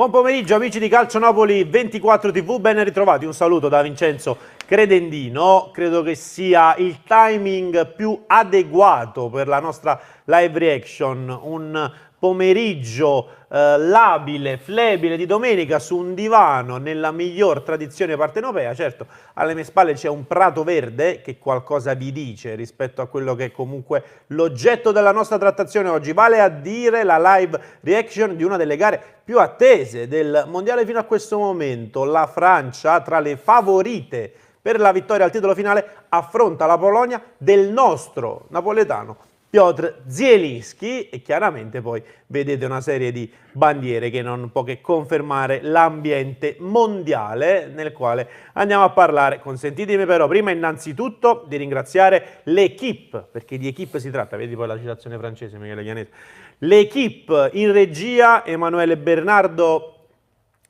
Buon pomeriggio amici di Calcio Napoli 24 TV, ben ritrovati, un saluto da Vincenzo Credendino. Credo che sia il timing più adeguato per la nostra live reaction, un pomeriggio labile, flebile di domenica su un divano nella miglior tradizione partenopea. Certo, alle mie spalle c'è un prato verde che qualcosa vi dice rispetto a quello che è comunque l'oggetto della nostra trattazione oggi, vale a dire la live reaction di una delle gare più attese del mondiale fino a questo momento. La Francia, tra le favorite per la vittoria al titolo finale, affronta la Polonia del nostro napoletano Piotr Zielinski, e chiaramente poi vedete una serie di bandiere che non può che confermare l'ambiente mondiale nel quale andiamo a parlare. Consentitemi però prima innanzitutto di ringraziare l'equipe, perché di equipe si tratta, vedi poi la citazione francese, Michele Chianese, l'equipe in regia, Emanuele Bernardo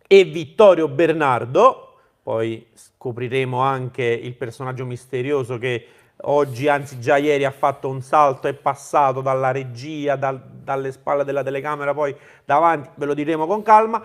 e Vittorio Bernardo, poi scopriremo anche il personaggio misterioso che oggi, anzi già ieri, ha fatto un salto, è passato dalla regia, dalle spalle della telecamera, poi davanti, ve lo diremo con calma.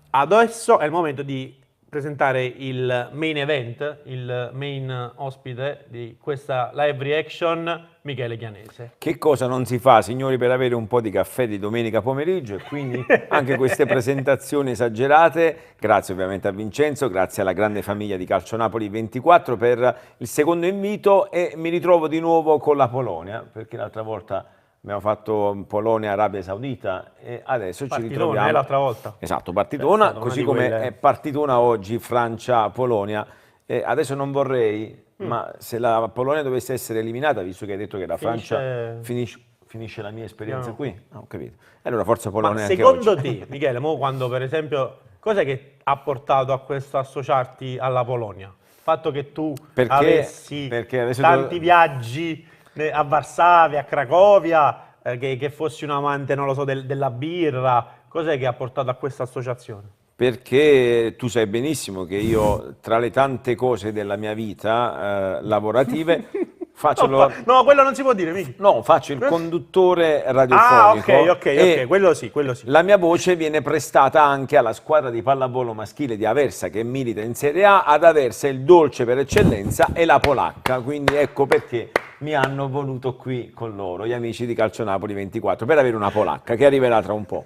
Adesso è il momento di presentare il main event, il main ospite di questa live reaction, Michele Chianese. Che cosa non si fa, signori, per avere un po' di caffè di domenica pomeriggio, e quindi anche queste presentazioni esagerate. Grazie ovviamente a Vincenzo, grazie alla grande famiglia di Calcio Napoli 24 per il secondo invito, e mi ritrovo di nuovo con la Polonia, perché l'altra volta abbiamo fatto Polonia-Arabia Saudita e adesso ci ritroviamo. L'altra volta. Esatto, partitona, così come è partitona oggi Francia-Polonia. Adesso non vorrei, ma se la Polonia dovesse essere eliminata, visto che hai detto che la Francia finisce la mia esperienza qui, ho capito. Allora forza Polonia ma anche secondo oggi. te, Michele, quando per esempio, cos'è che ha portato a questo associarti alla Polonia? Il fatto che tu avessi tanti viaggi a Varsavia, a Cracovia, che fossi un amante, non lo so, della birra, cos'è che ha portato a questa associazione? Perché tu sai benissimo che io, tra le tante cose della mia vita lavorative, faccio no, quello non si può dire, Miki. No, faccio il conduttore radiofonico. Ah, ok, quello sì. La mia voce viene prestata anche alla squadra di pallavolo maschile di Aversa, che milita in Serie A. Ad Aversa il dolce per eccellenza è la polacca, quindi ecco perché mi hanno voluto qui con loro, gli amici di Calcio Napoli 24, per avere una polacca che arriverà tra un po'.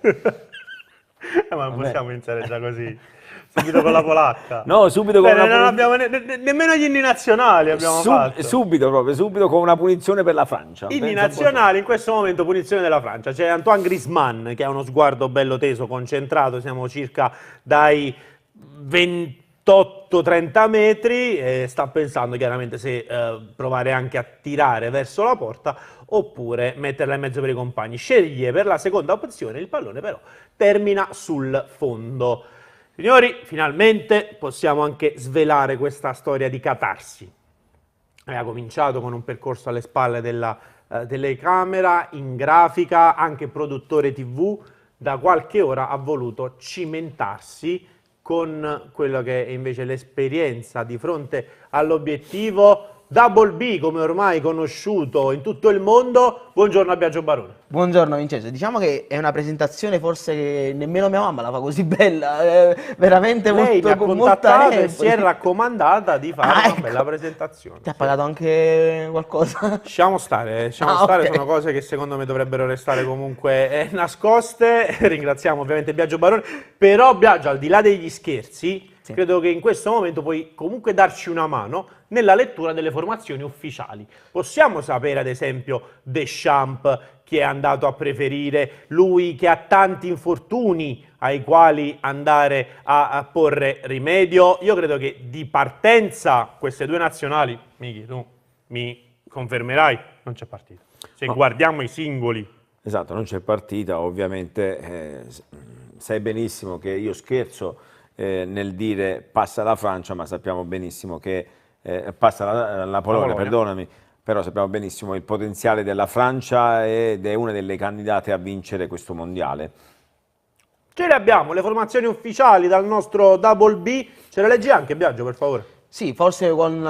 Ma non possiamo iniziare già così, subito con la polacca. No, subito con non abbiamo nemmeno gli inni nazionali abbiamo fatto. Subito con una punizione per la Francia. Inni nazionali, in questo momento punizione della Francia. C'è Antoine Griezmann che ha uno sguardo bello teso, concentrato, siamo circa dai 28-30 metri, sta pensando chiaramente se provare anche a tirare verso la porta oppure metterla in mezzo per i compagni. Sceglie per la seconda opzione, il pallone però termina sul fondo. Signori, finalmente possiamo anche svelare questa storia di catarsi. Aveva cominciato con un percorso alle spalle della telecamera, in grafica, anche produttore TV, da qualche ora ha voluto cimentarsi con quello che è invece l'esperienza di fronte all'obiettivo Double B, come ormai conosciuto in tutto il mondo. Buongiorno a Biagio Barone. Buongiorno Vincenzo, diciamo che è una presentazione forse che nemmeno mia mamma la fa così bella, veramente lei molto, mi ha contattato e molta si è raccomandata di fare una ecco. bella presentazione. Ti ha pagato anche qualcosa? Lasciamo stare, okay. Sono cose che secondo me dovrebbero restare comunque nascoste. Ringraziamo ovviamente Biagio Barone, però Biagio, al di là degli scherzi, sì, credo che in questo momento puoi comunque darci una mano nella lettura delle formazioni ufficiali. Possiamo sapere ad esempio Deschamps chi è andato a preferire, lui che ha tanti infortuni ai quali andare a porre rimedio? Io credo che di partenza queste due nazionali, Miki, tu mi confermerai, non c'è partita. Se guardiamo i singoli. Esatto, non c'è partita, ovviamente sai benissimo che io scherzo nel dire passa la Francia, ma sappiamo benissimo che passa la Polonia, perdonami, però sappiamo benissimo il potenziale della Francia ed è una delle candidate a vincere questo mondiale. Ce le abbiamo, le formazioni ufficiali dal nostro Double B, ce le leggi anche Biagio per favore? Sì, forse con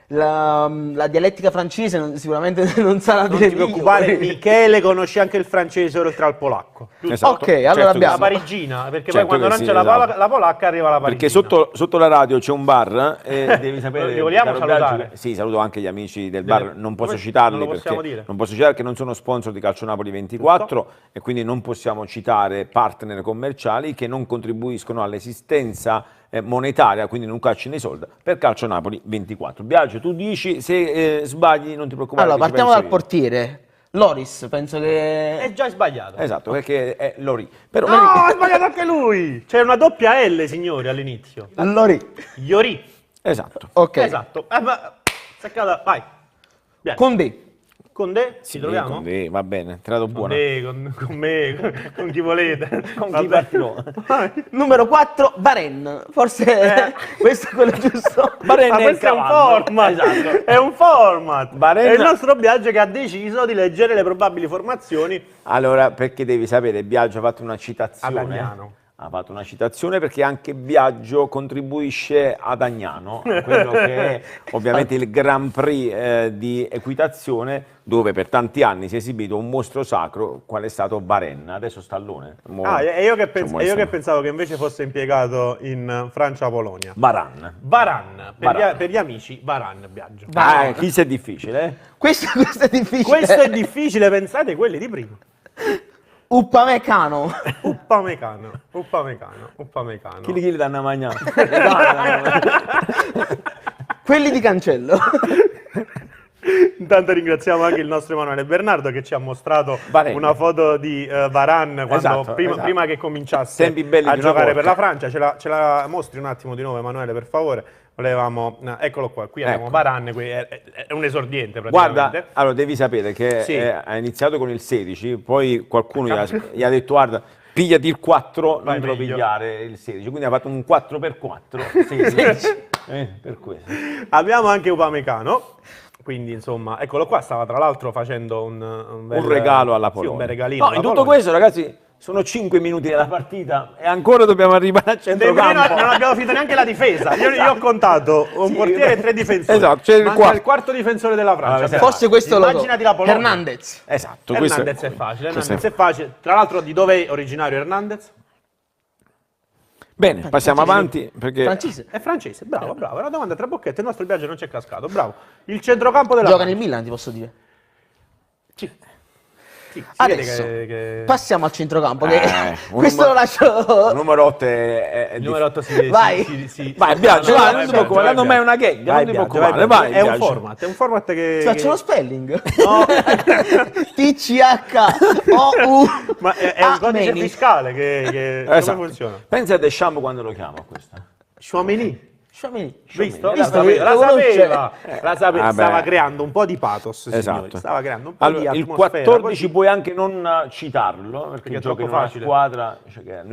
la dialettica francese sicuramente non sarà Non dire ti preoccupare, Michele conosce anche il francese oltre al polacco. Esatto. Ok, allora Certo che abbiamo- La parigina, perché Certo poi quando che non sì, c'è esatto. la polacca arriva la parigina. Perché sotto la radio c'è un bar e devi sapere. Li vogliamo caro salutare? Biagio, sì, saluto anche gli amici del bar. Delle- Non posso come- citarli non lo possiamo perché dire? non posso citare che non sono sponsor di Calcio Napoli 24 e quindi non possiamo citare partner commerciali che non contribuiscono all'esistenza monetaria, quindi non cacci nei soldi per Calcio Napoli 24. Biagio, tu dici, se sbagli non ti preoccupare. Allora, che ci partiamo penso dal io. portiere. Loris, penso che... È già sbagliato. Esatto, perché è Lori. Però No, ha sbagliato anche lui. C'è una doppia L, signori, all'inizio. Lori. Iori. esatto. Ok. Esatto. Ma seccata, vai. Bianchi. Condé. Con ci troviamo? Con me, va bene, te la do buona. Con me, con chi volete. Con Va chi bene. partirò? Vai. Numero 4, Varenne. Forse questo è quello giusto. Varenne Ma è il questo è un cavallo. format, Esatto. è un format. Varenne- È il nostro Biagio che ha deciso di leggere le probabili formazioni. Allora, perché devi sapere, Biagio ha fatto una citazione. Ad Agnano. Ha fatto una citazione perché anche Biagio contribuisce ad Agnano, quello che è ovviamente il Grand Prix di equitazione, dove per tanti anni si è esibito un mostro sacro, qual è stato Varenna, adesso Stallone. E io che, Diciamo e io che essere- pensavo che invece fosse impiegato in Francia-Polonia. Varan. Varan, Varan. per gli amici, Varan, Biagio. Chi è difficile, eh? Questo è difficile. Questo è difficile, pensate quelli di prima. Upamecano. Uppamecano. Chi li danno a mangiare? Quelli di Cancello. Intanto ringraziamo anche il nostro Emanuele Bernardo che ci ha mostrato Varenne. una foto di Varane quando, Esatto, prima, esatto. prima che cominciasse Tempi belli a di una giocare per volta. la Francia. Ce la mostri un attimo di nuovo, Emanuele, per favore. Volevamo, eccolo qua, qui abbiamo Ecco. Varane, è un esordiente praticamente. Guarda, allora devi sapere che Sì. ha iniziato con il 16, poi qualcuno gli ha detto guarda, pigliati il 4, Vai non te lo meglio. pigliare il 16, quindi ha fatto un 4x4, 16. Per questo. Abbiamo anche Upamecano, quindi insomma, eccolo qua, stava tra l'altro facendo un bel, Un regalo alla sì, Polonia. un bel regalino No, alla in tutto Polonia. questo, ragazzi, sono 5 minuti della partita e ancora dobbiamo arrivare al Dembélé centrocampo. non abbiamo finito neanche la difesa. Io ho contato un Sì, portiere e 3 difensori. esatto, c'è il Manca quarto. il quarto difensore della Francia. Allora, Forse questo lo so. Immaginati la Polonia. Hernandez. Esatto, Hernandez è facile. questo Hernandez è facile. Tra l'altro, di dove è originario Hernandez? Bene, passiamo Francese. avanti perché Francese. È francese. Bravo, bravo. È una domanda a tre bocchette. Il nostro Biagio non c'è cascato. Bravo. Il centrocampo della Gioca nel Francia. Milan, ti posso dire. Sì, si Adesso vede che- passiamo al centrocampo. Che un questo numero- lo lascio. il numero 8 è Il numero 8 si Vai. Vai, Biagio, vai, non ti preoccupare, vai, non è una vai, gag, non ti Biagio, preoccupare, vai, vai, È un Biagio. format, è un format che... Ti faccio lo spelling. No. TCHOU. Ma è un codice Meni. fiscale che Esatto. come funziona? Pensa a Deschamps quando lo chiama questa. Chouameni. Sciamini. Visto? Visto La sapeva, che lo la sapeva. Vabbè. Stava creando un po' di pathos, signori. Esatto. Stava creando un po' Allora, di il atmosfera. 14 così. puoi anche non citarlo, perché è gioca in troppo una facile. squadra cioè, che a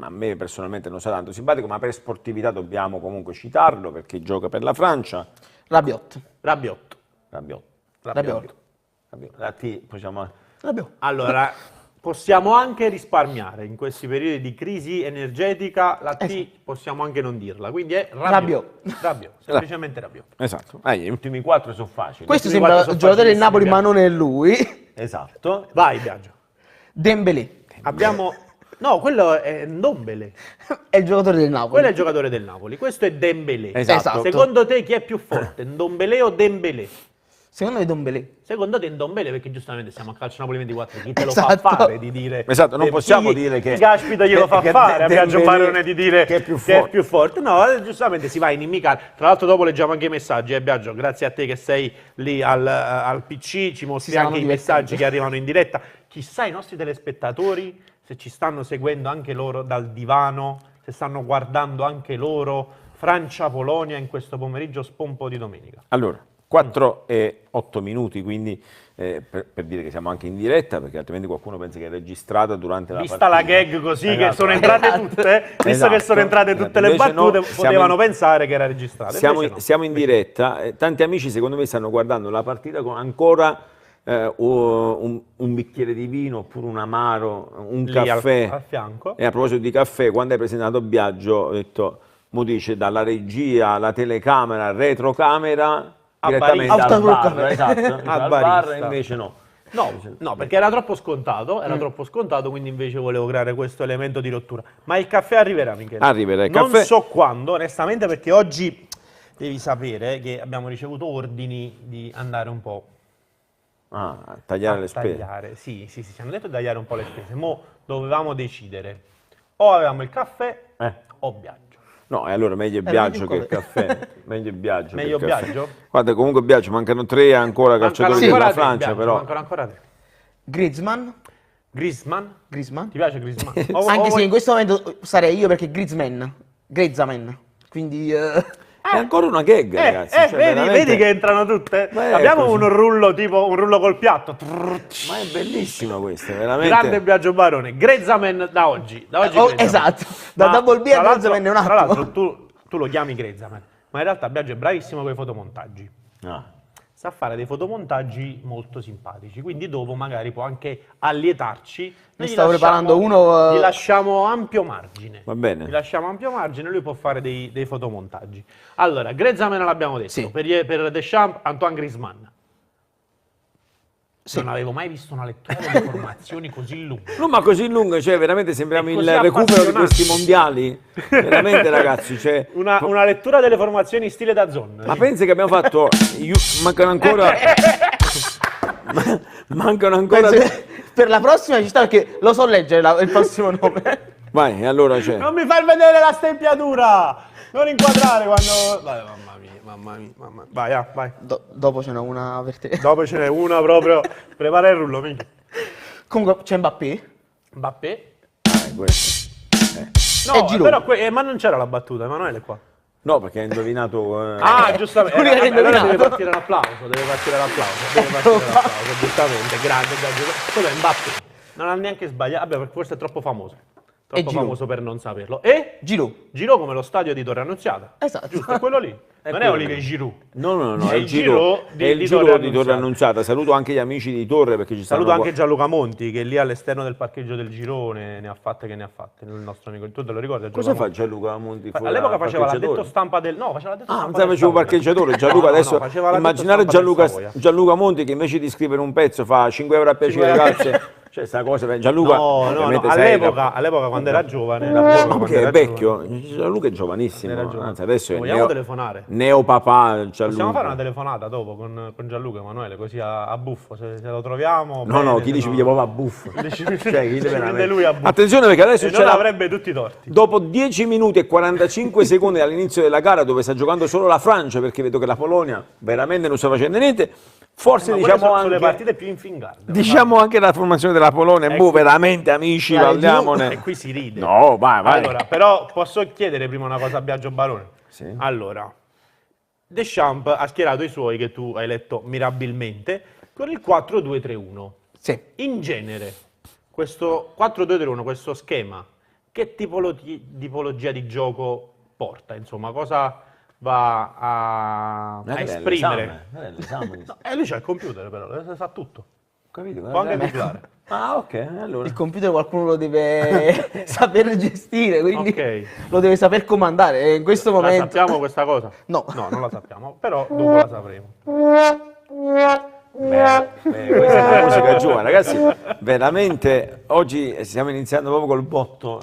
me personalmente non sa tanto simpatico, ma per sportività dobbiamo comunque citarlo, perché gioca per la Francia. Rabiot. Rabiot. Rabiot. Rabiot. Rabiot. La T possiamo... Rabiot. Allora, possiamo anche risparmiare in questi periodi di crisi energetica, la T possiamo anche non dirla, quindi è Rabiot. Rabiot, semplicemente Rabiot. Esatto. Gli ultimi 4 sono facili. Questo Questi sembra quattro il sono giocatore del Napoli, ma facilissimi, non è lui. Esatto. Vai, Biagio. Dembélé. Abbiamo... No, quello è Ndombele. È il giocatore del Napoli. Quello è il giocatore del Napoli. Questo è Dembélé. Esatto. Secondo te chi è più forte, Ndombele o Dembélé? Secondo me Dembélé. Secondo te Ndombele, perché giustamente siamo a Calcio Napoli 24, chi te lo Esatto. fa fare di dire... Esatto, non possiamo chi- dire che... chi caspita glielo fa che fare a Biagio Dembélé Barone di dire che è più forte. No, giustamente si va a inimicare. Tra l'altro dopo leggiamo anche i messaggi, Biagio, grazie a te che sei lì al PC, ci mostri Si anche stanno i divertendo. messaggi che arrivano in diretta. Chissà i nostri telespettatori se ci stanno seguendo anche loro dal divano, se stanno guardando anche loro Francia-Polonia in questo pomeriggio spompo di domenica. Allora, 4 e 8 minuti, quindi per dire che siamo anche in diretta, perché altrimenti qualcuno pensa che è registrata durante la Vista la partita. gag così Esatto. che sono entrate tutte, visto Esatto. che sono entrate tutte le Invece no, battute, siamo potevano in- pensare che era registrata. Siamo, Invece no. siamo in diretta, tanti amici secondo me stanno guardando la partita con ancora un bicchiere di vino oppure un amaro, un Lì caffè. al fianco. E a proposito di caffè, quando hai presentato Biagio, ho detto, mo dice dalla regia, la telecamera, retrocamera, direttamente barista. al bar, Autogol esatto, Al al bar barista. invece no. No, perché era troppo scontato, quindi invece volevo creare questo elemento di rottura. Ma il caffè arriverà, Michele? Arriverà il Non caffè. so quando, onestamente, perché oggi devi sapere che abbiamo ricevuto ordini di andare un po' Ah, a tagliare a le spese. tagliare. Sì, ci hanno detto di tagliare un po' le spese. Mo' dovevamo decidere. O avevamo il caffè o Biagio. No, e allora meglio il meglio Biagio che il quello. caffè. Meglio il Biagio. che Meglio il caffè. Biagio? Guarda, comunque Biagio, mancano 3 ancora calciatori Mancano della ancora tre, Francia, Biagio, però. mancano ancora tre. Griezmann. Griezmann? Ti piace Griezmann? Anche se in questo momento sarei io perché Griezmann. Quindi È ancora una gag, ragazzi. cioè, veramente- vedi che entrano tutte? Ma è Abbiamo così. un rullo tipo un rullo col piatto. Ma è bellissima questa, veramente. Grande Biagio Barone. Grezzaman da oggi. Grezzaman. esatto, da Ma, Double B a tra l'altro- Griezmann è un Tra attimo. l'altro tu lo chiami Grezzaman, ma in realtà Biagio è bravissimo con i fotomontaggi. Ah. Sa fare dei fotomontaggi molto simpatici, quindi dopo magari può anche allietarci. Noi gli stavo preparando uno, Gli lasciamo ampio margine. Va bene. Gli lasciamo ampio margine, lui può fare dei fotomontaggi. Allora, Grezzaman l'abbiamo detto, Sì. per Deschamps, Antoine Griezmann. Sì. Non avevo mai visto una lettura delle formazioni così lunga. No, ma così lungo, cioè veramente sembriamo È il così recupero di appassionante. questi mondiali. Veramente, ragazzi, cioè, Una lettura delle formazioni stile da zone. ma pensi che abbiamo fatto mancano ancora mancano ancora per la prossima ci sta perché lo so leggere il prossimo nome. Vai, allora c'è. Non mi far vedere la stempiatura! Non inquadrare quando... Vai, mamma mia. Vai, vai. Dopo ce n'è una per te. Dopo ce n'è una proprio. Prepara il rullo, minchia. Comunque c'è Mbappé. Mbappé? Questo. No, E Giroud. però ma non c'era la battuta, Emanuele è qua. No, perché hai indovinato Ah, giustamente. L'unica che hai Allora deve indovinato. partire l'applauso, giustamente. Grande, quello è Mbappé. Non ha neanche sbagliato, vabbè, perché forse è troppo famoso. Troppo Giroud. famoso per non saperlo. E? Giroud. Giroud come lo stadio di Torre Annunziata. Esatto. Giusto, è quello lì. Non è quello Olivier lì. Giroud. No, È è il il giro di- è il di giro Torre di Torre Annunziata. Saluto anche gli amici di Torre perché ci stanno Saluto qua. anche Gianluca Monti che lì all'esterno del parcheggio del Girone ne ha fatte che ne ha fatte. Il nostro amico, tu te lo ricordi? Cosa fa Monti? Gianluca Monti fuori All'epoca dal faceva l'addetto parcheggiatore? stampa del... No, faceva l'addetto Ah, stampa non del facevo Savoia. parcheggiatore. Gianluca No, adesso faceva l'addetto immaginare stampa del Gianluca, Savoia. Gianluca Monti che invece di scrivere un pezzo fa 5 euro a piacere, 5 euro. grazie. Cioè, sta cosa, Gianluca, No, ovviamente sei all'epoca quando era giovane... ma quando perché era è vecchio? Gianluca è giovanissimo, Era giovane. anzi adesso è Vogliamo telefonare? neopapà Possiamo Gianluca. fare una telefonata dopo con Gianluca Emanuele, così a buffo, se lo troviamo. No, bene, chi se dice no- mi chiamava buffo. Cioè, Cioè, chi ci deve prende veramente- lui a buffo. Attenzione perché adesso E c'è non la... avrebbe tutti i torti. Dopo 10 minuti e 45 secondi dall'inizio della gara dove sta giocando solo la Francia perché vedo che la Polonia veramente non sta facendo niente, forse Ma quelle diciamo sono le anche... partite più infingarde. Diciamo anche la formazione della Polonia, boh, veramente amici, Dai, parliamone. E qui si ride. No, vai. Allora, però posso chiedere prima una cosa a Biagio Barone? Sì. Allora, Deschamps ha schierato i suoi, che tu hai letto mirabilmente, con il 4-2-3-1. Sì. In genere, questo 4-2-3-1, questo schema, che tipologia di gioco porta? Insomma, cosa va a esprimere? L'esame. No, lui c'ha il computer però, sa tutto. Capito? Può anche titolare. Ah, ok, allora. Il computer qualcuno lo deve saper gestire, quindi Ok. lo deve saper comandare. E in questo La momento... sappiamo questa cosa? No. No, non la sappiamo, però dopo la sapremo. Questa è la musica giovane, ragazzi. Veramente oggi stiamo iniziando proprio col botto.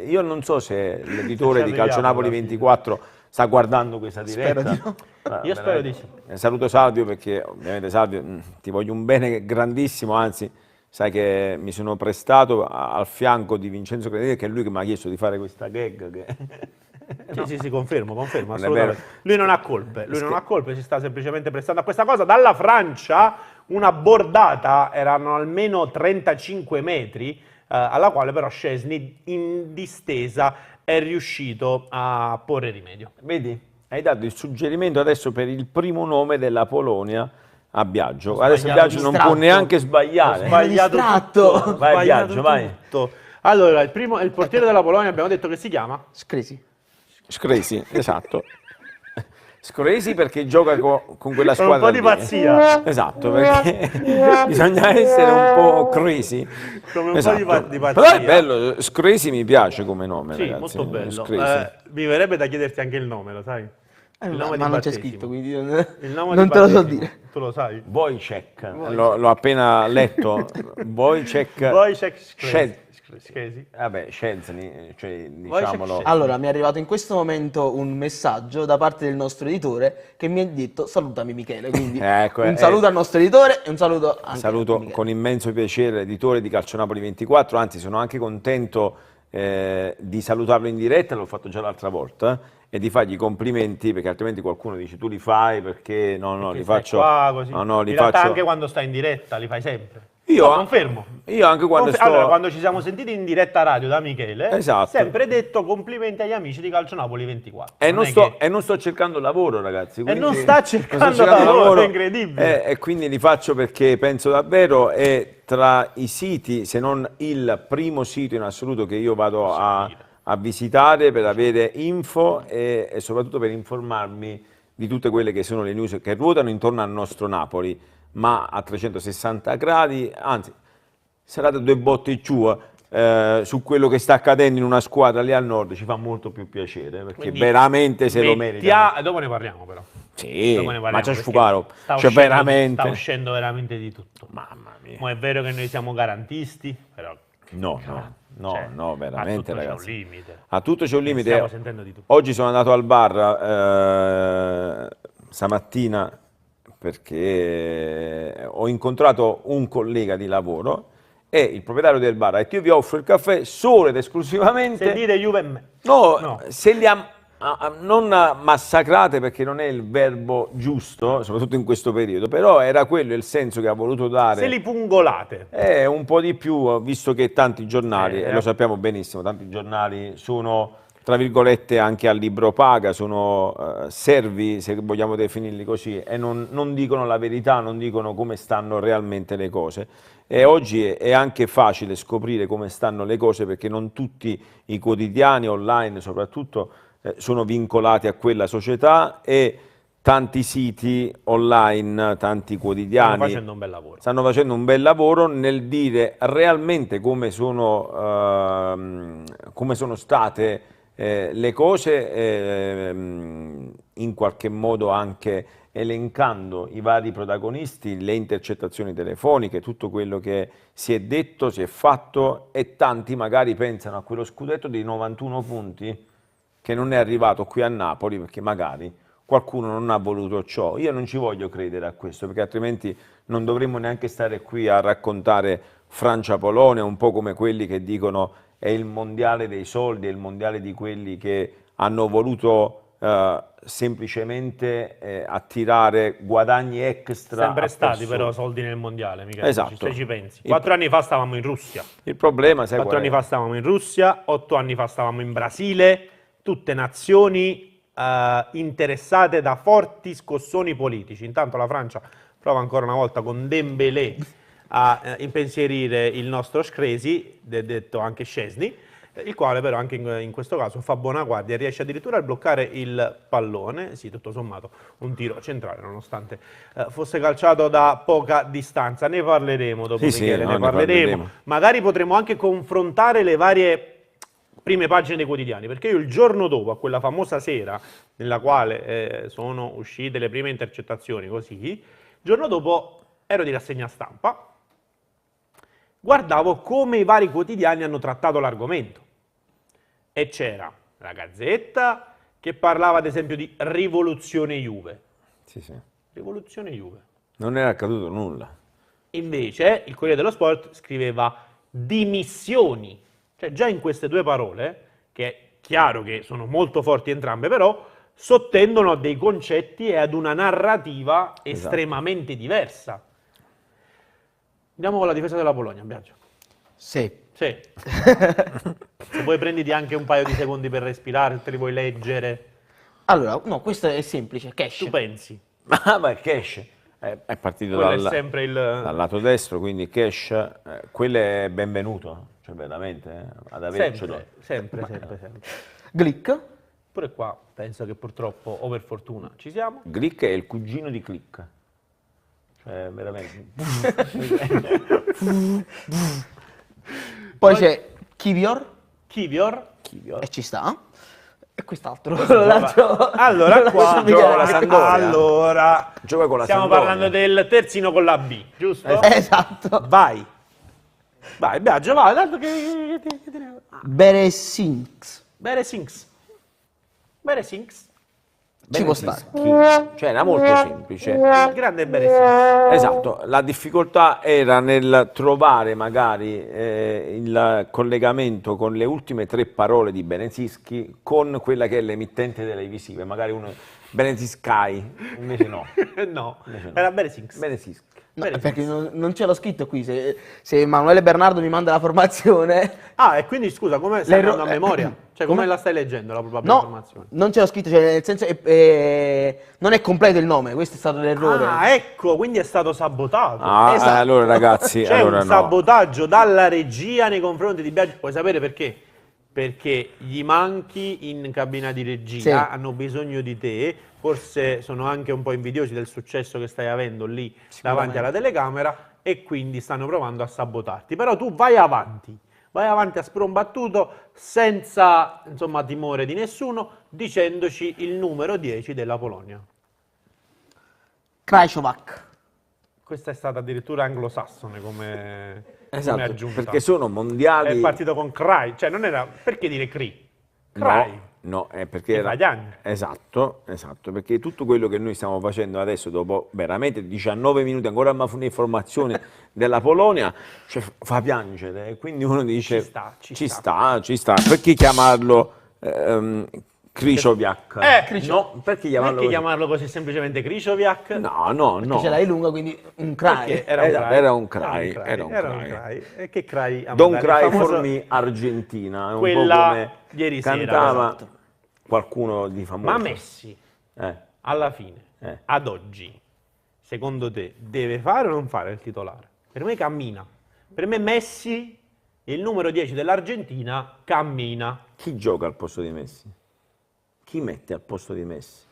Io non so se l'editore di Calcio Napoli 24 sta guardando questa diretta. Spero di no. Io spero di sì. Saluto Salvio perché ovviamente Salvio ti voglio un bene grandissimo, anzi sai che mi sono prestato al fianco di Vincenzo Credere che è lui che mi ha chiesto di fare questa gag. Sì, confermo, è assolutamente. Lui non ha colpe, si sta semplicemente prestando a questa cosa. Dalla Francia una bordata, erano almeno 35 metri, alla quale però Szczęsny in distesa è riuscito a porre rimedio. Vedi? Hai dato il suggerimento adesso per il primo nome della Polonia a Biagio. Adesso Biagio non può distratto. neanche sbagliare. Sbagliato distratto. tutto. Vai, Sbagliato Biagio, vai. tutto. Allora, il portiere della Polonia abbiamo detto che si chiama? Scresi. Scresi, esatto. Scresi perché gioca con quella Con squadra un po' di lì. pazzia. Esatto, perché bisogna essere un po' crazy. Come un Esatto. po' di Però pazzia. è bello, Scresi mi piace come nome, Sì, ragazzi. molto bello. Scresi. Mi verrebbe da chiederti anche il nome, lo sai? Il nome ma di non c'è battesimo. scritto, quindi Il nome non di te lo so battesimo. dire. Tu lo sai? Wojciech, l'ho appena letto. Wojciech Wojciech Szczesny. Vabbè, Szczesny, cioè Wojciech diciamolo. Szczesny. Allora, mi è arrivato in questo momento un messaggio da parte del nostro editore che mi ha detto salutami Michele, quindi Ecco, un saluto al nostro editore e un saluto anche a Saluto Michele. con immenso piacere l'editore di Calcionapoli 24, anzi sono anche contento di salutarlo in diretta, l'ho fatto già l'altra volta, e di fargli i complimenti, perché altrimenti qualcuno dice tu li fai perché no, Perché li stai faccio, qua, così. no, li In realtà faccio. anche quando stai in diretta li fai sempre. Io No, a- confermo. Io anche quando sto... Allora, quando ci siamo sentiti in diretta radio da Michele, Esatto. sempre detto complimenti agli amici di Calcionapoli 24. E non, è sto, che- e non sto cercando lavoro, ragazzi. non quindi- sta non cercando lavoro, è incredibile. E quindi li faccio perché penso davvero è tra i siti, se non il primo sito in assoluto che io vado a visitare per avere info e soprattutto per informarmi di tutte quelle che sono le news che ruotano intorno al nostro Napoli, ma a 360 gradi, anzi, sarà da due botte giù. Su quello che sta accadendo in una squadra lì al nord ci fa molto più piacere perché Quindi veramente se lo merita. Dopo ne parliamo però. Sì, Dopo ne parliamo, ma c'è perché sfugaro, sta cioè uscendo- veramente. Sta uscendo veramente di tutto. Mamma mia. Ma è vero che noi siamo garantisti, però No, cioè, veramente a tutto ragazzi. c'è un limite. A tutto c'è un limite. Stiamo sentendo di tutto. Oggi sono andato al bar stamattina perché ho incontrato un collega di lavoro e il proprietario del bar ha detto io vi offro il caffè solo ed esclusivamente... Se dite Juve me. No, se li ha non massacrate perché non è il verbo giusto, soprattutto in questo periodo, però era quello il senso che ha voluto dare. Se li pungolate. Un po' di più, visto che tanti giornali, e lo Eh. sappiamo benissimo, tanti giornali sono, tra virgolette, anche a libro paga, sono servi, se vogliamo definirli così, e non dicono la verità, non dicono come stanno realmente le cose. E oggi è anche facile scoprire come stanno le cose perché non tutti i quotidiani online, soprattutto, sono vincolati a quella società e tanti siti online, tanti quotidiani Stanno facendo un bel lavoro. stanno facendo un bel lavoro nel dire realmente come sono state le cose, in qualche modo anche elencando i vari protagonisti, le intercettazioni telefoniche, tutto quello che si è detto, si è fatto e tanti magari pensano a quello scudetto dei 91 punti che non è arrivato qui a Napoli perché magari qualcuno non ha voluto ciò. Io non ci voglio credere a questo perché altrimenti non dovremmo neanche stare qui a raccontare Francia-Polonia, un po' come quelli che dicono è il mondiale dei soldi, è il mondiale di quelli che hanno voluto semplicemente attirare guadagni extra. Sempre a stati persone. però soldi nel mondiale, Michele, Esatto. se ci pensi. 4 anni fa stavamo in Russia. Il problema, sai 4 qual è? anni fa stavamo in Russia, 8 anni fa stavamo in Brasile, tutte nazioni interessate da forti scossoni politici. Intanto la Francia prova ancora una volta con Dembélé a impensierire il nostro Scresi, detto anche Szczesny, il quale però anche in questo caso fa buona guardia e riesce addirittura a bloccare il pallone, sì, tutto sommato un tiro centrale nonostante fosse calciato da poca distanza. Ne parleremo dopo, Sì, Michele, no, ne ne parleremo. parleremo. Magari potremo anche confrontare le varie prime pagine dei quotidiani, perché io il giorno dopo, a quella famosa sera nella quale sono uscite le prime intercettazioni così, il giorno dopo ero di rassegna stampa, guardavo come i vari quotidiani hanno trattato l'argomento e c'era la Gazzetta che parlava ad esempio di rivoluzione Juve. Sì, sì. Rivoluzione Juve. Non era accaduto nulla. Invece il Corriere dello Sport scriveva dimissioni. Cioè già in queste due parole, che è chiaro che sono molto forti entrambe, però sottendono a dei concetti e ad una narrativa estremamente diversa. Andiamo con la difesa della Polonia, Biagio. Sì. Sì. Se vuoi prenditi anche un paio di secondi per respirare, se te li vuoi leggere. Allora, no, questo è semplice, cash. Tu pensi? Ma il cash è partito Quello è sempre dal lato destro, quindi cash, quello è benvenuto, cioè veramente, ad avercelo. sempre. Glick. Pure qua penso che purtroppo, o per fortuna, ci siamo. Glick è il cugino di Click. Cioè, veramente. Poi c'è Kivior Kivior. e ci sta. E quest'altro. L'altro- Allora, qua Michele. gioca la Sampdoria. Allora, Gioca con la stiamo Sampdoria. parlando del terzino con la B, giusto? Esatto. Vai. Vai, Biagio, vai. Tanto che te ne- Beresinks. Beresinks. Beresinks. Ci può stare. Cioè, era molto semplice. Il grande Beresinks. Esatto, la difficoltà era nel trovare magari il collegamento con le ultime 3 parole di Berezinski con quella che è l'emittente televisive, magari uno Berezinski, invece no. No, Invece no. era Beresinks. Berezinski. No, Berezinks. perché non ce l'ho scritto qui. Se Emanuele Bernardo mi manda la formazione. Ah, e quindi scusa, come stai L'erro- andando a memoria? Cioè, come come? la stai leggendo la probabile No, informazione? non ce l'ho scritto, cioè nel senso non è completo il nome, questo è stato l'errore. Ah, ecco, quindi è stato sabotato. Ah, Esatto. allora ragazzi, C'è allora un no. sabotaggio dalla regia nei confronti di Biagio. Puoi sapere perché? Perché gli manchi in cabina di regia, Sì. hanno bisogno di te, forse sono anche un po' invidiosi del successo che stai avendo lì davanti alla telecamera e quindi stanno provando a sabotarti. Però tu vai avanti a sprombattuto senza insomma timore di nessuno, dicendoci il numero 10 della Polonia. Krajčovac. Questa è stata addirittura anglosassone come Esatto, aggiunta. perché sono mondiali. È partito con Cry, cioè non era... Perché dire Cry? Cry. No, è perché Di era... Fabiani. Esatto, perché tutto quello che noi stiamo facendo adesso, dopo veramente 19 minuti, ancora una informazione della Polonia, cioè, fa piangere. E quindi uno dice, Ci sta. ci sta. Perché chiamarlo Krychowiak? No, perché chiamarlo Perché così? chiamarlo così semplicemente Krychowiak? No. Ce l'hai lunga, quindi un Perché cry. era un Era cry. un Era un cry. cry. E che cry? a Don't mandare? cry Il famoso- for me Argentina, è un Quella po' come ieri sera, cantava esatto. qualcuno di famoso. Ma Messi, Eh. alla fine, ad oggi, secondo te, deve fare o non fare il titolare? Per me cammina. Per me Messi, il numero 10 dell'Argentina, cammina. Chi gioca al posto di Messi? Chi mette al posto di Messi?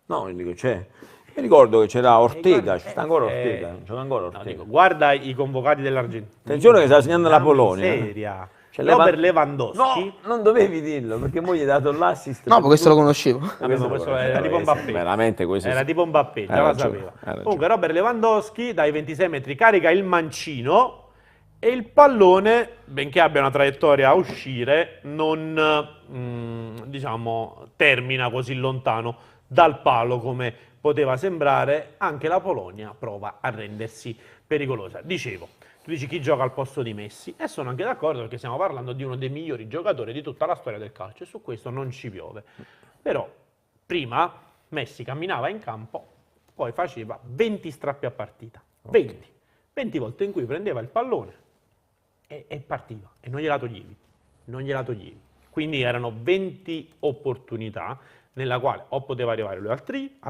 No, io dico, mi ricordo che c'era Ortega, ci sta ancora Ortega, gioca ancora No, Ortega. dico, guarda i convocati dell'Argentina. Attenzione che sta segnando la Polonia. Miseria. Cioè, Robert Lewandowski. No, non dovevi dirlo, perché mo gli hai dato l'assist. No, per ma questo lo tutto. conoscevo. Vabbè, ma questo era tipo Mbappé. Veramente questo Era tipo Mbappé, già Hai la ragione, sapeva. hai ragione. Comunque Robert Lewandowski dai 26 metri carica il mancino e il pallone, benché abbia una traiettoria a uscire, non diciamo termina così lontano dal palo come poteva sembrare. Anche la Polonia prova a rendersi pericolosa. Dicevo, tu dici chi gioca al posto di Messi e sono anche d'accordo perché stiamo parlando di uno dei migliori giocatori di tutta la storia del calcio e su questo non ci piove. Però prima Messi camminava in campo, poi faceva 20 strappi a partita, 20 volte in cui prendeva il pallone e partiva e non gliela toglievi. Quindi erano 20 opportunità nella quale o poteva arrivare lui al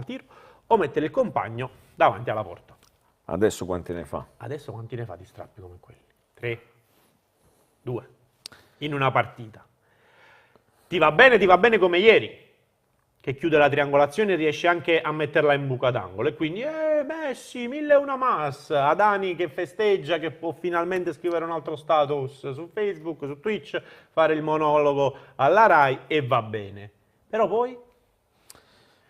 tiro o mettere il compagno davanti alla porta. Adesso quanti ne fa? Adesso quanti ne fa di strappi come quelli? 3, 2, in una partita. Ti va bene come ieri, che chiude la triangolazione e riesce anche a metterla in buca d'angolo. E quindi, Messi, 1001 mas, Adani che festeggia, che può finalmente scrivere un altro status su Facebook, su Twitch, fare il monologo alla Rai e va bene. Però poi,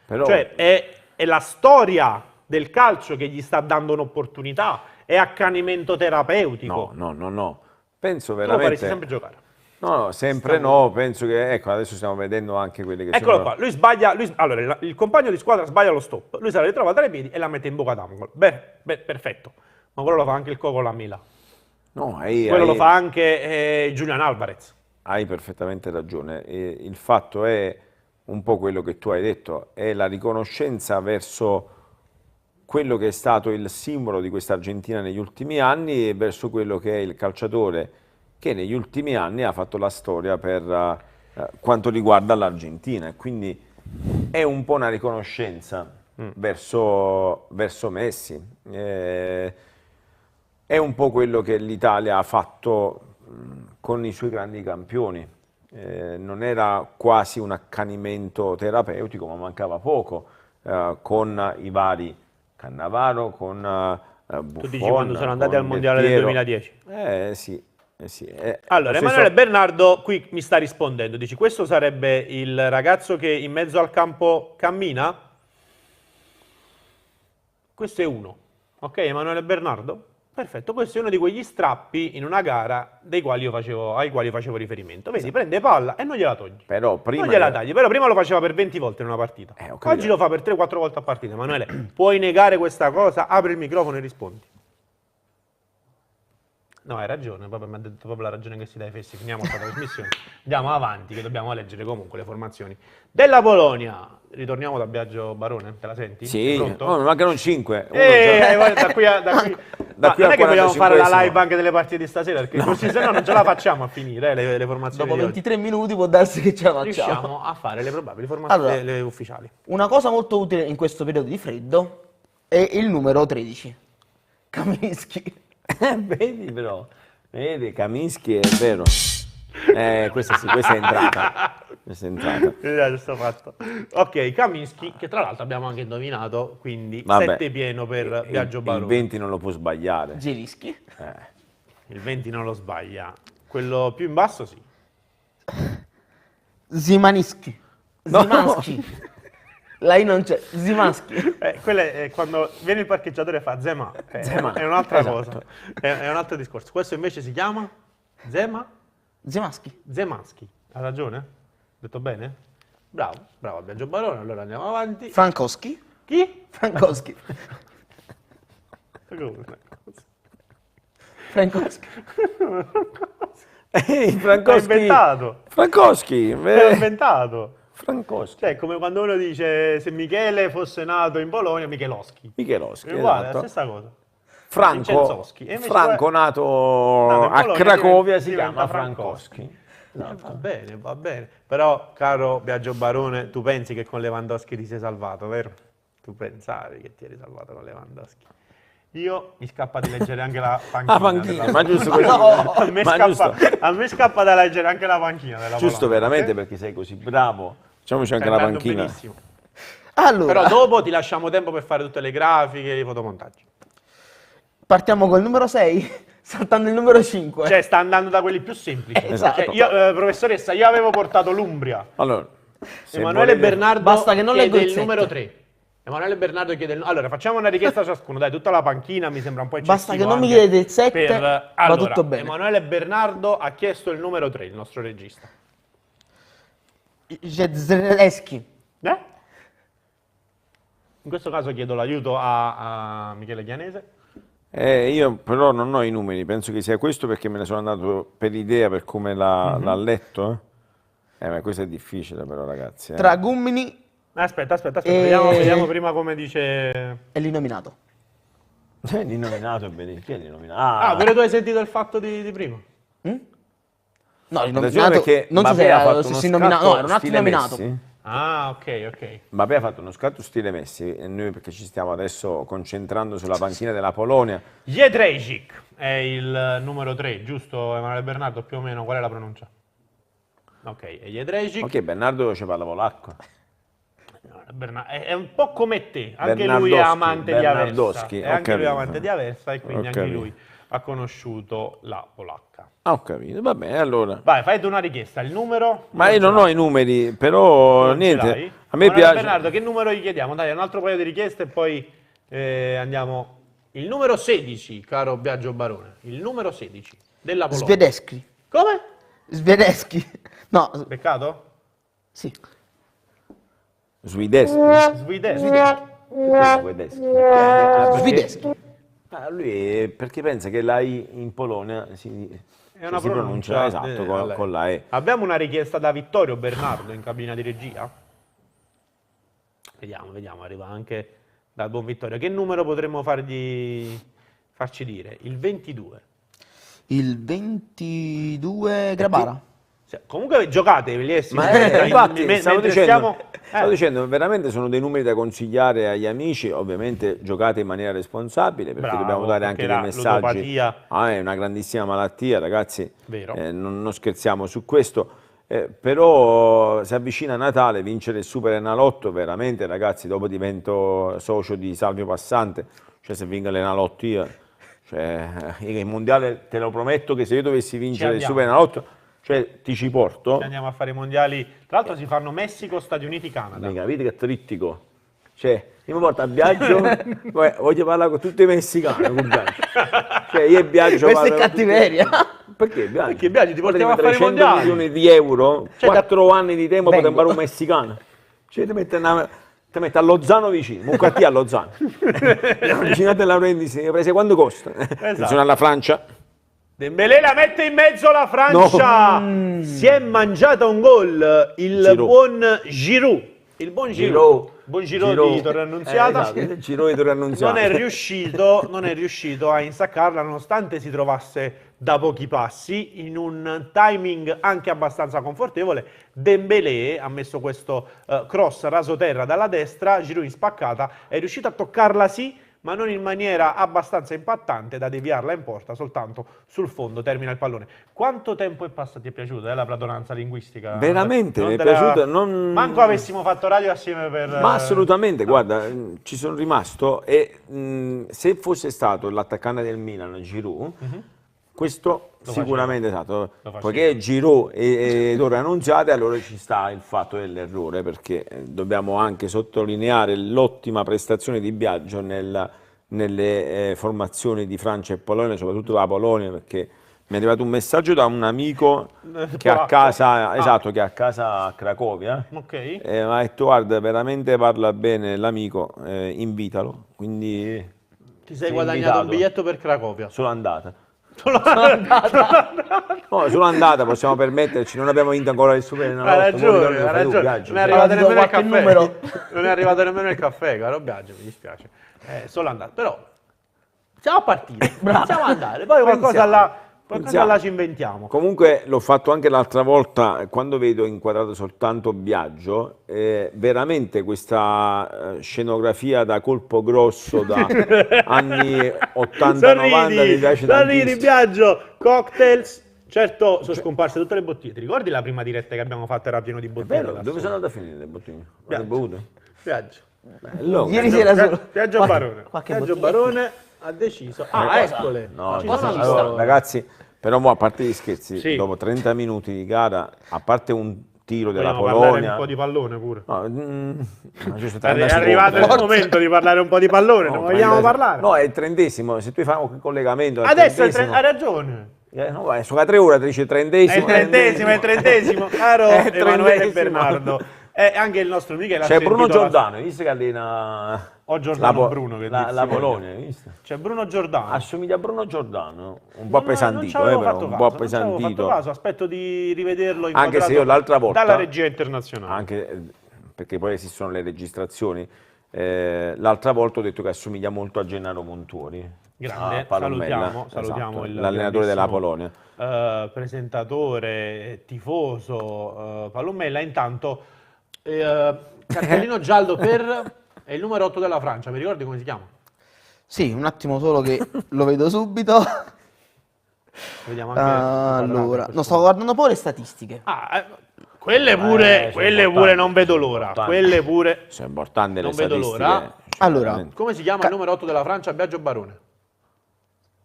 Però, cioè è la storia del calcio che gli sta dando un'opportunità, è accanimento terapeutico. no. Penso Tu lo faresti veramente... sempre giocare. No, sempre no, penso che, ecco, adesso stiamo vedendo anche quelle che Eccolo sono... qua, lui sbaglia, allora il compagno di squadra sbaglia lo stop, lui se la ritrova tra i piedi e la mette in bocca d'angolo. Beh, perfetto, ma quello lo fa anche il Coco Lamela, No, quello lo fa anche Julian Alvarez. hai perfettamente ragione. E il fatto è un po' quello che tu hai detto, è la riconoscenza verso quello che è stato il simbolo di questa Argentina negli ultimi anni e verso quello che è il calciatore che negli ultimi anni ha fatto la storia per quanto riguarda l'Argentina. E quindi è un po' una riconoscenza verso Messi. È un po' quello che l'Italia ha fatto con i suoi grandi campioni. Non era quasi un accanimento terapeutico, ma mancava poco, con i vari Cannavaro, con Buffon. Tu dici quando sono andati con al Mondiale del Del Piero. 2010? Sì, sì, Allora, lo stesso- Emanuele Bernardo qui mi sta rispondendo, dici questo sarebbe il ragazzo che in mezzo al campo cammina? Questo è uno, ok Emanuele Bernardo? Perfetto, questo è uno di quegli strappi in una gara ai quali facevo riferimento. Vedi, prende palla e non gliela togli. Però prima Non gliela era- tagli, però prima lo faceva per 20 volte in una partita. ho capito. Oggi lo fa per 3-4 volte a partita. Emanuele, puoi negare questa cosa? Apri il microfono e rispondi. No, hai ragione, proprio, mi ha detto proprio la ragione che si dà ai fessi. Finiamo questa trasmissione. Andiamo avanti, che dobbiamo leggere comunque le formazioni della Polonia. Ritorniamo da Biagio Barone, te la senti? Sei Sì, pronto? oh, mi mancano 5. Guarda, da qui a... Da Ma qui non al è che vogliamo fare la 45esimo. live anche delle partite di stasera, perché così se no non ce la facciamo a finire le formazioni Dopo di oggi. 23 minuti può darsi che ce la facciamo. Riusciamo a fare le probabili formazioni Allora. le ufficiali. Una cosa molto utile in questo periodo di freddo è il numero 13. Kaminsky. Vedi però, vedi, Kaminsky è vero. Questa sì, questa è entrata. Questa è entrata. Questo fatto. Ok, Kaminsky, che tra l'altro abbiamo anche indovinato, quindi Vabbè, 7 pieno per Biagio il Barone. 20 non lo può sbagliare. Zelinski. Il 20 non lo sbaglia. Quello più in basso sì. Zimansky. Zimansky. La I non c'è. Zimansky. Quello è quando viene il parcheggiatore e fa Zema. Zema, È un'altra esatto. cosa. È un altro discorso. Questo invece si chiama Zimansky. Zemansky. Ha ragione? Ho detto bene? Bravo, bravo Biagio Barone. Allora andiamo avanti. Frankowski. Chi? Frankowski. Frankowski. L'ha Frankowski. inventato. Frankowski. L'ha inventato. Frankowski. Cioè, come quando uno dice se Michele fosse nato in Polonia, Michelowski. Michelowski, È uguale, è esatto. la stessa cosa. Franco, Vincenzoschi. E invece Franco nato in a Polonia Cracovia si diventa chiama Frankowski. Frankowski. Va bene, va bene. Però, caro Biagio Barone, tu pensi che con Lewandowski ti sei salvato, vero? Tu pensavi che ti eri salvato con Lewandowski. Io mi scappa di leggere anche la panchina. Ah, panchina, della- ma giusto così. a, me Ma scappa, giusto. a me scappa da leggere anche la panchina della Giusto Polonia, veramente ok? perché sei così bravo. Facciamoci anche Stai la andando panchina. benissimo. Allora, Però dopo ti lasciamo tempo per fare tutte le grafiche e i fotomontaggi. partiamo col numero 6, saltando il numero 5. Cioè, sta andando da quelli più semplici. Esatto. Cioè, io, professoressa, io avevo portato l'Umbria. Allora, se Emanuele volete- Bernardo Basta che non chiede leggo il il sette. numero 3. Emanuele Bernardo chiede il... Allora, facciamo una richiesta ciascuno. Dai, tutta la panchina mi sembra un po' eccessivo. Basta che non mi anche chiedete il 7, per- va Allora, tutto bene. Emanuele Bernardo ha chiesto il numero 3, il nostro regista. Zelensky. In questo caso chiedo l'aiuto a Michele Chianese. Io però non ho i numeri, penso che sia questo perché me ne sono andato per idea per come l'ha letto. Ma questo è difficile però ragazzi. Tra Gummini Aspetta, E- vediamo prima come dice... e l'inominato. L'inominato è benissimo. Chi è l'inominato? Ah, pure tu hai sentito il fatto di prima? No, Attenzione l'inominato, perché non so se Mbappé ha era fatto lo uno stesso nominato, scatto no, era un altro stile nominato. Messi. Ah, ok. Mbappé ha fatto uno scatto stile Messi e noi perché ci stiamo adesso concentrando sulla panchina della Polonia. Jedrzejczyk è il numero 3, giusto Emanuele Bernardo? Più o meno, qual è la pronuncia? Ok, è Jedrzejczyk. Ok, Bernardo ci parla polacco. È un po' come te, anche lui è Bernardowski, amante di Aversa. Bernardowski, È ho anche lui capito. amante di Aversa e quindi Ho anche capito. lui ha conosciuto la polacca. Ah, ho capito, va bene, allora. Vai, fai tu una richiesta, il numero? Ma io non ho i numeri, però Non ce niente. l'hai? A me Emanuele piace. Bernardo, che numero gli chiediamo? Dai, un altro paio di richieste e poi andiamo. Il numero 16, caro Biagio Barone. Il numero 16 della Polonia. Svedeschi. Come? Svedeschi. No, Peccato? sì. Svideschi. Svideschi. Svedeschi. Perché- Svedeschi. lui perché pensa che la I in Polonia È una si pronuncia esatto con la E. Abbiamo una richiesta da Vittorio Bernardo in cabina di regia. Vediamo, arriva anche dal buon Vittorio. Che numero potremmo farci dire? Il 22. Il 22 Grabara. Comunque giocate, Veliessi. Ma infatti stavo dicendo, veramente sono dei numeri da consigliare agli amici, ovviamente giocate in maniera responsabile perché Bravo, dobbiamo dare anche perché dei la messaggi. ludopatia- È una grandissima malattia, ragazzi, Vero. non scherziamo su questo. Però si avvicina Natale, vincere il Super Enalotto, veramente ragazzi, dopo divento socio di Salvio Passante, cioè se vinco l'Enalotto io, Cioè, il mondiale te lo prometto che se io dovessi vincere il andiamo. Superenalotto, cioè ti ci porto. Ci andiamo a fare i mondiali. Tra l'altro si fanno Messico, Stati Uniti, Canada. Mi capite che trittico? Cioè, io mi porto a viaggio, poi voglio parlare con tutti i messicani. Con viaggio. Cioè, io viaggio. Questa è parlo con cattiveria. Perché viaggio? Perché viaggi, ti Guarda, portiamo a fare i 300 mondiali. milioni di euro, Cioè, 4 anni di tempo per Vengo. imparare un messicano. Cioè, ti mette a Lozano vicino, un quartiere a Lozano. Immaginate la prendi, se prese quanto costa? Attenzione alla Francia. Dembélé la mette in mezzo la Francia. Si è mangiata un gol il Giroud. buon Giroud. Il buon Giroud. Buon Giroud di Torre Annunziata. Esatto, Giroud di Torre Annunziata. Non è riuscito a insaccarla nonostante si trovasse da pochi passi in un timing anche abbastanza confortevole. Dembélé ha messo questo cross rasoterra dalla destra, Giroud in spaccata, è riuscito a toccarla sì, ma non in maniera abbastanza impattante da deviarla in porta, soltanto sul fondo termina il pallone. Quanto tempo è passato? Ti è piaciuta la pradonanza linguistica? Veramente, Non mi è te la- piaciuta, non- Manco avessimo fatto radio assieme per... Ma assolutamente, guarda, ci sono rimasto e se fosse stato l'attaccante del Milan, Giroud, questo Lo sicuramente faceva. esatto, Lo faceva. poiché Giroud e Torre Annunziate, allora ci sta il fatto dell'errore, perché dobbiamo anche sottolineare l'ottima prestazione di Biagio nelle formazioni di Francia e Polonia, soprattutto la Polonia, perché mi è arrivato un messaggio da un amico che ha polacco. casa, esatto, che ha casa a Cracovia. Ok. Mi ha detto, guarda, veramente parla bene l'amico, invitalo, quindi Ti sei sei guadagnato invitato. un biglietto per Cracovia. Solo andata. Solo No, solo andata, possiamo permetterci, non abbiamo vinto ancora il Superenalotto. Ha ragione, ha ragione. Non è arrivato Allora, nemmeno il qualche caffè. numero. Non è arrivato nemmeno il caffè, caro Biagio, mi dispiace. Solo andato. Però siamo a partire, siamo a andare, poi qualcosa Pensiamo. là ci inventiamo. Comunque l'ho fatto anche l'altra volta, quando vedo inquadrato soltanto Biagio, veramente questa scenografia da colpo grosso da anni 80-90 mi piace sorridi, tantissimo. Biagio, cocktails. Certo, sono scomparse tutte le bottiglie. Ti ricordi la prima diretta che abbiamo fatto era pieno di bottiglie? Vero, là dove sopra? sono andate a finire le bottiglie? Biagio. Le bevute? Biagio. Bello. Ieri sera solo. Biagio Barone. qualche Biagio bottiglia. Barone ha deciso. Ah, eccole. No, Ci no, sono allora, visto. ragazzi, però mo, a parte gli scherzi, Sì. dopo 30 minuti di gara, a parte un tiro della Vogliamo parlare Polonia, un po' di pallone pure. no, giusto È 30 arrivato il secondi. momento di parlare un po' di pallone, No, ne vogliamo 30 parlare? No, è il 30esimo, se tu fai un collegamento al Adesso è il 30esimo, hai ragione. no, vai, sono 3 ore, dice 30esimo. È il trentesimo, caro È il Emanuele 30esimo. Bernardo. E anche il nostro Michele ha C'è Bruno sentito la- Giordano, hai visto che allena O Giordano la, Bruno, che la, dir la si voglia. Polonia, hai visto? C'è Bruno Giordano. Assomiglia a Bruno Giordano, un po' Non ci appesantito, avevo però, fatto un caso, po' non ci avevo appesantito. fatto caso, aspetto di rivederlo Anche se inquadrato io l'altra volta, dalla regia internazionale. anche perché poi esistono le registrazioni, l'altra volta ho detto che assomiglia molto a Gennaro Montuori. Grande, a Palombella, salutiamo esatto, il l'allenatore della grandissimo, Polonia. Presentatore, tifoso, Palombella. Intanto cartellino giallo per è il numero 8 della Francia, mi ricordi come si chiama? Sì, un attimo solo che lo vedo subito. Vediamo anche Allora, no, stavo guardando poi le statistiche. quelle pure, sono quelle pure importanti, non vedo sono l'ora, importanti. quelle pure. Sono importanti le Non vedo statistiche. l'ora. cioè, Allora, veramente. Come si chiama il numero 8 della Francia? Biagio Barone.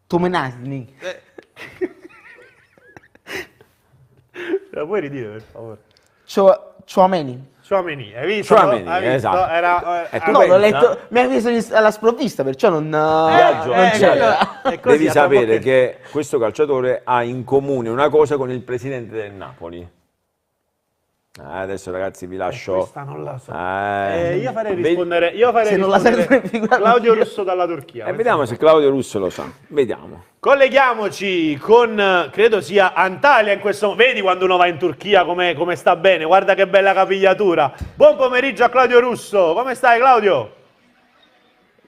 Tomenagni. La puoi ridire per favore? Chouameni. Chouameni, hai visto? Chouameni, Hai visto? esatto. Era, E tu No, l'ho pensa? letto, mi ha preso alla sprovvista, perciò non Biagio, non c'era. Devi sapere che questo calciatore ha in comune una cosa con il presidente del Napoli. Adesso ragazzi vi lascio. Questa non la so. Eh, Io farei ve- rispondere, Se non la sai, figurati Claudio io. Russo dalla Turchia. vediamo se Claudio Russo lo sa. Vediamo. Colleghiamoci con, credo sia Antalya in questo momento. Vedi quando uno va in Turchia come sta bene, guarda che bella capigliatura. Buon pomeriggio a Claudio Russo, come stai Claudio?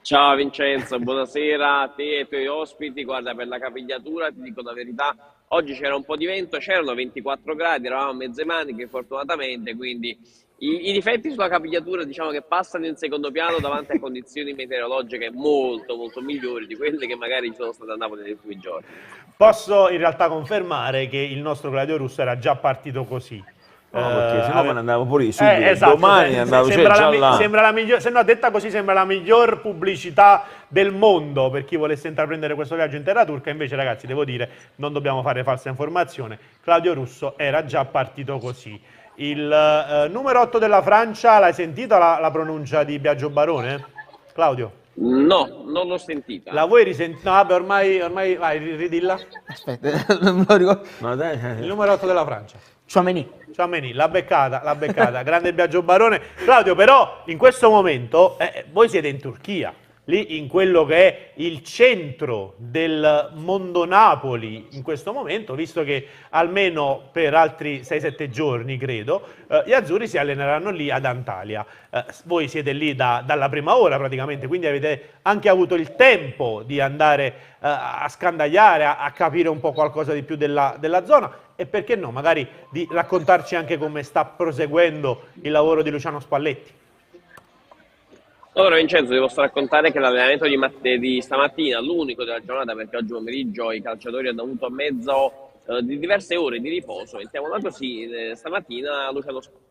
Ciao Vincenzo, buonasera a te e ai tuoi ospiti. Guarda, per la capigliatura ti dico la verità, oggi c'era un po' di vento, c'erano 24 gradi, eravamo a mezze maniche fortunatamente, quindi i difetti sulla capigliatura diciamo che passano in secondo piano davanti a condizioni meteorologiche molto molto migliori di quelle che magari ci sono state a Napoli negli ultimi giorni. Posso in realtà confermare che il nostro Claudio Russo era già partito così. No, perché sennò me ne andavo pure io subito. Esatto, Domani andavo già là. sembra la miglior, se no, detta così sembra la miglior pubblicità del mondo per chi volesse intraprendere questo viaggio in terra turca. Invece, ragazzi, devo dire, non dobbiamo fare falsa informazione. Claudio Russo era già partito così. Il numero 8 della Francia, l'hai sentita la pronuncia di Biagio Barone? Claudio? No, non l'ho sentita. La vuoi risentire? No, vabbè, ormai vai, ridilla. Aspetta, non me lo ricordo. Ma dai, Il numero 8 della Francia. Tchouaméni. Tchouaméni, l'ha beccata, grande Biagio Barone. Claudio, però in questo momento voi siete in Turchia, lì in quello che è il centro del mondo Napoli in questo momento, visto che almeno per altri 6-7 giorni, credo, gli azzurri si alleneranno lì ad Antalya. Voi siete lì dalla prima ora praticamente, quindi avete anche avuto il tempo di andare a scandagliare, a capire un po' qualcosa di più della zona e perché no, magari di raccontarci anche come sta proseguendo il lavoro di Luciano Spalletti. Allora Vincenzo, devo raccontare che l'allenamento di stamattina, l'unico della giornata, perché oggi pomeriggio i calciatori hanno avuto mezzo di diverse ore di riposo, mettiamola così, stamattina Luciano Spalletti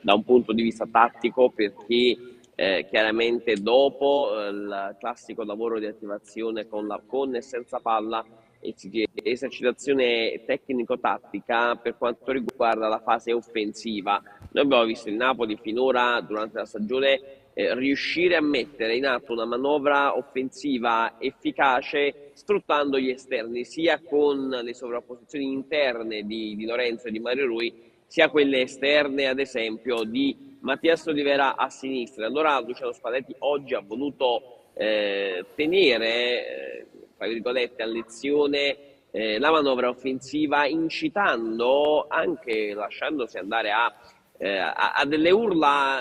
da un punto di vista tattico, perché chiaramente dopo il classico lavoro di attivazione con e senza palla, esercitazione tecnico-tattica per quanto riguarda la fase offensiva. Noi abbiamo visto il Napoli finora durante la stagione riuscire a mettere in atto una manovra offensiva efficace sfruttando gli esterni, sia con le sovrapposizioni interne di Lorenzo e di Mario Rui, sia quelle esterne, ad esempio, di Mattias Olivera a sinistra. Allora Luciano Spalletti oggi ha voluto tenere, tra virgolette, a lezione la manovra offensiva, incitando, anche lasciandosi andare a delle urla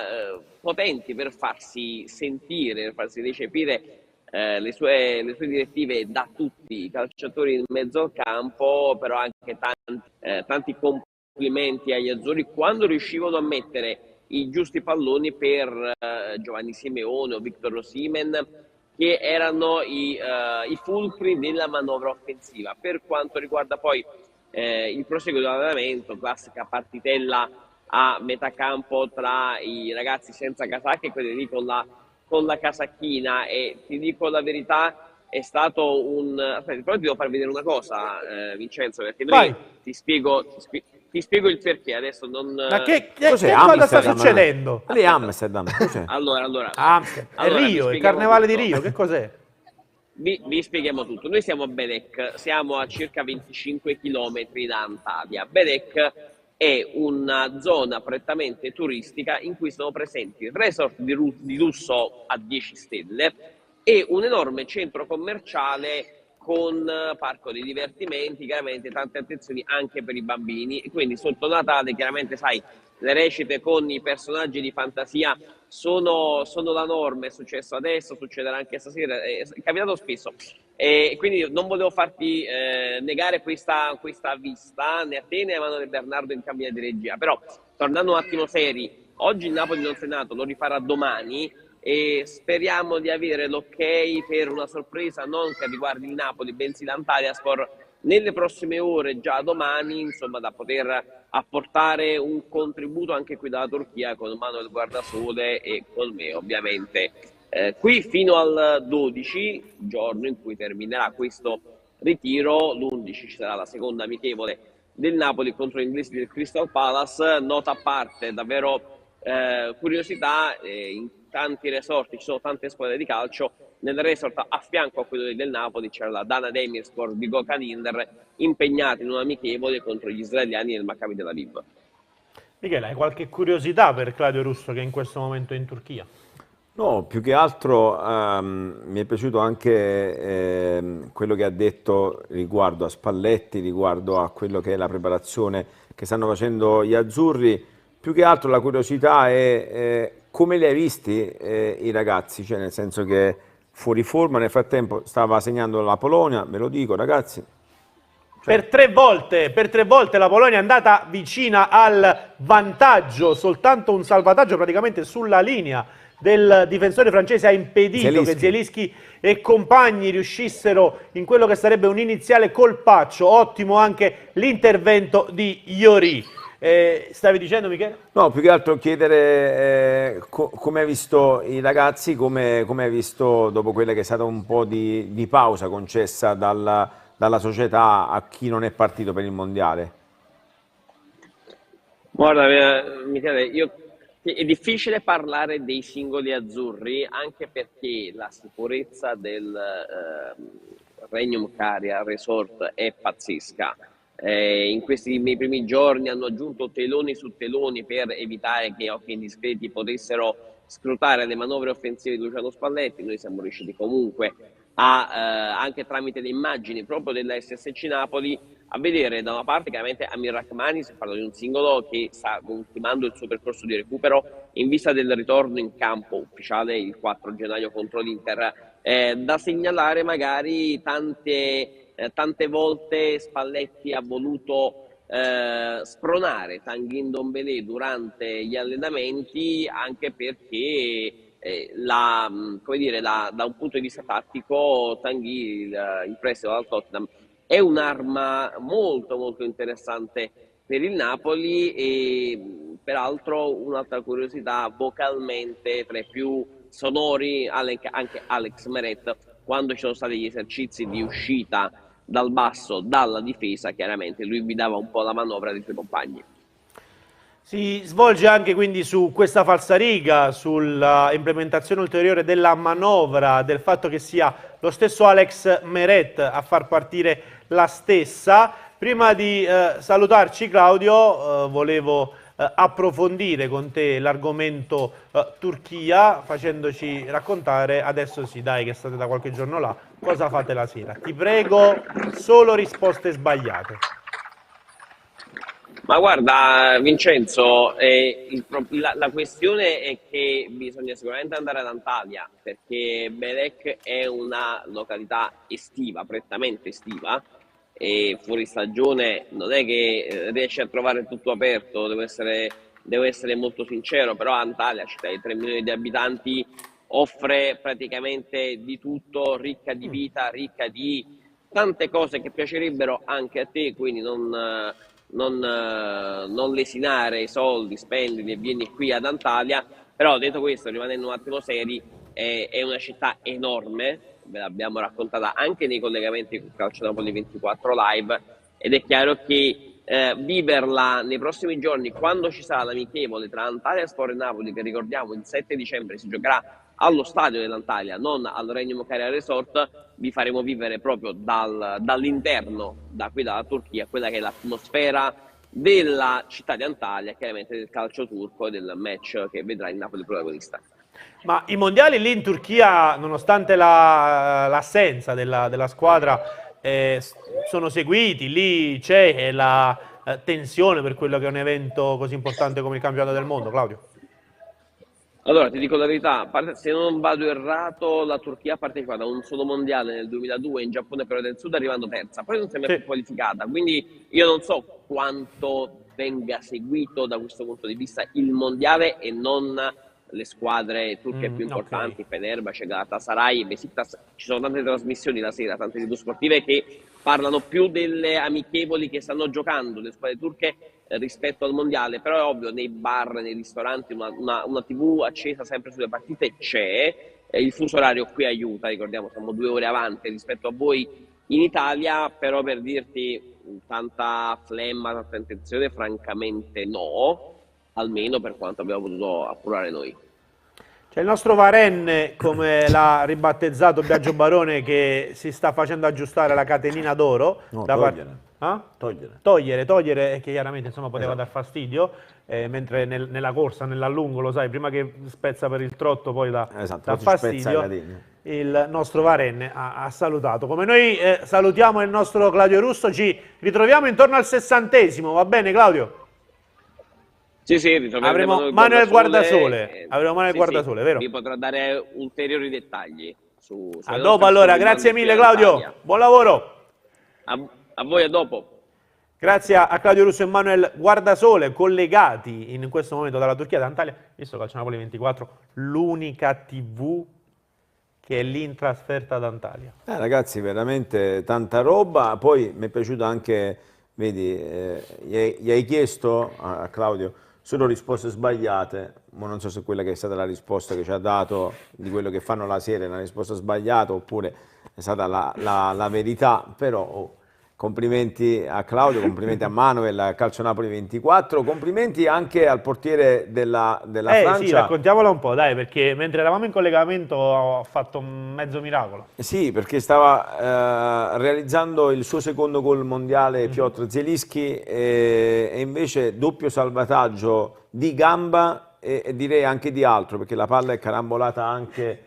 potenti per farsi sentire, per farsi recepire le sue direttive da tutti i calciatori in mezzo al campo, però anche tanti complimenti agli azzurri quando riuscivano a mettere i giusti palloni per Giovanni Simeone o Victor Osimhen, che erano i fulcri della manovra offensiva. Per quanto riguarda poi il proseguo dell'allenamento, classica partitella a metà campo tra i ragazzi senza casacche e quelli lì con la casacchina, e ti dico la verità, è stato un... Aspetta, però ti devo far vedere una cosa, Vincenzo, perché noi ti spiego il perché, adesso non... Ma che Cos'è? cosa sta Amsterdam? succedendo? Lì è Amsterdam, cos'è? Allora, È Rio, il carnevale di Rio, che cos'è? Vi spieghiamo tutto. Noi siamo a Bedek, siamo a circa 25 km da Antalya. Bedek è una zona prettamente turistica in cui sono presenti resort di lusso a 10 stelle e un enorme centro commerciale con parco di divertimenti, chiaramente tante attenzioni anche per i bambini. E quindi sotto Natale, chiaramente, sai, le recite con i personaggi di fantasia sono la norma. È successo adesso, succederà anche stasera, è capitato spesso. E quindi non volevo farti negare questa vista, né a te né a Emanuele Bernardo in cabina di regia. Però, tornando un attimo seri, oggi il Napoli non si è nato, lo rifarà domani e speriamo di avere l'ok per una sorpresa non che riguardi il Napoli, bensì l'Antalyaspor nelle prossime ore, già domani, insomma, da poter apportare un contributo anche qui dalla Turchia con Manuel Guardasole e con me, ovviamente. Qui fino al 12, giorno in cui terminerà questo ritiro, l'11 ci sarà la seconda amichevole del Napoli contro gli inglesi del Crystal Palace. Nota a parte, davvero curiosità, in tanti resort ci sono tante squadre di calcio. Nel resort a fianco a quello del Napoli c'era la Dana Demirspor di Gökhan Inter, impegnati in un amichevole contro gli israeliani del Maccabi Tel Aviv. Michele, hai qualche curiosità per Claudio Russo che in questo momento è in Turchia? No, più che altro mi è piaciuto anche quello che ha detto riguardo a Spalletti, riguardo a quello che è la preparazione che stanno facendo gli azzurri. Più che altro la curiosità è come li hai visti i ragazzi, cioè nel senso che fuori forma, nel frattempo stava segnando la Polonia, ve lo dico ragazzi, Per tre volte la Polonia è andata vicina al vantaggio, soltanto un salvataggio praticamente sulla linea del difensore francese ha impedito che Zielinski e compagni riuscissero in quello che sarebbe un iniziale colpaccio. Ottimo anche l'intervento di Iori. Stavi dicendo, Michele? No, più che altro chiedere come hai visto i ragazzi, come hai visto dopo quella che è stata un po' di pausa concessa dalla società a chi non è partito per il mondiale. Guarda, Michele, è difficile parlare dei singoli azzurri anche perché la sicurezza del Regnum Caria Resort è pazzesca. In questi nei primi giorni hanno aggiunto teloni su teloni per evitare che occhi indiscreti potessero scrutare le manovre offensive di Luciano Spalletti. Noi siamo riusciti comunque anche tramite le immagini proprio della SSC Napoli a vedere da una parte chiaramente Amir Rachmani, si parla di un singolo che sta ultimando il suo percorso di recupero in vista del ritorno in campo ufficiale il 4 gennaio contro l'Inter. Da segnalare magari tante volte Spalletti ha voluto spronare Tanguy Ndombele durante gli allenamenti anche perché da un punto di vista tattico Tanguy, il prestito dal Tottenham, è un'arma molto molto interessante per il Napoli e peraltro un'altra curiosità, vocalmente tra i più sonori anche Alex Meret quando ci sono stati gli esercizi di uscita dal basso, dalla difesa, chiaramente lui guidava un po' la manovra dei suoi compagni. Si svolge anche quindi su questa falsariga, sulla implementazione ulteriore della manovra, del fatto che sia lo stesso Alex Meret a far partire la stessa. Prima di salutarci, Claudio, volevo approfondire con te l'argomento Turchia, facendoci raccontare, adesso sì dai che state da qualche giorno là, cosa fate la sera. Ti prego, solo risposte sbagliate. Ma guarda Vincenzo, la questione è che bisogna sicuramente andare ad Antalya perché Belek è una località estiva, prettamente estiva, e fuori stagione non è che riesci a trovare tutto aperto, devo essere molto sincero, però Antalya, città di 3 milioni di abitanti, offre praticamente di tutto, ricca di vita, ricca di tante cose che piacerebbero anche a te, quindi non lesinare i soldi, spendili e vieni qui ad Antalya. Però detto questo, rimanendo un attimo seri, è una città enorme, ve l'abbiamo raccontata anche nei collegamenti con Calcio Napoli 24 Live, ed è chiaro che viverla nei prossimi giorni, quando ci sarà l'amichevole tra Antalyaspor e Napoli, che ricordiamo il 7 dicembre si giocherà allo stadio dell'Antalya, non al Regnum Caria Resort, vi faremo vivere proprio dall'interno, da qui dalla Turchia, quella che è l'atmosfera della città di Antalya, chiaramente del calcio turco e del match che vedrà il Napoli protagonista. Ma i mondiali lì in Turchia, nonostante l'assenza della squadra, sono seguiti, lì c'è la tensione per quello che è un evento così importante come il campionato del mondo, Claudio? Allora, ti dico la verità, se non vado errato, la Turchia ha partecipato a un solo mondiale nel 2002 in Giappone e Corea del Sud, arrivando terza, poi non si è mai più qualificata, quindi io non so quanto venga seguito da questo punto di vista il mondiale e non le squadre turche più importanti, Fenerbahce, Galatasaray, Besiktas. Ci sono tante trasmissioni la sera, tante TV sportive che parlano più delle amichevoli che stanno giocando le squadre turche rispetto al mondiale, però è ovvio, nei bar, nei ristoranti una TV accesa sempre sulle partite c'è, il fuso orario qui aiuta, ricordiamo siamo 2 ore avanti rispetto a voi in Italia, però per dirti tanta flemma, tanta intenzione francamente no, almeno per quanto abbiamo potuto appurare noi. C'è il nostro Varenne, come l'ha ribattezzato Biagio Barone, che si sta facendo aggiustare la catenina d'oro. No, Togliere, che chiaramente insomma poteva dar fastidio, mentre nella corsa, nell'allungo, lo sai, prima che spezza per il trotto poi dà fastidio. Il nostro Varenne ha salutato. Come noi salutiamo il nostro Claudio Russo, ci ritroviamo intorno al 60°, va bene Claudio? Sì, avremo Manuel Guardasole, vero? Vi potrà dare ulteriori dettagli. A dopo allora, grazie mille Claudio, buon lavoro. A A voi, a dopo. Grazie a Claudio Russo e Manuel Guardasole, collegati in questo momento dalla Turchia, da Antalya. Visto Calcio 24, l'unica TV che è lì in trasferta ad Antalya. Ragazzi, veramente tanta roba. Poi mi è piaciuto anche, vedi, gli hai chiesto a Claudio solo risposte sbagliate, ma non so se quella che è stata la risposta che ci ha dato di quello che fanno la serie è una risposta sbagliata oppure è stata la verità, però... complimenti a Claudio, complimenti a Manuel, a Calcio Napoli 24, complimenti anche al portiere della Francia. Sì, raccontiamola un po', dai, perché mentre eravamo in collegamento ho fatto un mezzo miracolo. Sì, perché stava realizzando il suo secondo gol mondiale Piotr Zielinski e invece doppio salvataggio di gamba e direi anche di altro, perché la palla è carambolata anche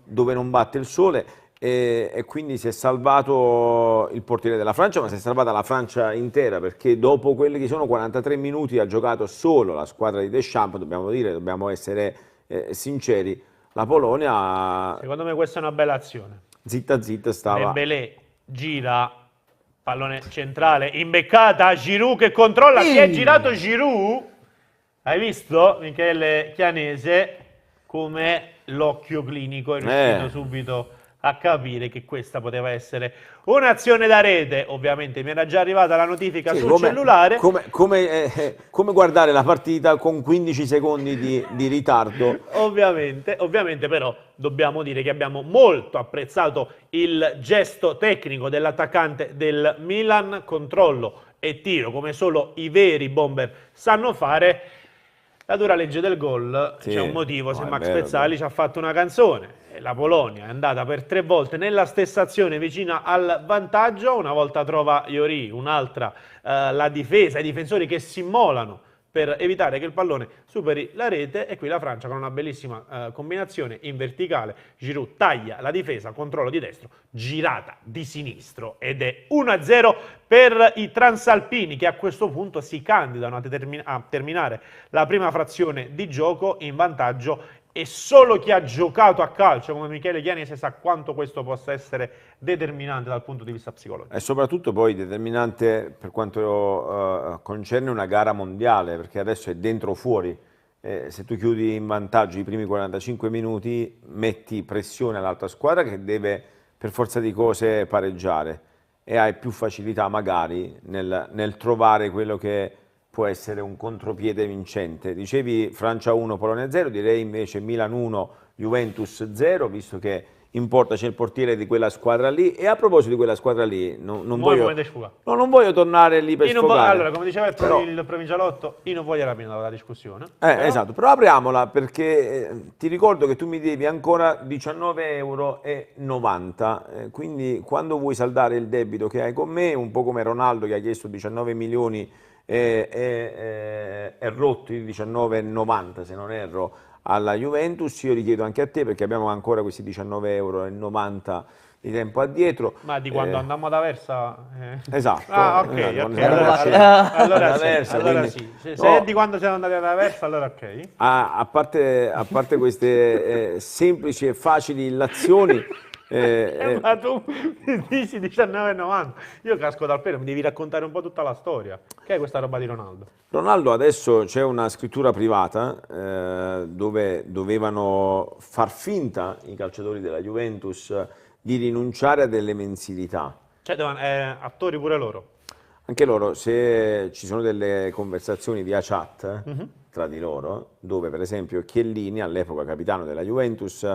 dove non batte il sole. E quindi si è salvato il portiere della Francia, ma si è salvata la Francia intera, perché dopo quelli che sono 43 minuti ha giocato solo la squadra di Deschamps, dobbiamo essere sinceri, la Polonia... Secondo me questa è una bella azione. Zitta zitta stava... Dembélé gira, pallone centrale, imbeccata, Giroud che controlla, si è girato Giroud, hai visto Michele Chianese come l'occhio clinico è riuscito subito a capire che questa poteva essere un'azione da rete. Ovviamente mi era già arrivata la notifica sul cellulare. Come guardare la partita con 15 secondi di ritardo. Ovviamente però dobbiamo dire che abbiamo molto apprezzato il gesto tecnico dell'attaccante del Milan, controllo e tiro come solo i veri bomber sanno fare. La dura legge del gol, Sì, c'è un motivo, se no, Max vero, Pezzali ci ha fatto una canzone. La Polonia è andata per 3 volte nella stessa azione vicina al vantaggio, una volta trova Lloris, un'altra la difesa, i difensori che si immolano per evitare che il pallone superi la rete e qui la Francia con una bellissima combinazione in verticale, Giroud taglia la difesa, controllo di destro, girata di sinistro ed è 1-0 per i transalpini che a questo punto si candidano a terminare la prima frazione di gioco in vantaggio e solo chi ha giocato a calcio come Michele Chianese sa quanto questo possa essere determinante dal punto di vista psicologico. E soprattutto poi determinante per quanto concerne una gara mondiale, perché adesso è dentro o fuori. Se tu chiudi in vantaggio i primi 45 minuti, metti pressione all'altra squadra che deve per forza di cose pareggiare e hai più facilità magari nel trovare quello che può essere un contropiede vincente. Dicevi Francia 1, Polonia 0, direi invece Milan 1, Juventus 0, visto che in porta c'è il portiere di quella squadra lì. E a proposito di quella squadra lì, non voglio tornare lì per sfogare. Allora, come diceva il provincialotto, io non voglio la pena della discussione. Esatto, però apriamola perché ti ricordo che tu mi devi ancora 19,90 €, quindi quando vuoi saldare il debito che hai con me, un po' come Ronaldo che ha chiesto 19 milioni è rotto i 19,90 se non erro alla Juventus, io richiedo anche a te perché abbiamo ancora questi 19,90 € di tempo addietro. Ma di quando andammo ad Aversa? Esatto. Ok. Allora sì. Se è di quando siamo andati ad Aversa, allora ok. A parte queste semplici e facili illazioni, ma tu mi dici 19,90, io casco dal pelo, mi devi raccontare un po' tutta la storia. Che è questa roba di Ronaldo? Ronaldo adesso c'è una scrittura privata dove dovevano far finta i calciatori della Juventus di rinunciare a delle mensilità. Cioè, attori pure loro? Anche loro, se ci sono delle conversazioni via chat tra di loro, dove per esempio Chiellini, all'epoca capitano della Juventus,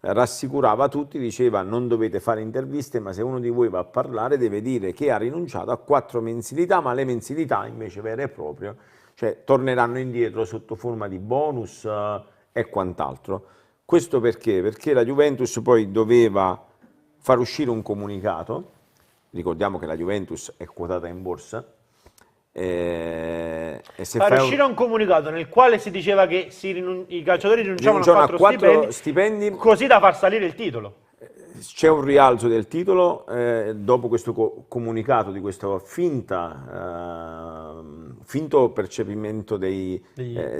rassicurava tutti, diceva non dovete fare interviste, ma se uno di voi va a parlare deve dire che ha rinunciato a 4 mensilità, ma le mensilità invece vere e proprie, cioè torneranno indietro sotto forma di bonus e quant'altro. Questo perché? Perché la Juventus poi doveva far uscire un comunicato, ricordiamo che la Juventus è quotata in borsa, e se far uscire un comunicato nel quale si diceva che i calciatori rinunciavano a 4 stipendi così da far salire il titolo. C'è un rialzo del titolo dopo questo comunicato di questo finto percepimento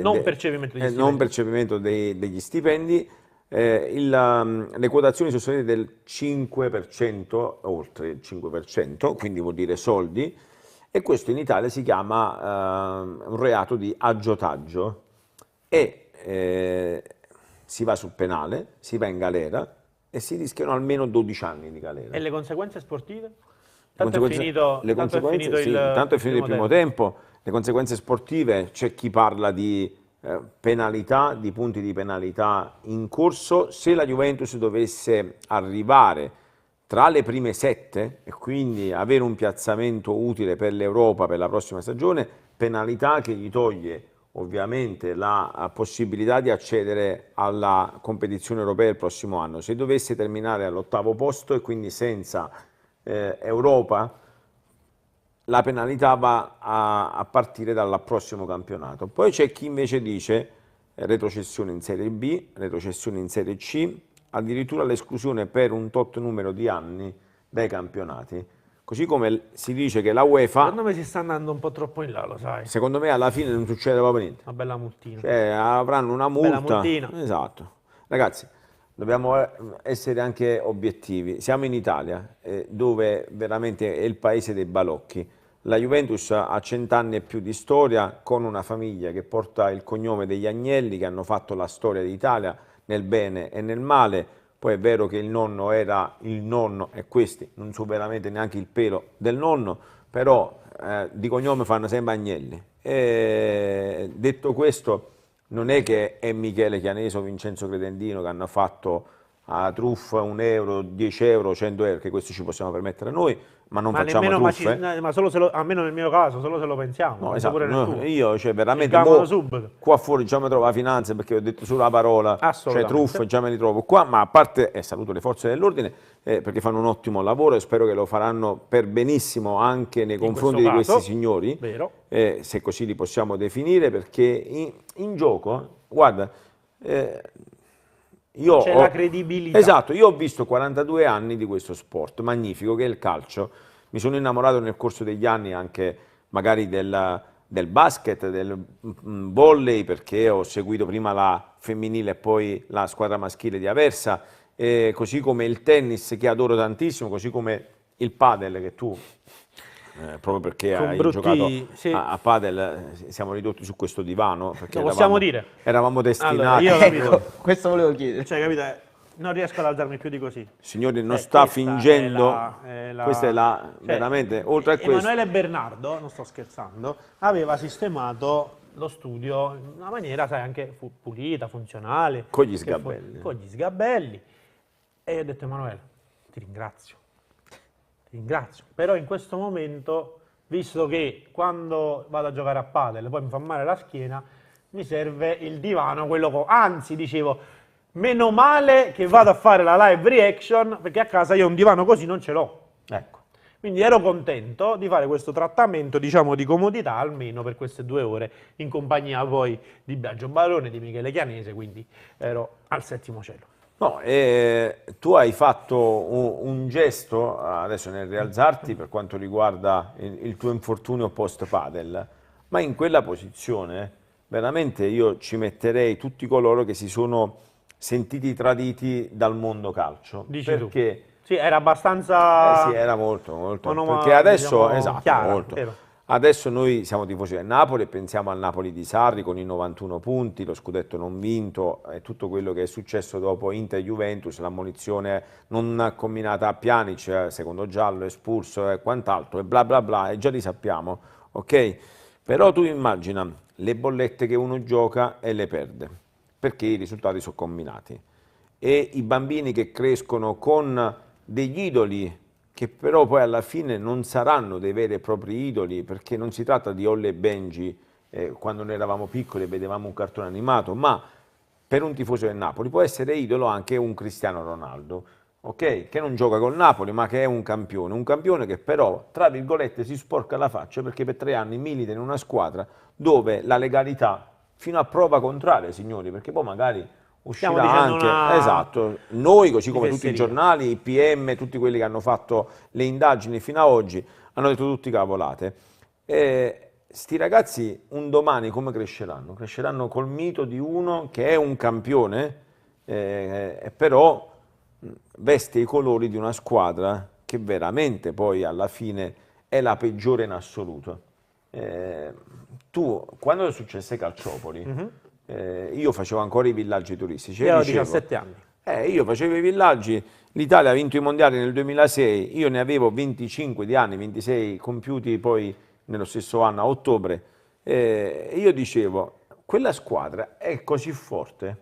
non percepimento degli stipendi. le quotazioni sono salite del 5%, oltre il 5%, quindi vuol dire soldi, e questo in Italia si chiama un reato di aggiotaggio e si va sul penale, si va in galera e si rischiano almeno 12 anni di galera. E le conseguenze sportive? Le Tanto è finito, le tanto è conseguenze, finito sì, il tanto è finito il primo tempo. Le conseguenze sportive, c'è chi parla di penalità, di punti di penalità in corso. Se la Juventus dovesse arrivare tra le prime 7 e quindi avere un piazzamento utile per l'Europa per la prossima stagione, penalità che gli toglie ovviamente la possibilità di accedere alla competizione europea il prossimo anno. Se dovesse terminare all'8° posto e quindi senza Europa, la penalità va a partire dal prossimo campionato. Poi c'è chi invece dice retrocessione in Serie B, retrocessione in Serie C, addirittura l'esclusione per un tot numero di anni dai campionati. Così come si dice che la UEFA, Secondo me si sta andando un po' troppo in là, lo sai. secondo me alla fine non succede proprio niente. Una bella multina. Cioè, avranno una multa. Bella multina. Esatto. Ragazzi, dobbiamo essere anche obiettivi. Siamo in Italia, dove veramente è il paese dei balocchi. La Juventus ha 100 anni e più di storia, con una famiglia che porta il cognome degli Agnelli, che hanno fatto la storia d'Italia nel bene e nel male. Poi è vero che il nonno era il nonno e questi non so veramente neanche il pelo del nonno, però di cognome fanno sempre Agnelli. E detto questo, non è che è Michele Chianese o Vincenzo Credendino che hanno fatto a truffa 1 euro, 10 euro, 100 euro, che questo ci possiamo permettere noi, ma non facciamo truffe. Ma solo se lo, almeno nel mio caso, solo se lo pensiamo. No, penso esatto, pure nel no, tuo. io cioè, veramente Chiamano subito. qua fuori già mi trovo la finanza perché ho detto solo la parola, cioè Assolutamente. truffe già me li trovo qua, ma a parte, saluto le forze dell'ordine perché fanno un ottimo lavoro e spero che lo faranno per benissimo anche nei confronti di questo questi caso, signori, vero. Se così li possiamo definire, perché in gioco, guarda, io C'è la credibilità. Esatto, io ho visto 42 anni di questo sport magnifico che è il calcio. Mi sono innamorato nel corso degli anni anche magari del basket, del volley, perché ho seguito prima la femminile e poi la squadra maschile di Aversa, così come il tennis che adoro tantissimo, così come il padel che tu, proprio perché Con hai brutti- giocato sì. a padel, siamo ridotti su questo divano. Perché Lo possiamo dire? Eravamo destinati. Allora, io Ecco, questo volevo chiedere. Cioè, capite? Non riesco ad alzarmi più di così. Signori, non Cioè, sta questa fingendo, questa è cioè, veramente, oltre a questo. Emanuele Bernardo, non sto scherzando, aveva sistemato lo studio in una maniera, sai, anche pulita, funzionale. Con gli che sgabelli. con gli sgabelli. E io ho detto, Emanuele, ti ringrazio. Ti ringrazio. Però in questo momento, visto che quando vado a giocare a padel poi mi fa male la schiena, mi serve il divano, anzi, dicevo, meno male che vado a fare la live reaction, perché a casa io un divano così non ce l'ho. Ecco. Quindi ero contento di fare questo trattamento, diciamo, di comodità, almeno per queste 2 ore, in compagnia poi di Biagio Barone, di Michele Chianese, quindi ero al 7° cielo. No, tu hai fatto un gesto adesso nel rialzarti per quanto riguarda il tuo infortunio post padel, ma in quella posizione veramente io ci metterei tutti coloro che si sono sentiti traditi dal mondo calcio. Dici perché tu. Sì, era abbastanza... sì, era molto, monoma- perché adesso, diciamo, esatto, chiara, molto. vero. Adesso noi siamo tifosi del Napoli e pensiamo al Napoli di Sarri con i 91 punti, lo scudetto non vinto e tutto quello che è successo dopo Inter e Juventus, l'ammonizione non combinata a Pjanic, secondo giallo, espulso e quant'altro, e bla bla bla, e già li sappiamo, ok? Però tu immagina le bollette che uno gioca e le perde, perché i risultati sono combinati. E i bambini che crescono con degli idoli che però poi alla fine non saranno dei veri e propri idoli, perché non si tratta di Olle e Benji quando noi eravamo piccoli e vedevamo un cartone animato, ma per un tifoso del Napoli può essere idolo anche un Cristiano Ronaldo, ok? Che non gioca col Napoli ma che è un campione che però, tra virgolette, si sporca la faccia perché per 3 anni milita in una squadra dove la legalità, fino a prova contraria, signori, perché poi magari Stiamo uscirà dicendo anche, una- esatto, noi così come tutti i fesseria. giornali, i PM, tutti quelli che hanno fatto le indagini fino ad oggi, hanno detto tutti cavolate. Sti ragazzi un domani come cresceranno? Cresceranno col mito di uno che è un campione, però veste i colori di una squadra che veramente poi alla fine è la peggiore in assoluto. Tu, quando è successo ai Calciopoli, io facevo ancora i villaggi turistici. Io ho dicevo, 17 anni. io facevo i villaggi, l'Italia ha vinto i mondiali nel 2006, io ne avevo 25 di anni, 26 compiuti poi nello stesso anno a ottobre, io dicevo, quella squadra è così forte,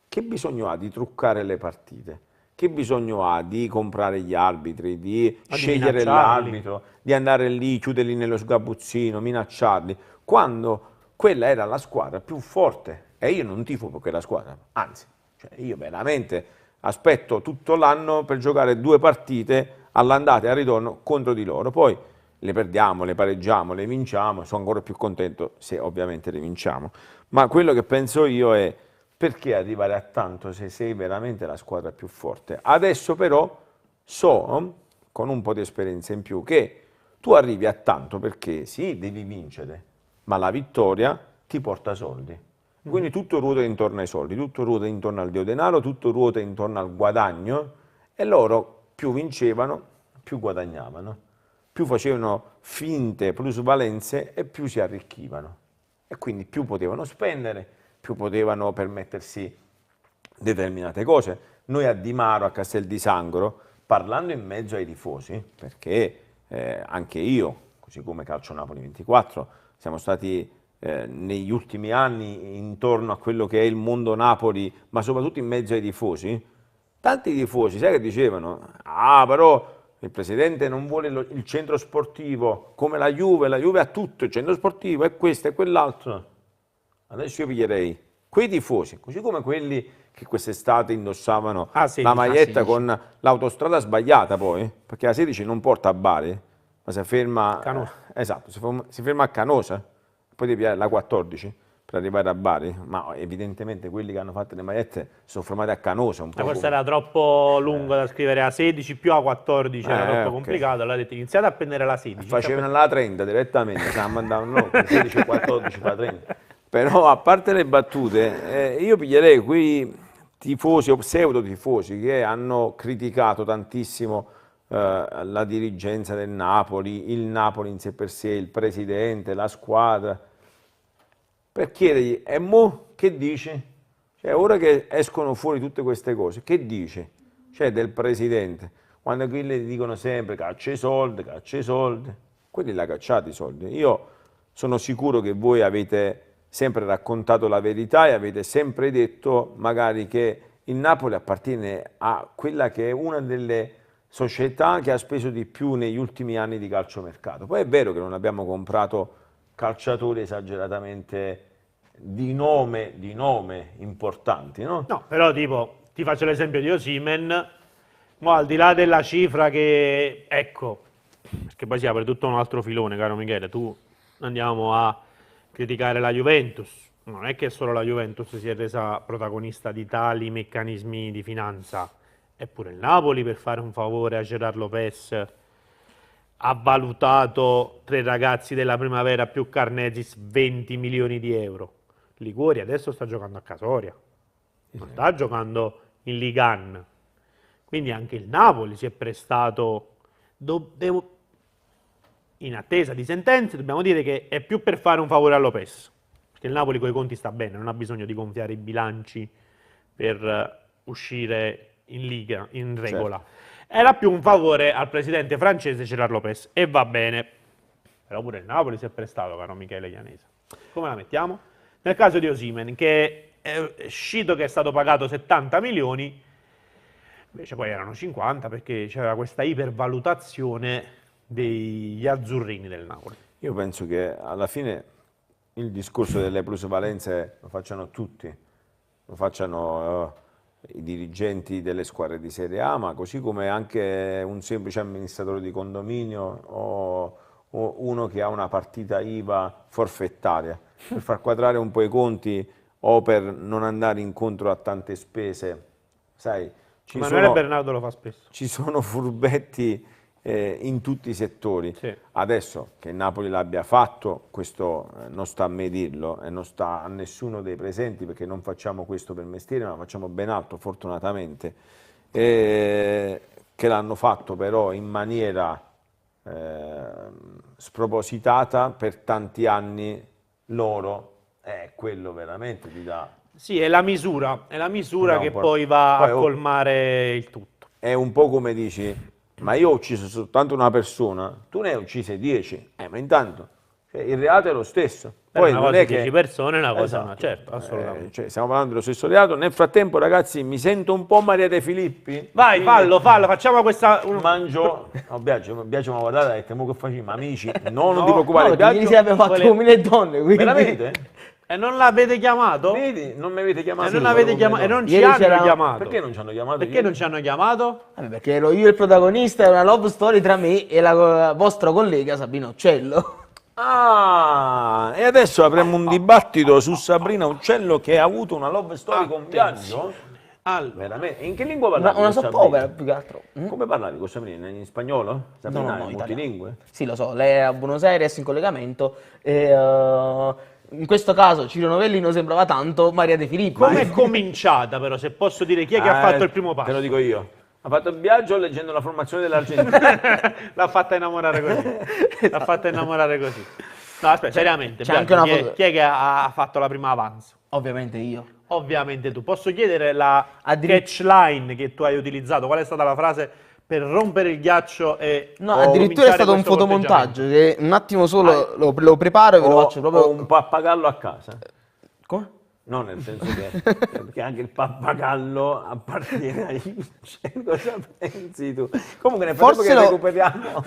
che bisogno ha di truccare le partite? Che bisogno ha di comprare gli arbitri, di scegliere minacciarli. l'arbitro, di andare lì, chiuderli nello sgabuzzino, minacciarli, quando quella era la squadra più forte e io non tifo per quella squadra, anzi, cioè io veramente aspetto tutto l'anno per giocare 2 partite all'andata e al ritorno contro di loro, poi le perdiamo, le pareggiamo, le vinciamo, sono ancora più contento se ovviamente le vinciamo, ma quello che penso io è perché arrivare a tanto se sei veramente la squadra più forte. Adesso però so, con un po' di esperienza in più, che tu arrivi a tanto perché sì, devi vincere, ma la vittoria ti porta soldi. Quindi tutto ruota intorno ai soldi, tutto ruota intorno al dio denaro, tutto ruota intorno al guadagno e loro più vincevano, più guadagnavano, più facevano finte plusvalenze e più si arricchivano. E quindi più potevano spendere, più potevano permettersi determinate cose. Noi a Di Maro, a Castel di Sangro, parlando in mezzo ai tifosi, perché anche io, così come Calcio Napoli 24, siamo stati negli ultimi anni intorno a quello che è il mondo Napoli, ma soprattutto in mezzo ai tifosi, tanti tifosi, sai che dicevano? Ah, però il presidente non vuole il centro sportivo, come la Juve ha tutto, il centro sportivo è questo e quell'altro. Adesso io piglierei quei tifosi, così come quelli che quest'estate indossavano la maglietta con l'autostrada sbagliata poi, perché la 16 non porta a Bari, ma si ferma, esatto, si ferma a Canosa, poi devi pigliare la 14 per arrivare a Bari, ma evidentemente quelli che hanno fatto le magliette sono fermati a Canosa. Un po' Forse era troppo lungo da scrivere a 16 più a 14, era troppo complicato, allora ha detto iniziate a prendere la 16. Facevano la 30 direttamente, se la mandavano 16 e 14 fa 30. Però a parte le battute, io piglierei quei tifosi o pseudo tifosi che hanno criticato tantissimo la dirigenza del Napoli, il Napoli in sé per sé, il presidente, la squadra, per chiedergli, e mo che dici? Cioè, ora che escono fuori tutte queste cose, che dice? Cioè, del presidente, quando quelli dicono sempre caccia i soldi, quelli l'ha cacciati i soldi. Io sono sicuro che voi avete sempre raccontato la verità e avete sempre detto magari che il Napoli appartiene a quella che è una delle società che ha speso di più negli ultimi anni di calciomercato. Poi è vero che non abbiamo comprato calciatori esageratamente di nome importanti, no? No, però tipo, ti faccio l'esempio di Osimhen, ma al di là della cifra che, ecco, perché poi si apre tutto un altro filone, caro Michele, tu andiamo a criticare la Juventus, non è che solo la Juventus si è resa protagonista di tali meccanismi di finanza, eppure il Napoli per fare un favore a Gerard Lopez ha valutato 3 ragazzi della primavera più Carnesis 20 milioni di euro. Liguori adesso sta giocando a Casoria, non sta giocando in Ligan, quindi anche il Napoli si è prestato, in attesa di sentenze, dobbiamo dire che è più per fare un favore a Lopez, perché il Napoli coi conti sta bene, non ha bisogno di gonfiare i bilanci per uscire in Liga, in regola. Certo. Era più un favore al presidente francese Gerard Lopez, e va bene, però pure il Napoli si è prestato, caro Michele Ianese. Come la mettiamo? Nel caso di Osimhen, che è uscito che è stato pagato 70 milioni, invece poi erano 50 perché c'era questa ipervalutazione degli azzurrini del Napoli. Io penso che alla fine il discorso delle plusvalenze lo facciano tutti, lo facciano i dirigenti delle squadre di Serie A, ma così come anche un semplice amministratore di condominio o uno che ha una partita IVA forfettaria, per far quadrare un po' i conti o per non andare incontro a tante spese. Sai, Emanuele Bernardo lo fa spesso. Ci sono furbetti in tutti i settori. Sì. Adesso che Napoli l'abbia fatto, questo non sta a me dirlo e non sta a nessuno dei presenti, perché non facciamo questo per mestiere, ma facciamo ben altro, fortunatamente, che l'hanno fatto però in maniera spropositata per tanti anni loro, quello veramente ti dà... Sì, è la misura No, che poi va poi, a colmare il tutto. è un po' come dici, ma io ho ucciso soltanto una persona, tu ne hai uccise 10, ma intanto cioè, il reato è lo stesso. Per Poi una non cosa è 10 che... persone, una cosa Esatto. no, certo, assolutamente. Cioè, stiamo parlando dello stesso reato. Nel frattempo, ragazzi, mi sento un po' Maria De Filippi. Vai, Quindi fallo, facciamo questa... Mangio, no, Biagio mi ha guardato e ha detto, "Mo che facciamo, amici, non No, ti preoccupare, No, perché ieri sera abbiamo fatto Vole- uomini e donne, quindi... veramente? E non l'avete chiamato? Vedi, non mi avete chiamato. E non io avete volevo chiamato, e vedere. non ci Ieri hanno c'era- chiamato. Perché non ci hanno chiamato? Perché ieri? non ci hanno chiamato? Vabbè, perché ero io il protagonista, è una love story tra me e la vostra collega Sabrina Uccello. Ah, e adesso avremo un dibattito su Sabrina Uccello che ha avuto una love story con Biagio? Allora, Veramente? In che lingua parlavi Una con soap Sabrina? opera, più che altro. Come parlavi con Sabrina? In spagnolo? Sabrina è italiano. multilingue? Sì, lo so, lei è a Buenos Aires in collegamento e in questo caso Ciro Novellino sembrava tanto Maria De Filippi. come è cominciata però, se posso dire, chi è che ha fatto il primo Te lo passo? dico io. Ha fatto il viaggio leggendo la formazione dell'Argentina. L'ha fatta innamorare così. L'ha fatta innamorare così. No, aspetta, seriamente, c'è anche Biagio, una chi è, foto- chi è che ha fatto la prima avanzo? Ovviamente io. Ovviamente tu. Posso chiedere la Addirittura- catchline che tu hai utilizzato? Qual è stata la frase per rompere il ghiaccio e No, addirittura è cominciare stato un questo fotomontaggio che un attimo solo lo preparo e ve lo faccio proprio... Ho un pappagallo a casa. Come? No, nel senso che perché anche il pappagallo appartiene agli uccelli. Cosa pensi tu? Comunque nel frattempo Forse che lo- recuperiamo...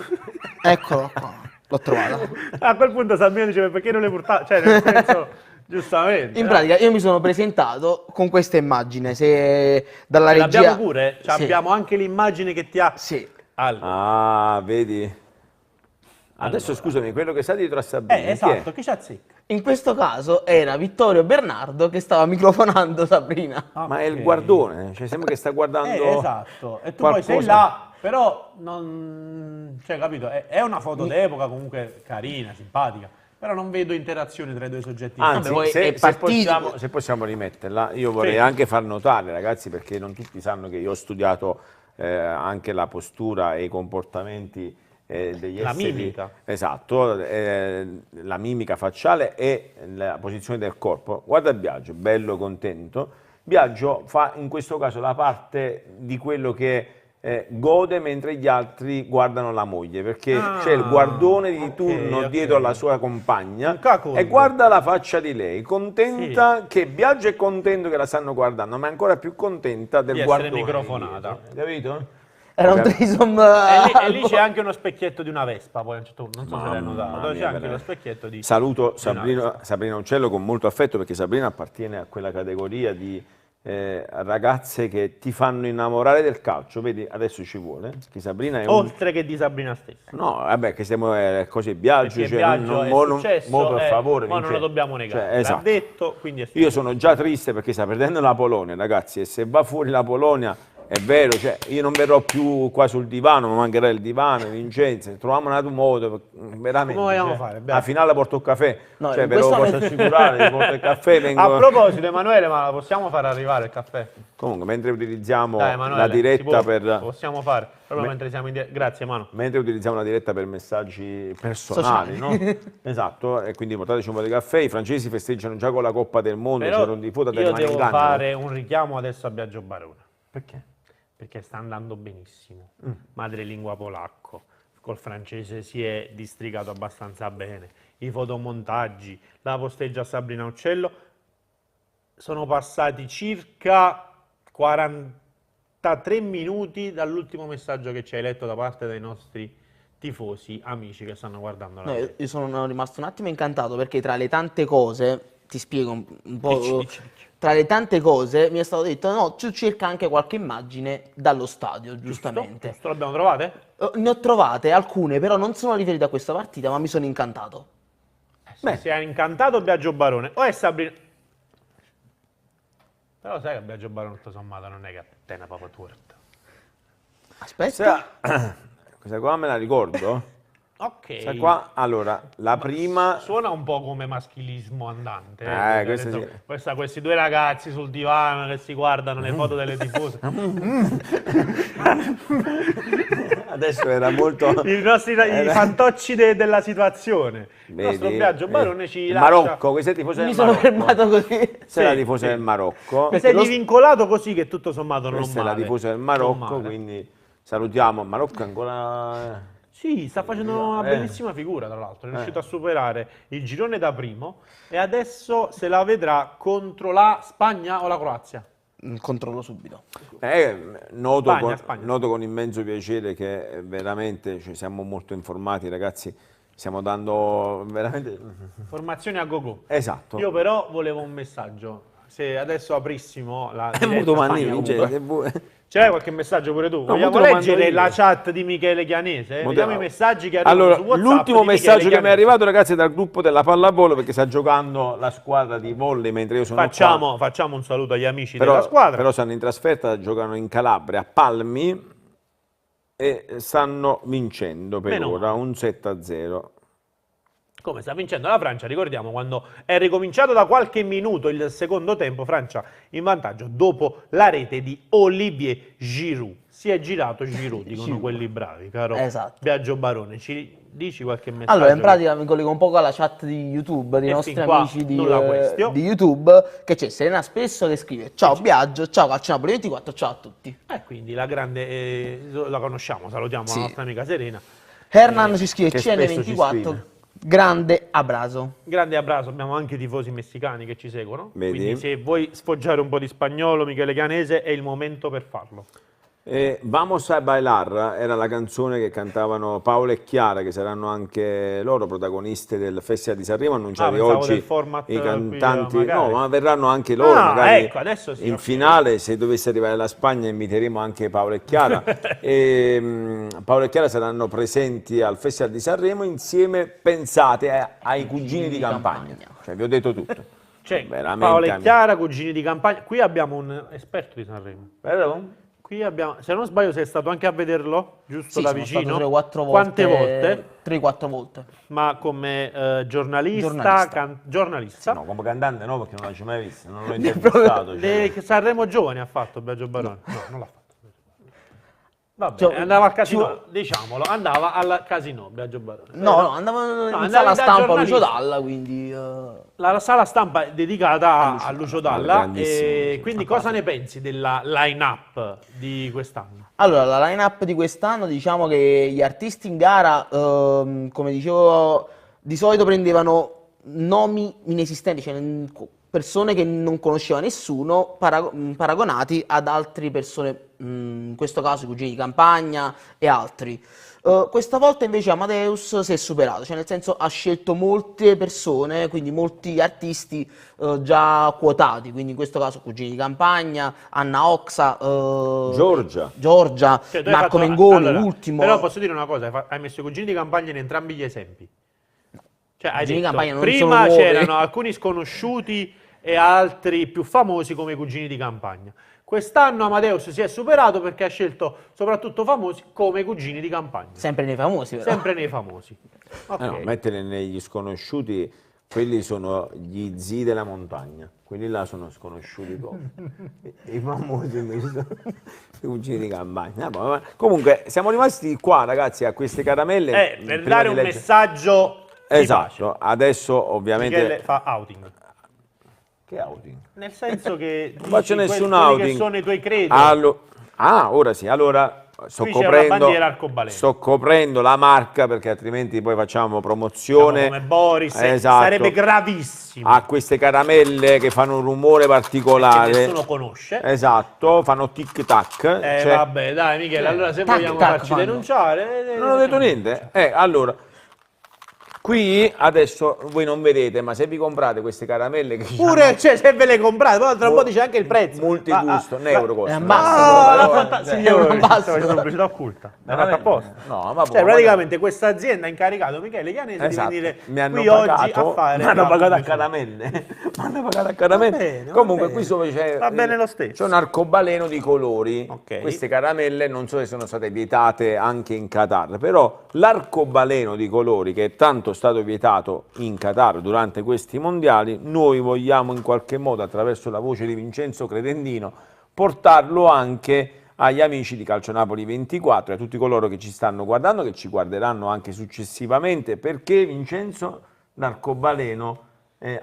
Eccolo qua, l'ho trovato. A quel punto Sabrina diceva perché non le portavo? Cioè, nel senso, giustamente. In no? pratica io mi sono presentato con questa immagine, se dalla Ce regia... l'abbiamo pure? Cioè, Sì. abbiamo anche l'immagine che ti ha... Sì. Allora. Ah, vedi? Adesso scusami, quello che sta dietro a Sabrina, chi è? Esatto, chi ci azzecca? In questo caso era Vittorio Bernardo che stava microfonando Sabrina. Ma è il Ok. guardone, cioè sembra che sta guardando... Esatto, e tu poi sei qualcosa. là, però non... Cioè, capito, è una foto d'epoca comunque carina, simpatica, però non vedo interazione tra i due soggetti. Anzi, Vabbè, poi se, è partito. se possiamo rimetterla, io vorrei Sì. anche far notare, ragazzi, perché non tutti sanno che io ho studiato anche la postura e i comportamenti degli La esseri. mimica. Esatto, la mimica facciale e la posizione del corpo. Guarda Biagio, bello, contento. Biagio fa in questo caso la parte di quello che gode mentre gli altri guardano la moglie, perché c'è il guardone di ok, turno ok. dietro alla sua compagna Un cacondo. e guarda la faccia di lei, contenta che Biagio è contento che la stanno guardando, ma è ancora più contenta del Di essere guardone microfonata. dietro, capito? Era un Vabbè. trisom... E lì c'è anche uno specchietto di una Vespa, poi a un certo punto, non so se l'hai Mamma notato, dove c'è mia, anche lo veramente. specchietto di... Saluto di una Vespa. Sabrina Uccello con molto affetto, perché Sabrina appartiene a quella categoria di ragazze che ti fanno innamorare del calcio, vedi, adesso ci vuole, che Sabrina è un... Oltre che di Sabrina stessa. No, vabbè, che stiamo così Biagio, Perché cioè, Biagio è successo, mo per favore, ma non lo Vincenzo. dobbiamo negare. Cioè, L'ha esatto. detto, quindi è Io sono già triste perché sta perdendo la Polonia, ragazzi, e se va fuori la Polonia è vero, cioè, io non verrò più qua sul divano, mi mancherà il divano, Vincenzo, troviamo un altro modo, veramente. Come vogliamo cioè, fare? alla finale porto il caffè, No, cioè, in ve lo questo posso momento- assicurare, ti porto il caffè, vengo... A proposito, Emanuele, ma la possiamo far arrivare il caffè? Comunque, mentre utilizziamo Dai, Emanuele, la diretta si può? per... Possiamo fare, proprio mentre siamo in diretta. Grazie, Manu. Mentre utilizziamo la diretta per messaggi personali, Sociali. no? Esatto, e quindi portateci un po' di caffè. I francesi festeggiano già con la Coppa del Mondo, c'era Però un tifoso io rimane in devo danno. fare un richiamo adesso a Biagio Barone, Perché? perché sta andando benissimo. Madrelingua polacco, col francese si è districato abbastanza bene. I fotomontaggi, la posteggia a Sabrina Uccello. Sono passati circa 43 minuti dall'ultimo messaggio che ci hai letto da parte dei nostri tifosi amici che stanno guardando la No, diretta. io sono rimasto un attimo incantato perché tra le tante cose, ti spiego un po', Dici. tra le tante cose mi è stato detto no, tu cerca anche qualche immagine dallo stadio, giustamente. Giusto? L'abbiamo trovate? Ne ho trovate alcune, però non sono riferite a questa partita, ma mi sono incantato. Beh, si è incantato Biagio Barone o è Sabrina... Però sai che Biagio Barone tutto sommato non è che appena proprio tuerto. Aspetta. Questa qua me la ricordo. Ok. Questa qua, allora, la prima... Suona un po' come maschilismo andante. questo sì. Questi due ragazzi sul divano che si guardano le foto delle tifose. Adesso era molto... I nostri i fantocci della situazione. Il nostro Vedi? Biagio Barone ci Il lascia... Marocco, questa è tifosa Mi del sono Marocco. fermato così. Questa è la tifosa del Marocco. Mi sei divincolato così che tutto sommato non Questa è male. la tifosa del Non Marocco, male. quindi salutiamo. Il Marocco è ancora... Sì, sta facendo una bellissima figura, tra l'altro. È riuscito a superare il girone da primo e adesso se la vedrà contro la Spagna o la Croazia. Controllo subito. Noto, Spagna. noto con immenso piacere che veramente siamo molto informati, ragazzi. Stiamo dando veramente... Formazione a go-go. Esatto. Io però volevo un messaggio. Se adesso aprissimo la È molto diretta manino, Spagna-Cuba. se vuoi. C'è qualche messaggio pure tu? Vogliamo molto lo leggere mando io. la chat di Michele Chianese? Vediamo i messaggi che arrivano Allora, su WhatsApp l'ultimo di Michele messaggio che mi è Chianese. arrivato, ragazzi, è dal gruppo della pallavolo, perché sta giocando la squadra di volley mentre io sono qua. Facciamo un saluto agli amici della squadra. Però stanno in trasferta, giocano in Calabria, a Palmi, e stanno vincendo per Meno ora, male. un 7-0. Come sta vincendo la Francia, ricordiamo quando è ricominciato da qualche minuto il secondo tempo, Francia in vantaggio dopo la rete di Olivier Giroud. Si è girato Giroud, dicono quelli bravi, caro Esatto. Biagio Barone. Ci dici qualche messaggio? Allora, in pratica mi collego un po' alla chat di YouTube, dei E nostri fin qua amici di, nulla questio. di YouTube, che c'è Serena Spesso che scrive: ciao Biagio, ciao Calcio Napoli 24, ciao a tutti. Quindi la grande, la conosciamo, salutiamo Sì. la nostra amica Serena. Hernan ci scrive che spesso ci CN24, scrive. grande abrazo. Grande abbraccio, abbiamo anche i tifosi messicani che ci seguono. Vedi? Quindi se vuoi sfoggiare un po' di spagnolo, Michele Chianese, è il momento per farlo. Vamos a bailar era la canzone che cantavano Paolo e Chiara, che saranno anche loro protagoniste del Festival di Sanremo, annunciati pensavo oggi del format i qui, cantanti, magari. no, ma verranno anche loro, Ah, magari ecco, adesso sì, in ok. finale, se dovesse arrivare la Spagna inviteremo anche Paolo e Chiara. Paolo e Chiara saranno presenti al Festival di Sanremo insieme, pensate, ai cugini di campagna. Cioè, vi ho detto tutto. C'è Veramente, Paolo e amici. Chiara, cugini di campagna. Qui abbiamo un esperto di Sanremo. Vero? Qui abbiamo, se non sbaglio, sei stato anche a vederlo, giusto Sì, da sono vicino? stato 3-4 volte. Quante volte? 3-4 volte. Ma come giornalista? Giornalista. Giornalista? No, come cantante no, perché non l'ho mai visto, non l'ho intervistato. cioè. Sanremo Giovani ha fatto Biagio Barone? No, non l'ha fatto. Va bene, Cioè, andava al casino, diciamolo, andava al casino Biagio Barone. No, andavo in andavi sala da stampa a giornalista. Lucio Dalla, quindi... La sala stampa è dedicata a Lucio Dalla, grandissimo, e sì, quindi cosa ne pensi della line-up di quest'anno? Allora, la line-up di quest'anno, diciamo che gli artisti in gara, come dicevo, di solito prendevano nomi inesistenti, cioè persone che non conosceva nessuno, paragonati ad altre persone, in questo caso i cugini di campagna e altri. Questa volta invece Amadeus si è superato, cioè nel senso ha scelto molte persone, quindi molti artisti già quotati, quindi in questo caso cugini di campagna, Anna Oxa, Giorgia. Cioè, tu hai Marco fatto- Mengoni, allora, l'ultimo. Però posso dire una cosa, hai messo i cugini di campagna in entrambi gli esempi. Cioè, hai Cugini di detto, campagna non prima sono nuovi. c'erano alcuni sconosciuti e altri più famosi come i cugini di campagna. Quest'anno Amadeus si è superato perché ha scelto soprattutto famosi come i cugini di campagna. Sempre nei famosi, però. Sempre nei famosi. Ok. No, mettere negli sconosciuti, quelli sono gli zii della montagna, quelli là sono sconosciuti proprio. I famosi invece sono i cugini di campagna. Ma comunque siamo rimasti qua, ragazzi, a queste caramelle. Per prima dare di un leggere- messaggio di Esatto, pace. adesso ovviamente... Michele fa outing. Che outing? Nel senso che Non faccio dici nessun quelli outing. che sono i tuoi credi. Ora sì, allora sto Qui c'è una coprendo, bandiera arcobaleno. sto coprendo la marca perché altrimenti poi facciamo promozione. come Boris, Esatto, sarebbe gravissimo. a queste caramelle che fanno un rumore Che particolare. nessuno conosce. Esatto, fanno tic tac. cioè- Vabbè, dai Michele, allora se Tac, vogliamo tac farci fanno. denunciare... Non ho detto niente. Allora, qui adesso voi non vedete, ma se vi comprate queste caramelle che Pure, cioè, se ve le comprate, poi tra un po' dice anche il prezzo. multigusto, un euro costa. Basso, l'ha però, fatta, cioè, signore, è un basso. questa è una pubblicità occulta. L'ha fatta apposta. No, ma Cioè, praticamente questa azienda ha incaricato Michele Chianese Esatto. di venire Mi hanno qui oggi pagato, a fare mi hanno la pagato a pubblicità. caramelle. fanno pagare a caramelle. Va bene, va Comunque bene. qui sopra c'è, Va bene lo stesso. c'è un arcobaleno di colori. Ok. Queste caramelle non so se sono state vietate anche in Qatar, però l'arcobaleno di colori che è tanto stato vietato in Qatar durante questi mondiali, noi vogliamo in qualche modo, attraverso la voce di Vincenzo Credendino, portarlo anche agli amici di Calcio Napoli 24 e a tutti coloro che ci stanno guardando, che ci guarderanno anche successivamente, perché Vincenzo, l'arcobaleno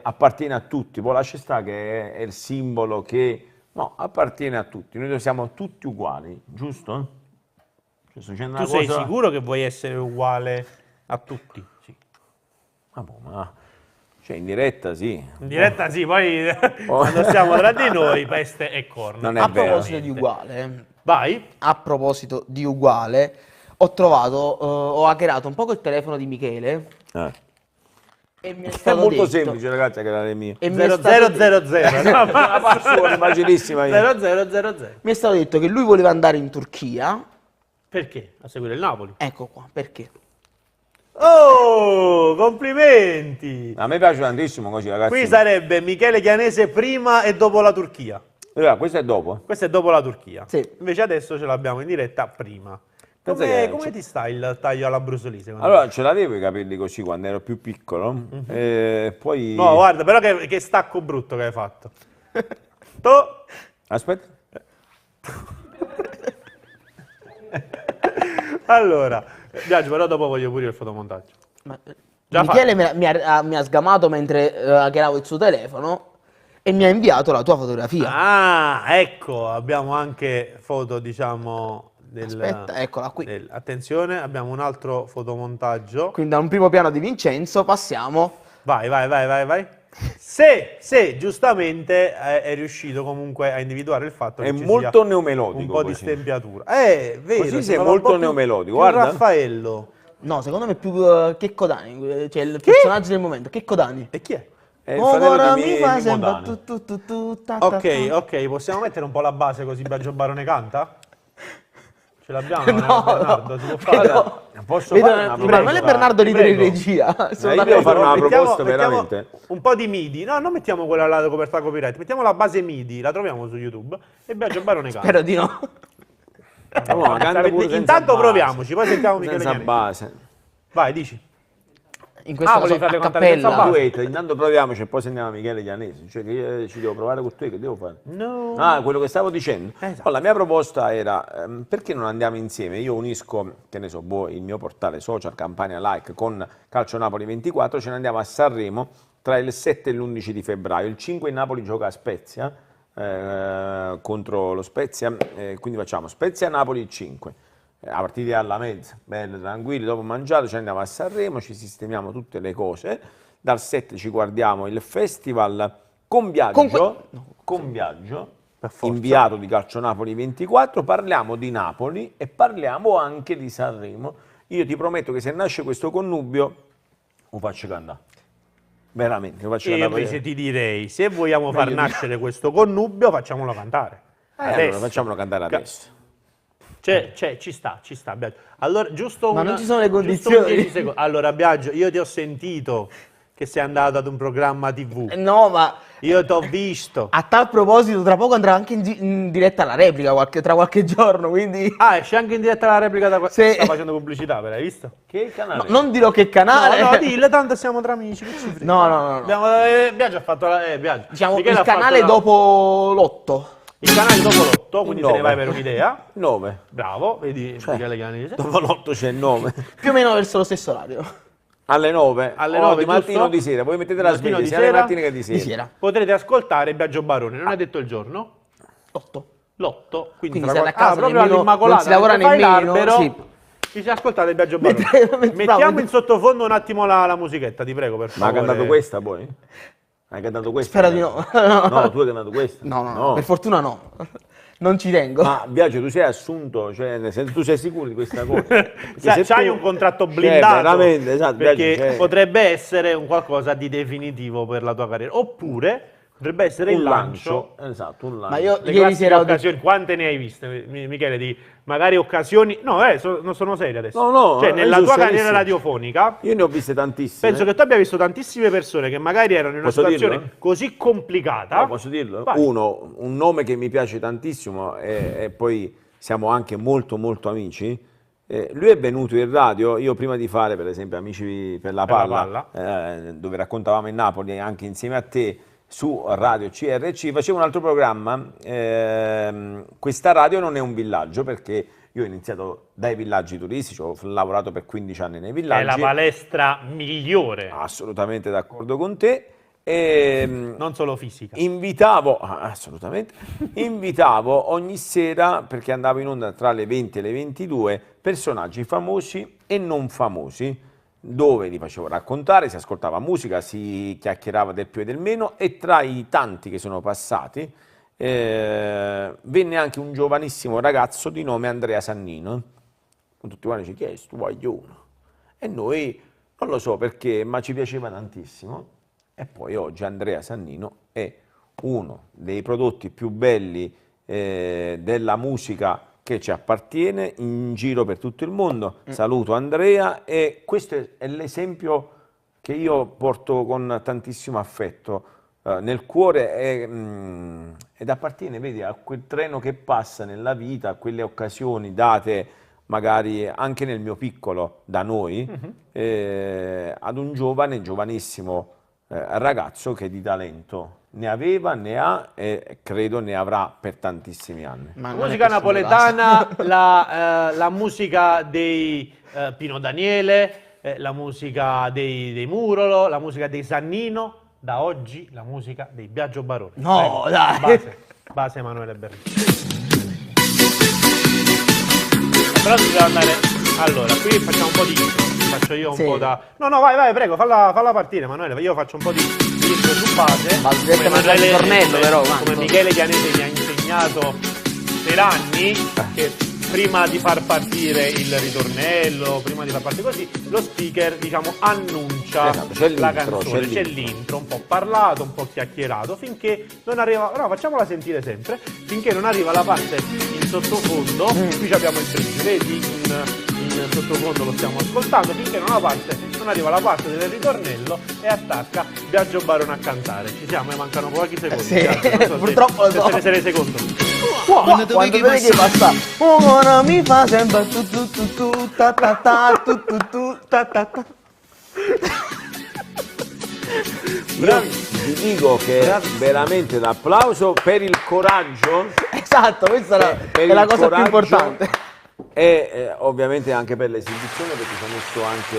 appartiene a tutti, poi lascia stare che è il simbolo che no, appartiene a tutti, noi siamo tutti uguali, giusto? Cioè, sto dicendo Tu una sei cosa- sicuro che vuoi essere uguale a tutti? Sì. Ah, boh, ma cioè in diretta sì. In diretta sì, poi quando stiamo tra di noi, peste e corna. Non è A vero. proposito di uguale, Vai. ho trovato, ho hackerato un po' il telefono di Michele e mi è È stato molto detto, semplice ragazzi a creare mio. e mi è stato detto- 0000. No, Una password facilissima io. 0000. mi è stato detto che lui voleva andare in Turchia. Perché? A seguire il Napoli. Ecco qua, perché? Oh, complimenti. A me piace tantissimo così ragazzi. Qui sarebbe Michele Chianese prima e dopo la Turchia. Questo è dopo. Questo è dopo la Turchia. Sì. Invece adesso ce l'abbiamo in diretta prima. Pensa Come, che come c'è- ti sta il taglio alla Bruce Lee, secondo Allora, ce l'avevo i capelli così quando ero più piccolo. Poi... te? No, guarda, però che stacco brutto che hai fatto. To- Aspetta. Allora, Biagio, però dopo voglio pure il fotomontaggio. Ma- Già Michele mi ha sgamato mentre hackeravo il suo telefono e mi ha inviato la tua fotografia. Ah, ecco, abbiamo anche foto, diciamo, Aspetta, eccola qui. attenzione, abbiamo un altro fotomontaggio. Quindi da un primo piano di Vincenzo passiamo. Vai. Se giustamente è riuscito comunque a individuare il fatto che È ci molto sia neomelodico un po' di così. stempiatura. Vero, Così sei sembrava un molto po' più- neomelodico, più guarda. Raffaello. No, secondo me è più Checco Dani, cioè il personaggio del momento. Checco Dani. E chi è? È il fratello Ora di mi fa Mimmo sembra Dani. ta, ta, Ok, ta. ok, possiamo mettere un po' la base così Biagio Barone canta? Ce l'abbiamo, No, Bernardo? no. Si può fare? Vedo- Posso Vedo- fare una Emanuele proposta? Bernardo ridere in Prego. regia. Sono io devo d'accordo. fare una Mettiamo- proposta mettiamo veramente. un po' di MIDI, no, non mettiamo quella alla coperta copyright, mettiamo la base MIDI, la troviamo su YouTube e Biagio Barone canta. Spero di no. Ma canta pure senza Intanto base. proviamoci, poi sentiamo Michele Senza Chianese. base. Vai, dici. In questo volevi caso farle a cantare senza cappella. base? Duetto, intanto proviamoci e poi sentiamo Michele Chianese. Cioè che io ci devo provare con te, che devo fare? No. Ah, quello che stavo dicendo. Esatto. Allora, la mia proposta era, perché non andiamo insieme? Io unisco, che ne so, il mio portale social, Campania Like, con Calcio Napoli 24, ce ne andiamo a Sanremo tra il 7 e l'11 di febbraio. Il 5 il Napoli gioca a Spezia, contro lo Spezia, quindi facciamo Spezia-Napoli il 5. A partire alla mezza, bello, tranquilli, dopo mangiato ci andiamo a Sanremo, ci sistemiamo tutte le cose, dal 7 ci guardiamo il festival con Biagio, con Biagio, inviato di Calcio Napoli 24, parliamo di Napoli e parliamo anche di Sanremo. Io ti prometto che se nasce questo connubio lo faccio cantare, veramente, lo faccio E cantare. invece ti direi, se vogliamo far nascere questo connubio, facciamolo cantare. Allora, facciamolo cantare adesso. Ci sta, Biagio. Allora, giusto Ma non ci sono le giusto un condizioni. 10 secondi. Allora, Biagio, io ti ho sentito che sei andato ad un programma TV. No, ma Io ti ho visto. a tal proposito, tra poco andrà anche in diretta la replica tra qualche giorno, quindi Ah, esce anche in diretta la replica da qua. Sì. Sta facendo pubblicità, hai visto? Che canale? no, non dirò che canale. No, dille, tanto siamo tra amici. Che ci frega? No. Biagio ha fatto la. Biagio. Diciamo Michele il ha fatto canale la- dopo l'8. Il canale dopo l'8, quindi te ne 9. vai per un'idea. 9. Bravo, vedi Michele Chianese. Dopo l'8 c'è il 9. Più o meno verso lo stesso orario. Alle 9. Alle Oh, 9, di mattino giusto? o di sera. Voi mettete la Mattino sveglia di sia alle sera? mattine che di sera. Di sera. Potrete ascoltare Biagio Barone, non è detto il giorno? 8. L'8, quindi, Quindi tra state a qual- casa, proprio nemmeno- all'Immacolata, non si lavora mentre fai nemmeno, l'albero, sì. ci si ascoltate il Biagio Barone. Mentre- Mettiamo no, in sottofondo un attimo la musichetta, ti prego, per Ma hai favore. cantato questa poi? Hai cantato questa? Spero di no. No, tu hai cantato questa? No, per fortuna no. Non ci tengo. Ma Biagio, tu sei assunto, cioè nel senso, tu sei sicuro di questa cosa? Perché se C'hai tu- un contratto Cioè, blindato, veramente, esatto, perché Biagio, cioè- potrebbe essere un qualcosa di definitivo per la tua carriera. Oppure, Dovrebbe essere il lancio. Esatto, un lancio. Ma io Le ieri classiche sera ho occasioni, quante ne hai viste, Michele? Di magari occasioni. No, non sono serio adesso. No, cioè, nella tua sono carriera serissimo. radiofonica, Io ne ho viste tantissime. penso che tu abbia visto tantissime persone che magari erano in una Posso situazione dirlo? così complicata. No, posso dirlo? Vai. Uno, un nome che mi piace tantissimo e poi siamo anche molto molto amici. Lui è venuto in radio, io prima di fare per esempio Amici per la Palla, dove raccontavamo in Napoli anche insieme a te su Radio CRC, facevo un altro programma. Questa radio non è un villaggio, perché io ho iniziato dai villaggi turistici, ho lavorato per 15 anni nei villaggi. È la palestra migliore, Assolutamente d'accordo con te. E non solo fisica. invitavo ogni sera, perché andavo in onda tra le 20 e le 22, personaggi famosi e non famosi, dove li facevo raccontare, si ascoltava musica, si chiacchierava del più e del meno, e tra i tanti che sono passati venne anche un giovanissimo ragazzo di nome Andrea Sannino. Tutti quanti ci chiedono, tu voglio uno. E noi, non lo so perché, ma ci piaceva tantissimo. E poi oggi Andrea Sannino è uno dei prodotti più belli della musica che ci appartiene in giro per tutto il mondo. Saluto Andrea, e questo è l'esempio che io porto con tantissimo affetto nel cuore, ed appartiene, vedi, a quel treno che passa nella vita, a quelle occasioni date magari anche nel mio piccolo da noi, ad un giovanissimo ragazzo che di talento ne aveva, ne ha e credo ne avrà per tantissimi anni. Ma La non è musica che solo napoletana, la musica dei Pino Daniele, la musica dei Murolo, la musica dei Sannino, da oggi la musica dei Biagio Barone. No, Prego, dai. base Emanuele Berlini. Però si deve andare. Allora, qui facciamo un po' di intro. Faccio io un Sì. po' da. No, vai, prego, falla partire, Emanuele. Io faccio un po' di intro su base. Ma direttamente al ritornello, però, come Marco. Michele Chianese mi ha insegnato per anni, che prima di far partire il ritornello, prima di far partire così, lo speaker, diciamo, annuncia Esatto, c'è la l'intro, canzone, c'è c'è l'intro, un po' parlato, un po' chiacchierato, finché non arriva. No, facciamola sentire sempre, finché non arriva la parte in sottofondo. Qui abbiamo il bridge, vedi? In sottofondo lo stiamo ascoltando, finché non arriva la parte del ritornello e attacca Biagio Barone a cantare. Ci siamo, mancano pochi secondi. Sì, Biagio, non so purtroppo lo so. se ne sei reso conto. Quando vedi che passa, ora mi fa sempre tu ta ta ta tu ta ta ta. Io ti dico che veramente l'applauso per il coraggio, Esatto, questa per è il la cosa più coraggio importante. e ovviamente anche per l'esibizione, perché ci ho messo anche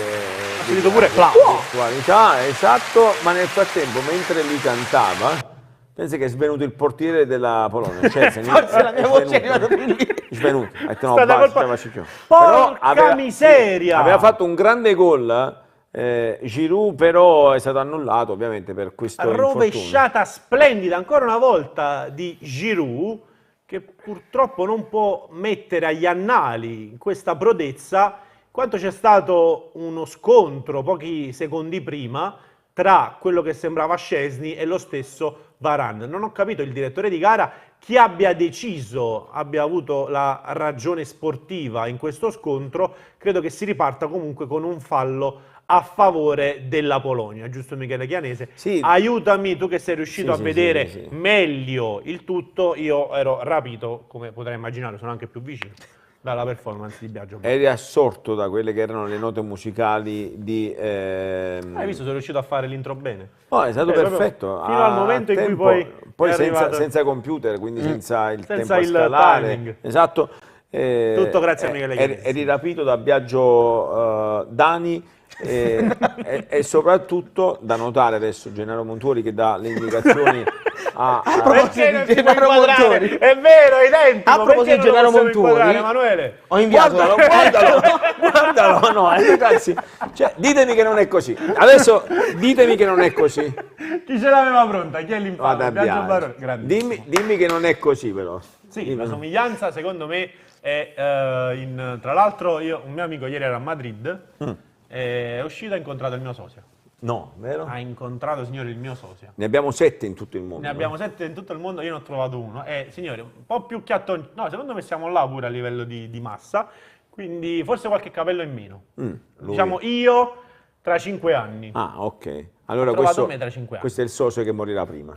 finito pure virtualità, esatto, ma nel frattempo mentre lui cantava, pensi che è svenuto il portiere della Polonia, Forse la mia voce è arrivata più lì. svenuto, ha detto no, Stata basta, colpa- faccio più. Porca miseria! Aveva fatto un grande gol, Giroud, però è stato annullato ovviamente per questo infortunio. Rovesciata splendida ancora una volta di Giroud, che purtroppo non può mettere agli annali in questa prodezza quanto c'è stato uno scontro pochi secondi prima tra quello che sembrava Szczęsny e lo stesso Varane. Non ho capito il direttore di gara chi abbia deciso, abbia avuto la ragione sportiva in questo scontro. Credo che si riparta comunque con un fallo a favore della Polonia, giusto Michele Chianese? Sì. Aiutami, tu che sei riuscito Sì, a sì, vedere sì. meglio il tutto, io ero rapito, come potrai immaginare, sono anche più vicino, dalla performance di Biagio Barone. Eri assorto da quelle che erano le note musicali di... Hai visto, sono riuscito a fare l'intro bene. No, è stato Proprio perfetto. fino al momento in cui poi è senza, arrivato- senza computer, quindi senza il Senza tempo a il scalare. timing. Esatto. Tutto grazie a Michele Chianese. Eri rapito da Biagio Dani e soprattutto da notare adesso Gennaro Montuori che dà le indicazioni a proposito non di si può Gennaro inquadrare? Montuori. È vero, è identico. A proposito perché di non lo Gennaro possiamo Montuori, inquadrare, Emanuele? ho inviato guardalo, no, ragazzi, cioè, ditemi che non è così. Adesso ditemi che non è così. Chi ce l'aveva pronta? Chi è l'infame? Vada Biagio Biagio. Barone. Grandissimo. Dimmi che non è così però. Sì, la somiglianza secondo me è tra l'altro un mio amico ieri era a Madrid, è uscito e ha incontrato il mio socio. No, vero? Ha incontrato, signori, il mio sosia. Ne abbiamo 7 in tutto il mondo. Ne abbiamo 7 in tutto il mondo, io ne ho trovato uno. Signori, un po' più chiatton... No, secondo me siamo là pure a livello di massa, quindi forse qualche capello in meno. Lui. Diciamo io tra 5 anni. Ah, ok. Allora Ho trovato questo, me tra 5 anni. questo è il socio che morirà prima.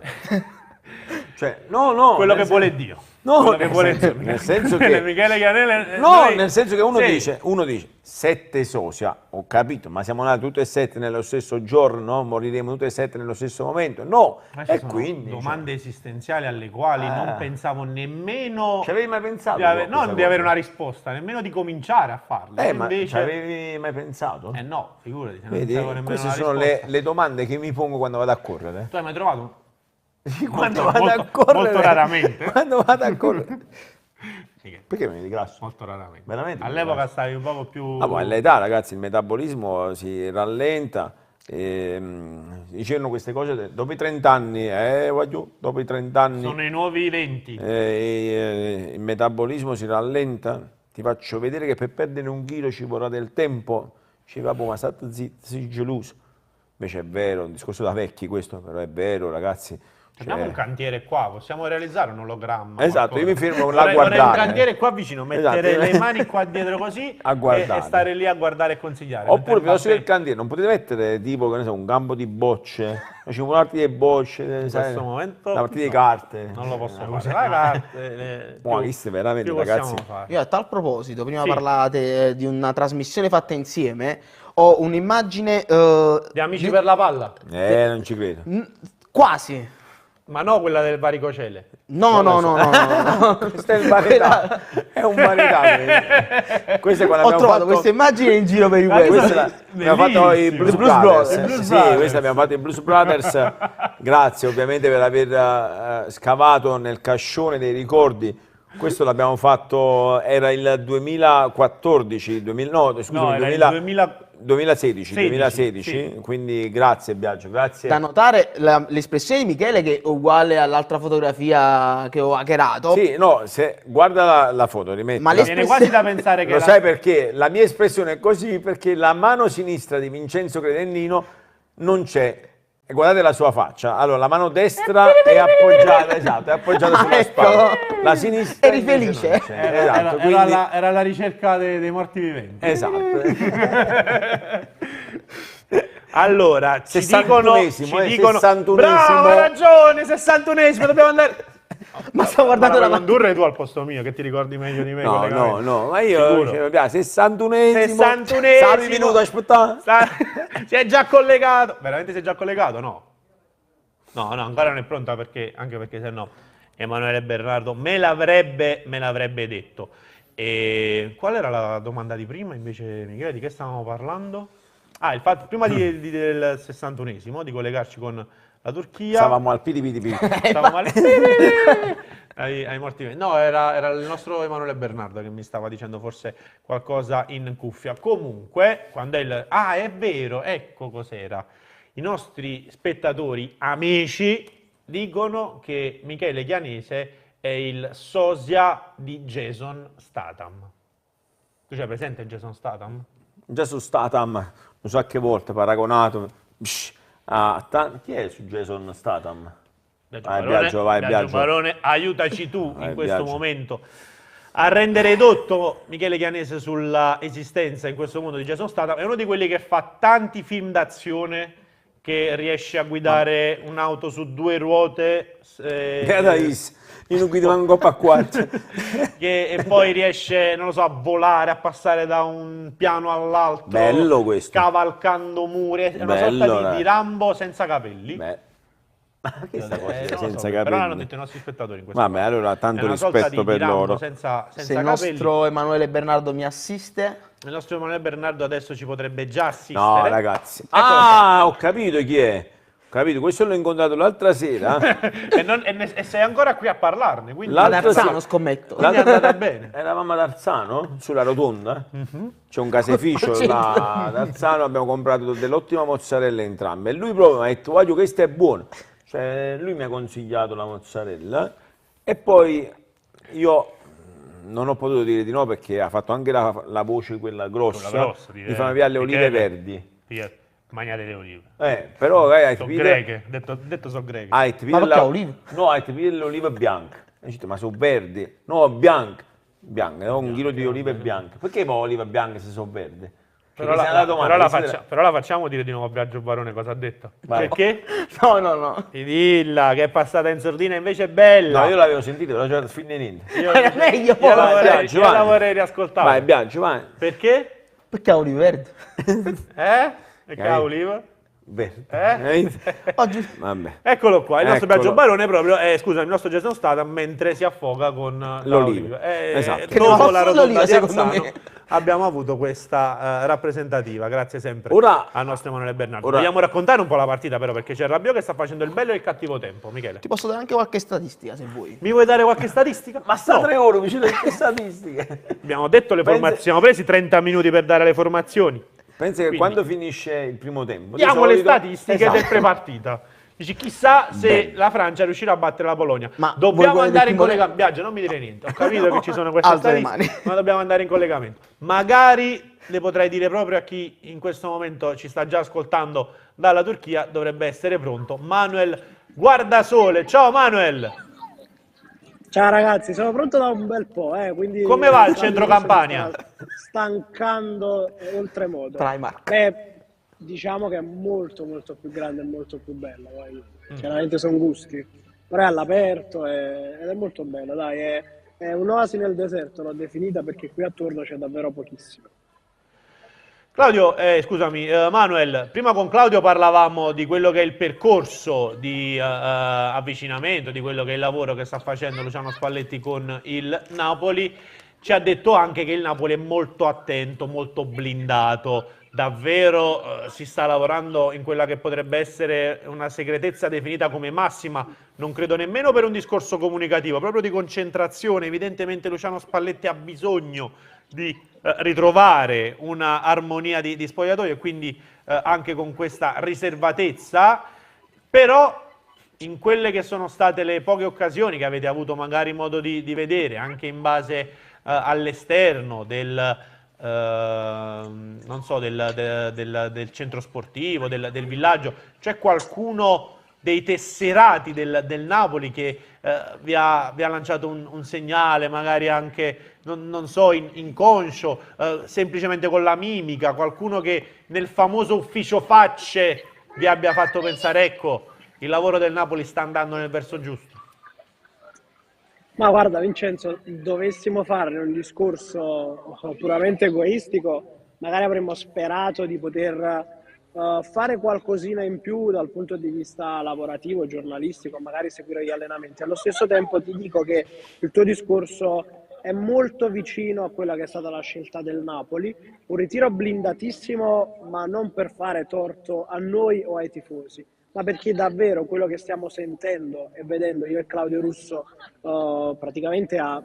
Cioè, no, Quello nel che vuole Dio. No, Quello che nel vuole senso- Dio. nel senso che- Michele Chianele... No, noi- nel senso che uno Sì. dice 7 sosia, ho capito, ma siamo nati tutti e 7 nello stesso giorno, moriremo tutti e 7 nello stesso momento? No, Queste e sono quindi... domande esistenziali alle quali non pensavo nemmeno Ci avevi mai pensato? di tu a non questa di avere cosa? una risposta, nemmeno di cominciare a farle. Ma Invece... ci avevi mai pensato? No, figurati, se non Vedi, pensavo nemmeno queste una sono risposta. le domande che mi pongo quando vado a correre. Tu hai mai trovato? Quando Molto- vado a molto- correre. molto raramente. Quando vado a correre. Sì, Perché mi vedi grasso? molto raramente. Veramente? All'epoca stavi un po' più... Ah, poi all'età, ragazzi, il metabolismo si rallenta. Dicevano queste cose dopo i 30 anni, voglio, dopo i 30 anni Sono i nuovi 20. il metabolismo si rallenta. Ti faccio vedere che per perdere 1 chilo ci vorrà del tempo. Ci va, ma state zitto, sei geloso. Invece è vero, è un discorso da vecchi questo, però è vero, ragazzi. Abbiamo un cantiere qua, possiamo realizzare un ologramma. Esatto, qualcosa. io mi fermo là a Vorrei un guardare. cantiere qua vicino, mettere Esatto. le mani qua dietro così A guardare. e stare lì a guardare e consigliare. Oppure Mentre piuttosto che il Mbappé, cantiere, non potete mettere tipo, che ne so, un campo di bocce, ci vuole arti di bocce, in questo momento la partita di no, carte. non lo posso Una fare. cosa- La carte, Ma queste veramente, più ragazzi. possiamo fare. Io a tal proposito, prima Sì. parlate di una trasmissione fatta insieme, ho un'immagine Gli amici per la palla, Non ci credo. quasi. ma no quella del varicocele. No, no, no, no, no. Questo è il varietà, è un varietà. Questo è quando Ho abbiamo trovato fatto... questa immagine in giro per i Ah, web. Questa abbiamo fatto i Bellissimo. Blues I Blues Brothers. Brothers. I Blues Sì, Brothers. questa abbiamo fatto i Blues Brothers. Grazie ovviamente per aver scavato nel cascione dei ricordi. Questo l'abbiamo fatto, era il 2014, no, scusami, No, era il 2016, 2016, sì. quindi grazie Biagio, grazie. Da notare l'espressione di Michele che è uguale all'altra fotografia che ho hackerato. Sì, no, se, guarda la foto, rimetti. Ma Mi viene quasi da pensare che Lo sai perché? La mia espressione è così perché la mano sinistra di Vincenzo Credendino non c'è. E guardate la sua faccia. Allora, la mano destra è appoggiata, esatto, è appoggiata sulla ecco. spalla. La sinistra Eri invece felice? non c'è. era, Esatto, era quindi... era la ricerca dei morti viventi. Esatto. Allora, ci dicono, 61esimo. bravo, hai ragione, 61esimo, dobbiamo andare. Ma stavo guardando la la condurre tu al posto mio, che ti ricordi meglio di me. No, collegamento. no, ma io Sicuro. mi piace 61esimo. 61esimo. Salvi minuto, aspetta. Si è già collegato. Veramente si è già collegato? No. No, ancora non è pronta perché, anche perché se no Emanuele Bernardo me l'avrebbe detto. E qual era la domanda di prima invece, Michele? Di che stavamo parlando? Ah, il fatto prima del 61esimo, di collegarci con la Turchia. Stavamo al pidi. Stavamo ai morti viventi. No, era il nostro Emanuele Bernardo che mi stava dicendo forse qualcosa in cuffia. Comunque, quando è il... Ah, è vero, ecco cos'era. I nostri spettatori amici dicono che Michele Chianese è il sosia di Jason Statham. Tu c'hai presente Jason Statham? Già su Statham, non so a che volte, paragonato. Chi è su Jason Statham? Biagio Biagio. Barone, aiutaci tu Vai, in questo Biagio. momento a rendere edotto Michele Chianese sulla esistenza in questo mondo di Jason Statham. È uno di quelli che fa tanti film d'azione, che riesce a guidare un'auto su 2 ruote Io non guido manco a 4. e poi riesce, non lo so, a volare, a passare da un piano all'altro. Bello questo. Cavalcando muri. È una Bello, sorta di Rambo senza capelli. Beh, che sta cosa Non lo so, senza però l'hanno capelli? detto i nostri spettatori in questo Vabbè, caso. allora È tanto una sorta rispetto di per Rambo loro. senza Se il capelli. nostro Emanuele Bernardo mi assiste, Il nostro Emanuele Bernardo adesso ci potrebbe già assistere. No, ragazzi. Eccolo Ho capito chi è. Ho capito, questo l'ho incontrato l'altra sera. e sei ancora qui a parlarne, quindi L'altra Tarzano sera- scommetto. quindi è andata bene. Eravamo ad Arzano, sulla rotonda. C'è un caseificio C'è- là ad Arzano, abbiamo comprato dell'ottima mozzarella entrambe. E lui proprio mi ha detto, voglio questa è buona. Cioè, lui mi ha consigliato la mozzarella. E poi io non ho potuto dire di no perché ha fatto anche la voce quella grossa, Quella grossa, di farmi pigliare le olive Michele. verdi. Magnate le olive. Però hai Sono capito? greche, detto sono greche. Hai capito Ma perché la- olive? No, hai capito le olive bianche. E dici, ma sono verdi? No, bianche. Bianche, no? Un chilo di olive bianche. Perché poi olive bianche se sono verdi? Però Perché se è una domanda, però la facciamo dire di nuovo a Biagio Barone cosa ha detto. Vai. Perché? No. Ti dilla che è passata in sordina invece è bella. No, io l'avevo sentito, l'ho già fin di niente. Era meglio. Io la vorrei, Biagio, io la vai. vorrei riascoltare. Vai, Biagio, vai. Perché? Perché ha olive verdi? E cavoli? Verde. Oggi... Vabbè. Eccolo qua, il nostro Eccolo. Biagio Barone proprio, scusa, il nostro Jason Statham mentre si affoga con L'oliva. l'oliva. Esatto. Che Dopo non la fa rotonda l'oliva, di secondo Alzano me. abbiamo avuto questa rappresentativa, grazie sempre Ora- al nostro Emanuele Bernardo. ora- Vogliamo raccontare un po' la partita però, perché c'è il Rabiot che sta facendo il bello e il cattivo tempo, Michele. Ti posso dare anche qualche statistica se vuoi. Mi vuoi dare qualche statistica? Ma sta No. 3 ore vicino alle statistiche. Abbiamo detto le Pensa- formazioni, siamo presi 30 minuti per dare le formazioni. Pensa che Quindi- quando finisce il primo tempo, di Diamo le solito- statistiche Esatto. del prepartita. Dici, chissà se Bene. la Francia riuscirà a battere la Polonia. Ma Dobbiamo voi andare in primo collegamento. Biagio, non mi dire niente. Ho capito che ci sono queste Alza le statistiche, mani. ma dobbiamo andare in collegamento. Magari le potrei dire proprio a chi in questo momento ci sta già ascoltando dalla Turchia, dovrebbe essere pronto. Manuel Guardasole. Ciao Manuel! Ciao ragazzi, sono pronto da un bel po', quindi Come va il centro Campania? Stancando oltremodo. Primark. Beh, diciamo che è molto molto più grande e molto più bello, poi chiaramente sono gusti, però è all'aperto ed è molto bello, dai, è un'oasi nel deserto, l'ho definita perché qui attorno c'è davvero pochissimo. Claudio, scusami, Manuel, prima con Claudio parlavamo di quello che è il percorso di avvicinamento, di quello che è il lavoro che sta facendo Luciano Spalletti con il Napoli. Ci ha detto anche che il Napoli è molto attento, molto blindato, davvero si sta lavorando in quella che potrebbe essere una segretezza definita come massima, non credo nemmeno per un discorso comunicativo, proprio di concentrazione. Evidentemente Luciano Spalletti ha bisogno di ritrovare una armonia di spogliatoio e quindi anche con questa riservatezza, però in quelle che sono state le poche occasioni che avete avuto magari modo di vedere, anche in base all'esterno del, non so, del centro sportivo, del villaggio, c'è qualcuno dei tesserati del Napoli che vi ha lanciato un segnale, magari anche, non so, inconscio, semplicemente con la mimica, qualcuno che nel famoso ufficio facce vi abbia fatto pensare, ecco, il lavoro del Napoli sta andando nel verso giusto? Ma guarda Vincenzo, dovessimo fare un discorso puramente egoistico, magari avremmo sperato di poter fare qualcosina in più dal punto di vista lavorativo, giornalistico, magari seguire gli allenamenti. Allo stesso tempo ti dico che il tuo discorso è molto vicino a quella che è stata la scelta del Napoli, un ritiro blindatissimo, ma non per fare torto a noi o ai tifosi, ma perché davvero quello che stiamo sentendo e vedendo io e Claudio Russo praticamente a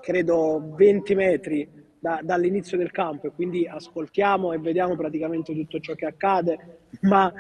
credo 20 metri dall'inizio del campo, e quindi ascoltiamo e vediamo praticamente tutto ciò che accade, ma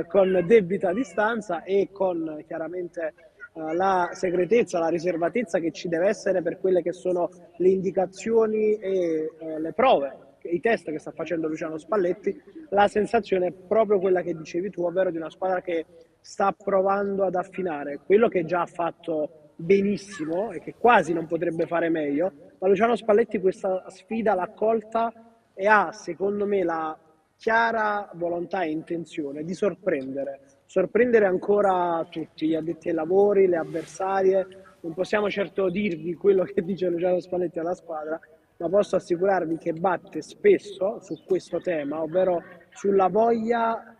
con debita distanza e con chiaramente la segretezza, la riservatezza che ci deve essere per quelle che sono le indicazioni e le prove, i test che sta facendo Luciano Spalletti. La sensazione è proprio quella che dicevi tu, ovvero di una squadra che sta provando ad affinare quello che già ha fatto benissimo e che quasi non potrebbe fare meglio, ma Luciano Spalletti questa sfida l'ha colta e ha, secondo me, la chiara volontà e intenzione di sorprendere ancora tutti, gli addetti ai lavori, le avversarie. Non possiamo certo dirvi quello che dice Luciano Spalletti alla squadra, ma posso assicurarvi che batte spesso su questo tema, ovvero sulla voglia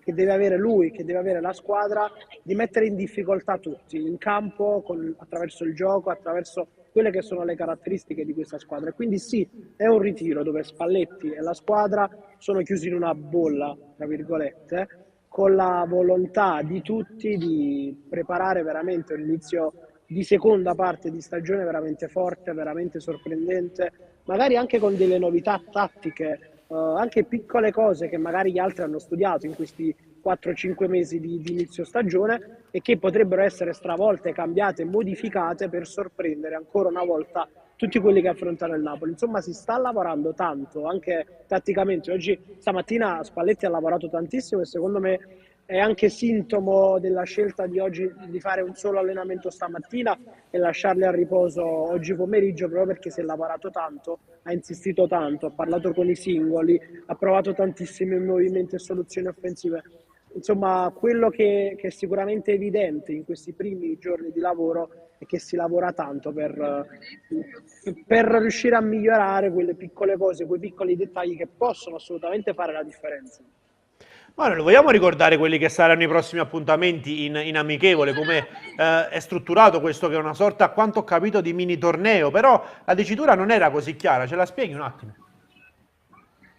che deve avere lui, che deve avere la squadra, di mettere in difficoltà tutti in campo, attraverso il gioco, attraverso quelle che sono le caratteristiche di questa squadra. E quindi sì, è un ritiro dove Spalletti e la squadra sono chiusi in una bolla, tra virgolette, con la volontà di tutti di preparare veramente un inizio di seconda parte di stagione veramente forte, veramente sorprendente, magari anche con delle novità tattiche, anche piccole cose che magari gli altri hanno studiato in questi 4-5 mesi di inizio stagione e che potrebbero essere stravolte, cambiate, modificate per sorprendere ancora una volta tutti quelli che affrontano il Napoli. Insomma, si sta lavorando tanto, anche tatticamente. Oggi, stamattina, Spalletti ha lavorato tantissimo e secondo me è anche sintomo della scelta di oggi di fare un solo allenamento stamattina e lasciarli a riposo oggi pomeriggio, proprio perché si è lavorato tanto, ha insistito tanto, ha parlato con i singoli, ha provato tantissimi movimenti e soluzioni offensive. Insomma, quello che è sicuramente evidente in questi primi giorni di lavoro è che si lavora tanto per riuscire a migliorare quelle piccole cose, quei piccoli dettagli che possono assolutamente fare la differenza. Manuel, vogliamo ricordare quelli che saranno i prossimi appuntamenti in amichevole, come è strutturato questo che è una sorta, a quanto ho capito, di mini torneo, però la dicitura non era così chiara, ce la spieghi un attimo?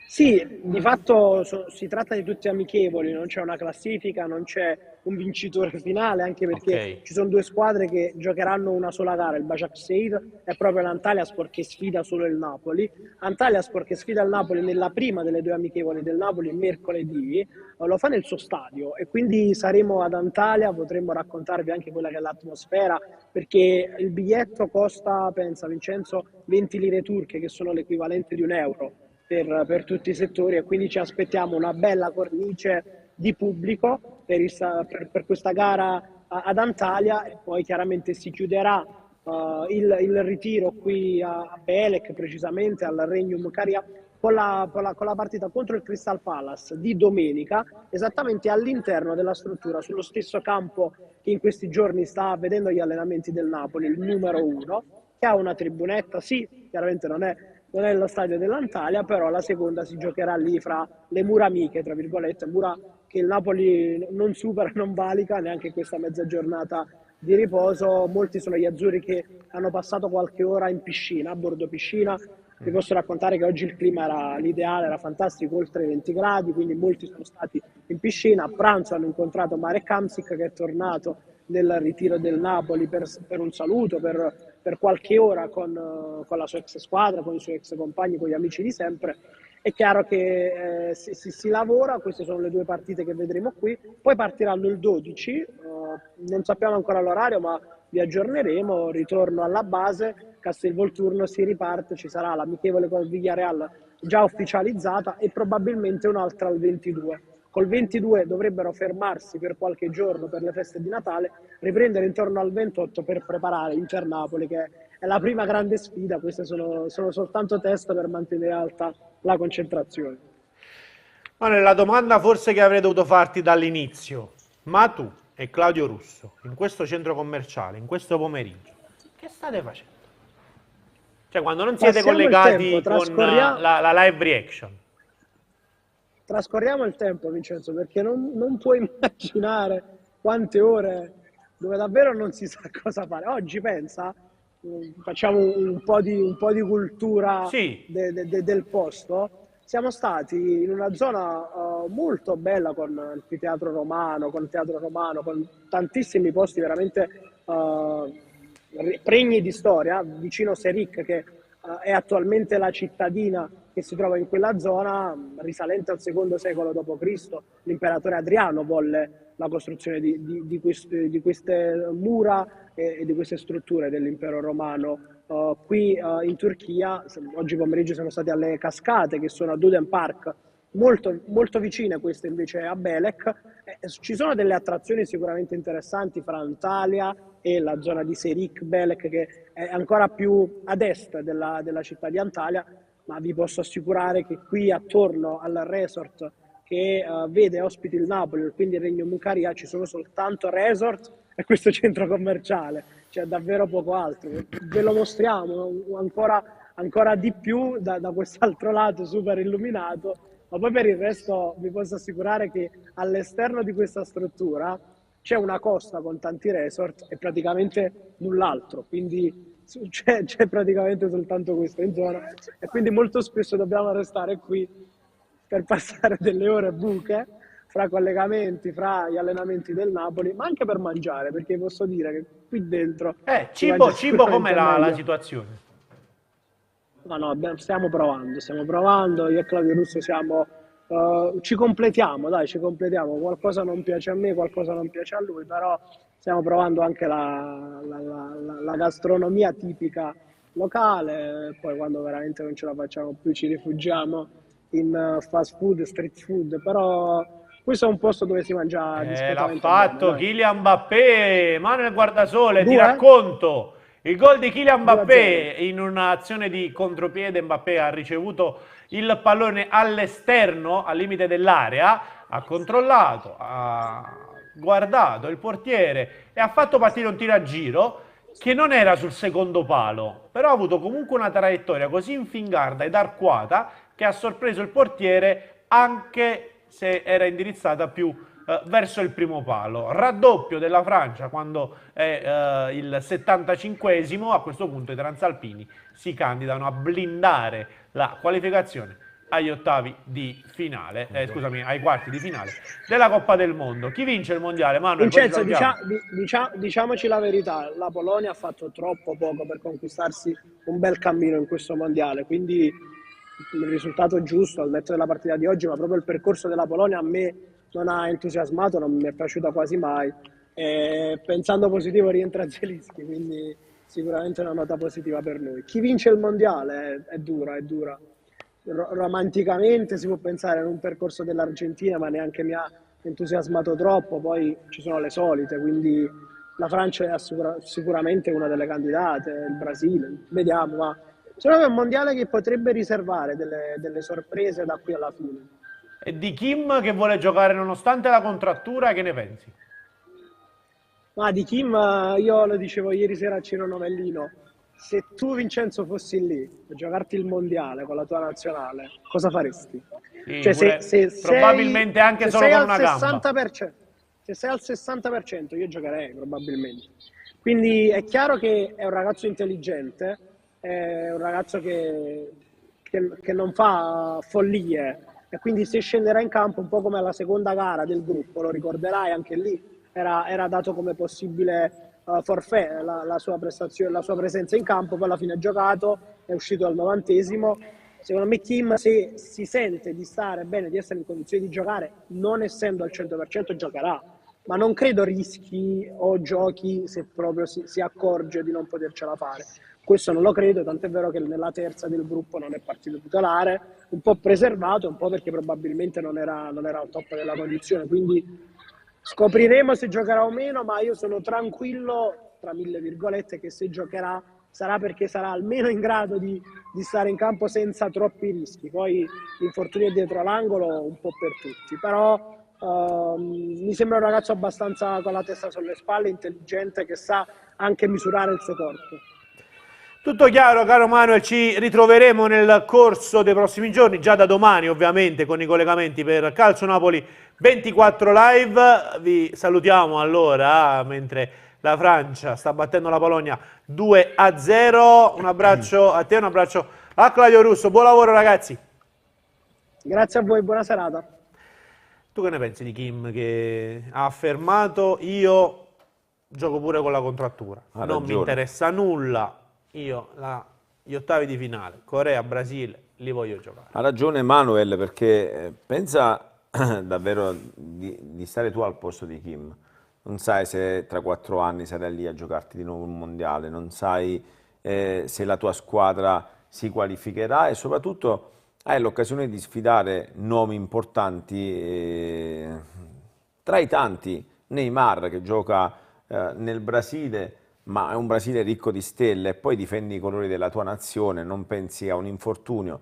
Sì, di fatto si tratta di tutti amichevoli, non c'è una classifica, non c'è un vincitore finale, anche perché Ok. ci sono due squadre che giocheranno una sola gara, il Başakşehir è proprio l'Antalyaspor che sfida solo il Napoli. Antalyaspor che sfida il Napoli nella prima delle due amichevoli del Napoli mercoledì, lo fa nel suo stadio e quindi saremo ad Antalya, potremmo raccontarvi anche quella che è l'atmosfera, perché il biglietto costa, pensa Vincenzo, 20 lire turche, che sono l'equivalente di un euro per tutti i settori, e quindi ci aspettiamo una bella cornice di pubblico per questa gara ad Antalya, e poi chiaramente si chiuderà il ritiro qui a Belek, precisamente al Regnum Caria, con la partita contro il Crystal Palace di domenica, esattamente all'interno della struttura, sullo stesso campo che in questi giorni sta vedendo gli allenamenti del Napoli, il numero 1, che ha una tribunetta, sì, chiaramente non è lo stadio dell'Antalya, però la seconda si giocherà lì fra le mura amiche, tra virgolette, mura che il Napoli non supera, non valica neanche questa mezza giornata di riposo. Molti sono gli azzurri che hanno passato qualche ora in piscina, a bordo piscina. Vi posso raccontare che oggi il clima era l'ideale, era fantastico, oltre 20 gradi, quindi molti sono stati in piscina. A pranzo hanno incontrato Marek Hamsik, che è tornato nel ritiro del Napoli per un saluto, per qualche ora con la sua ex squadra, con i suoi ex compagni, con gli amici di sempre. È chiaro che si lavora, queste sono le due partite che vedremo qui, poi partiranno il 12, non sappiamo ancora l'orario ma vi aggiorneremo, ritorno alla base, Castelvolturno si riparte, ci sarà l'amichevole con il Villarreal già ufficializzata e probabilmente un'altra al 22. Col 22 dovrebbero fermarsi per qualche giorno per le feste di Natale, riprendere intorno al 28 per preparare Inter-Napoli, che è la prima grande sfida. Queste sono soltanto test per mantenere alta la concentrazione. Manuel, la domanda forse che avrei dovuto farti dall'inizio, ma tu e Claudio Russo, in questo centro commerciale, in questo pomeriggio, che state facendo? Cioè, quando non siete Passiamo il collegati tempo, con la live reaction. Trascorriamo il tempo, Vincenzo, perché non puoi immaginare quante ore dove davvero non si sa cosa fare. Oggi pensa, facciamo un po' di cultura Sì, del posto. Siamo stati in una zona molto bella con il Teatro Romano, con tantissimi posti veramente pregni di storia, vicino Seric, che è attualmente la cittadina che si trova in quella zona, risalente al secondo secolo d.C. L'imperatore Adriano volle la costruzione di queste mura e di queste strutture dell'impero romano. Qui in Turchia, oggi pomeriggio siamo stati alle cascate che sono a Duden Park, molto vicine queste invece a Belek. Ci sono delle attrazioni sicuramente interessanti fra Antalya e la zona di Serik Belek, che è ancora più ad est della città di Antalya, ma vi posso assicurare che qui attorno al resort che vede ospiti il Napoli, quindi il Regno Mucaria, ci sono soltanto resort e questo centro commerciale, c'è davvero poco altro. Ve lo mostriamo ancora di più da quest'altro lato super illuminato, ma poi per il resto vi posso assicurare che all'esterno di questa struttura c'è una costa con tanti resort e praticamente null'altro, quindi c'è praticamente soltanto questo in zona, e quindi molto spesso dobbiamo restare qui per passare delle ore buche fra collegamenti, fra gli allenamenti del Napoli, ma anche per mangiare, perché posso dire che qui dentro si mangia cibo com'è sicuramente la meglio. situazione? No, stiamo provando, io e Claudio Russo siamo ci completiamo, dai, ci completiamo. Qualcosa non piace a me, qualcosa non piace a lui, però stiamo provando anche la gastronomia tipica locale. Poi quando veramente non ce la facciamo più ci rifugiamo in fast food, street food, però questo è un posto dove si mangia L'ha discretamente bene, fatto dai. Kylian Mbappé, Manuel Guardasole, ti 2? racconto. Il gol di Kylian 2-0. Mbappé in un'azione di contropiede, Mbappé ha ricevuto il pallone all'esterno, al limite dell'area, ha controllato, ha guardato il portiere e ha fatto partire un tiro a giro che non era sul secondo palo, però ha avuto comunque una traiettoria così infingarda ed arcuata che ha sorpreso il portiere anche se era indirizzata più verso il primo palo. Raddoppio della Francia quando è il 75esimo, a questo punto i transalpini si candidano a blindare la qualificazione agli ottavi di finale, scusami, ai quarti di finale della Coppa del Mondo. Chi vince il mondiale? Manuel, poi ci Vincenzo, salutiamo. diciamoci la verità, la Polonia ha fatto troppo poco per conquistarsi un bel cammino in questo mondiale, quindi il risultato giusto al netto della partita di oggi, ma proprio il percorso della Polonia a me non ha entusiasmato, non mi è piaciuta quasi mai. E pensando positivo rientra Zelinski, quindi sicuramente una nota positiva per noi. Chi vince il mondiale è dura, è dura. Romanticamente si può pensare in un percorso dell'Argentina, ma neanche mi ha entusiasmato troppo. Poi ci sono le solite, quindi la Francia è sicuramente una delle candidate, il Brasile, vediamo, ma secondo me è un mondiale che potrebbe riservare delle sorprese da qui alla fine. E di Kim che vuole giocare nonostante la contrattura, che ne pensi? Ma di Kim, io lo dicevo ieri sera a Ciro Novellino, se tu Vincenzo fossi lì a giocarti il mondiale con la tua nazionale, cosa faresti? Sì, Cioè pure, probabilmente anche se solo sei con al una gamba. 60%, se sei al 60% io giocherei probabilmente. Quindi è chiaro che è un ragazzo intelligente, è un ragazzo che non fa follie e quindi se scenderà in campo un po' come alla seconda gara del gruppo, lo ricorderai anche lì, era dato come possibile forfait la sua prestazione, la sua presenza in campo, poi alla fine ha giocato, è uscito al 90esimo. Secondo me Kim, se si sente di stare bene, di essere in condizioni di giocare, non essendo al 100% giocherà, ma non credo rischi o giochi se proprio si accorge di non potercela fare. Questo non lo credo, tant'è vero che nella terza del gruppo non è partito titolare, un po' preservato, un po' perché probabilmente non era al top della condizione, quindi scopriremo se giocherà o meno, ma io sono tranquillo, tra mille virgolette, che se giocherà sarà perché sarà almeno in grado di stare in campo senza troppi rischi. Poi l'infortunio è dietro l'angolo un po' per tutti, però mi sembra un ragazzo abbastanza con la testa sulle spalle, intelligente, che sa anche misurare il suo corpo. Tutto chiaro, caro Manuel, ci ritroveremo nel corso dei prossimi giorni, già da domani ovviamente, con i collegamenti per Calcio Napoli 24 Live. Vi salutiamo allora, mentre la Francia sta battendo la Polonia 2-0. Un abbraccio a te, un abbraccio a Claudio Russo. Buon lavoro ragazzi. Grazie a voi, buona serata. Tu che ne pensi di Kim che ha affermato io gioco pure con la contrattura, Ha non mi ragione. interessa nulla, io gli ottavi di finale, Corea, Brasile, li voglio giocare. Ha ragione Manuel perché pensa davvero di stare tu al posto di Kim. Non sai se tra 4 anni sarai lì a giocarti di nuovo un mondiale, non sai se la tua squadra si qualificherà e soprattutto hai l'occasione di sfidare nomi importanti, tra i tanti Neymar che gioca nel Brasile, ma è un Brasile ricco di stelle e poi difendi i colori della tua nazione, non pensi a un infortunio.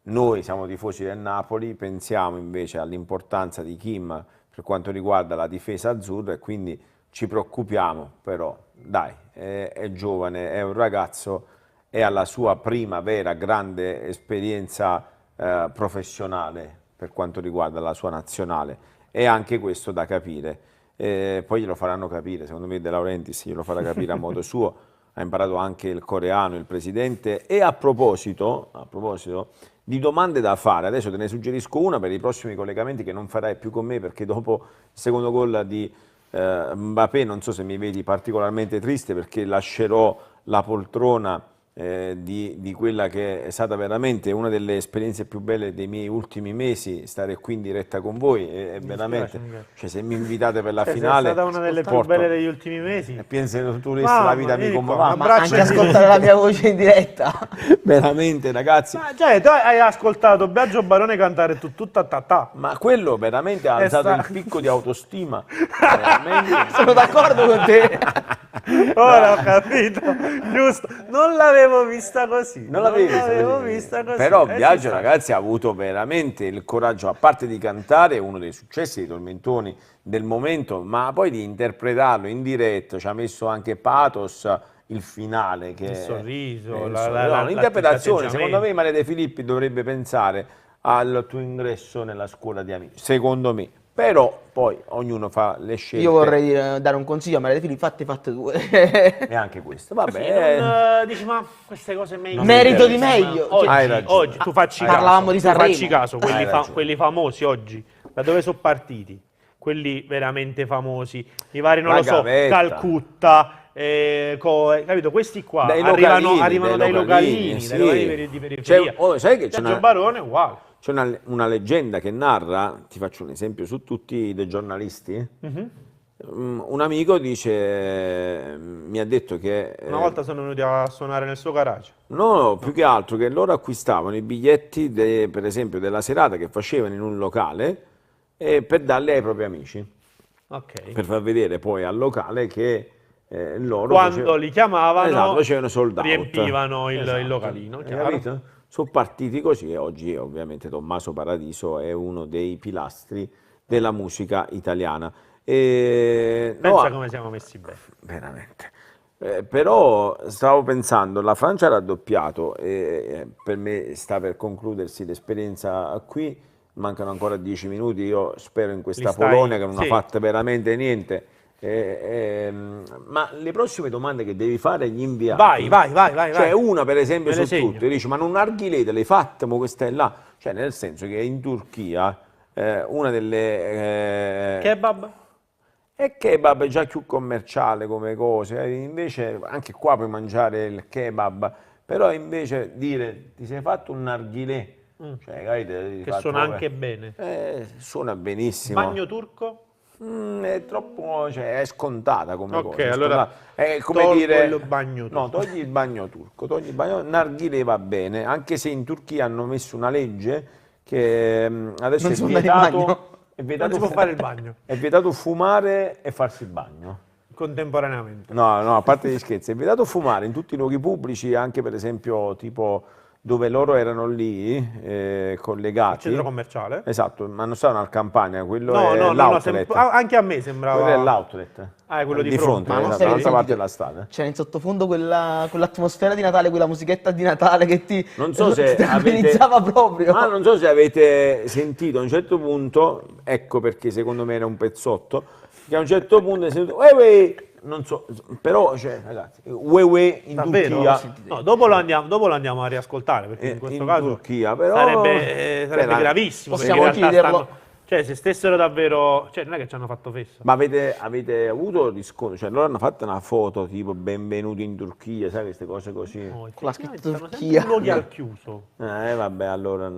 Noi siamo tifosi del Napoli, pensiamo invece all'importanza di Kim per quanto riguarda la difesa azzurra e quindi ci preoccupiamo, però dai, è giovane, è un ragazzo, è alla sua prima vera grande esperienza professionale per quanto riguarda la sua nazionale e anche questo da capire. Poi glielo faranno capire, secondo me De Laurentiis glielo farà capire a modo suo, ha imparato anche il coreano, il presidente. E a proposito di domande da fare, adesso te ne suggerisco una per i prossimi collegamenti che non farai più con me perché dopo il secondo gol di Mbappé non so se mi vedi particolarmente triste perché lascerò la poltrona di quella che è stata veramente una delle esperienze più belle dei miei ultimi mesi, stare qui in diretta con voi, è veramente, cioè, se mi invitate per la finale, è stata una delle più porto- belle degli ultimi mesi. e penso che tu resti Mamma, la vita mi vieni qua, commovava, un Ma abbraccio anche di- ascoltare la mia voce in diretta. veramente ragazzi. Ma cioè, tu hai ascoltato Biagio Barone cantare tutta ta. Ma quello veramente ha È alzato sta- il picco di autostima. Veramente. Sono d'accordo con te. Ora ho capito, giusto. Non l'avevo vista così. Non l'avevo vista così. Però Ci Biagio, sta. ragazzi, ha avuto veramente il coraggio, a parte di cantare, uno dei successi dei tormentoni del momento, ma poi di interpretarlo in diretta, ci ha messo anche pathos, il finale. Che Il sorriso, l'interpretazione. l'atteggiamento. Secondo me Maria De Filippi dovrebbe pensare al tuo ingresso nella scuola di amici, secondo me. Però poi ognuno fa le scelte. Io vorrei dare un consiglio a Maria De Filippi, fatte due. E anche questo, vabbè. Sì, non, dici, ma queste cose meglio. Non Merito di interessa. meglio. Oggi, Hai ragione. oggi tu facci caso. Parlavamo di tu facci Sanremo. caso, quelli, Hai ragione. quelli famosi oggi, da dove sono partiti? Quelli veramente famosi, i vari, non La lo so, gavetta. Calcutta, capito? Questi qua Dai arrivano localini, dai localini, sì. dai localini di periferia. Sai che c'è Biagio Barone è uguale. C'è una leggenda che narra, ti faccio un esempio su tutti dei giornalisti. Un amico dice, mi ha detto che Una volta sono venuti a suonare nel suo garage. no, più che altro che loro acquistavano i biglietti, per esempio, della serata che facevano in un locale per darli ai propri amici, Ok. per far vedere poi al locale che loro Quando li chiamavano, esatto, facevano sold out. riempivano il Esatto. localino. Hai chiaro? capito? Sono partiti così e oggi ovviamente Tommaso Paradiso è uno dei pilastri della musica italiana. Pensa come siamo messi bene. Veramente. Però stavo pensando, la Francia ha raddoppiato e per me sta per concludersi l'esperienza qui, mancano ancora 10 minuti, io spero in questa Li stai- Polonia che non ha sì. fatto veramente niente. Ma le prossime domande che devi fare gli inviati. Vai. Cioè una per esempio Me le su segno. tutte, dici ma non narghilete, le fatte, ma questa è là. Cioè nel senso che in Turchia una delle... Kebab? E kebab è già più commerciale come cose, invece anche qua puoi mangiare il kebab, però invece dire ti sei fatto un narghilè, cioè, capite, Che suona anche bene. suona benissimo. Bagno turco? È troppo, cioè, è scontata come Ok, cosa. è allora scontata. È come tolgo dire il bagno turco. no, togli il bagno turco, togli il bagno narghilè va bene, anche se in Turchia hanno messo una legge che adesso Non è si può andare in bagno. vietato, è vietato Non si può fare il bagno. è vietato fumare e farsi il bagno. Contemporaneamente. No, a parte gli scherzi, è vietato fumare in tutti i luoghi pubblici, anche per esempio tipo dove loro erano lì collegati. Centro commerciale? Esatto, ma non stavano al Campania, quello No, è no, l'outlet. anche a me sembrava. Quello è l'outlet. Ah, è quello di fronte, fronte. Ma non esatto, sei dall'altra parte sentito? della strada. C'era in sottofondo quell'atmosfera di Natale, quella musichetta di Natale che ti Non so se ti avete tranquillizzava proprio. Ma non so se avete sentito a un certo punto, ecco perché secondo me era un pezzotto, che a un certo punto hai sentito non so, però cioè, ragazzi, in Davvero? Turchia. No, dopo lo andiamo a riascoltare perché in questo in caso Turchia, però sarebbe Beh, gravissimo. possiamo perché in realtà chiederlo. cioè, se stessero davvero. Cioè, non è che ci hanno fatto fesso. Ma avete avuto riscontro? Cioè, loro hanno fatto una foto tipo benvenuti in Turchia, sai queste cose così? No, Con la scritta effettivamente stanno Turchia. sempre in luoghi al chiuso. Vabbè, allora.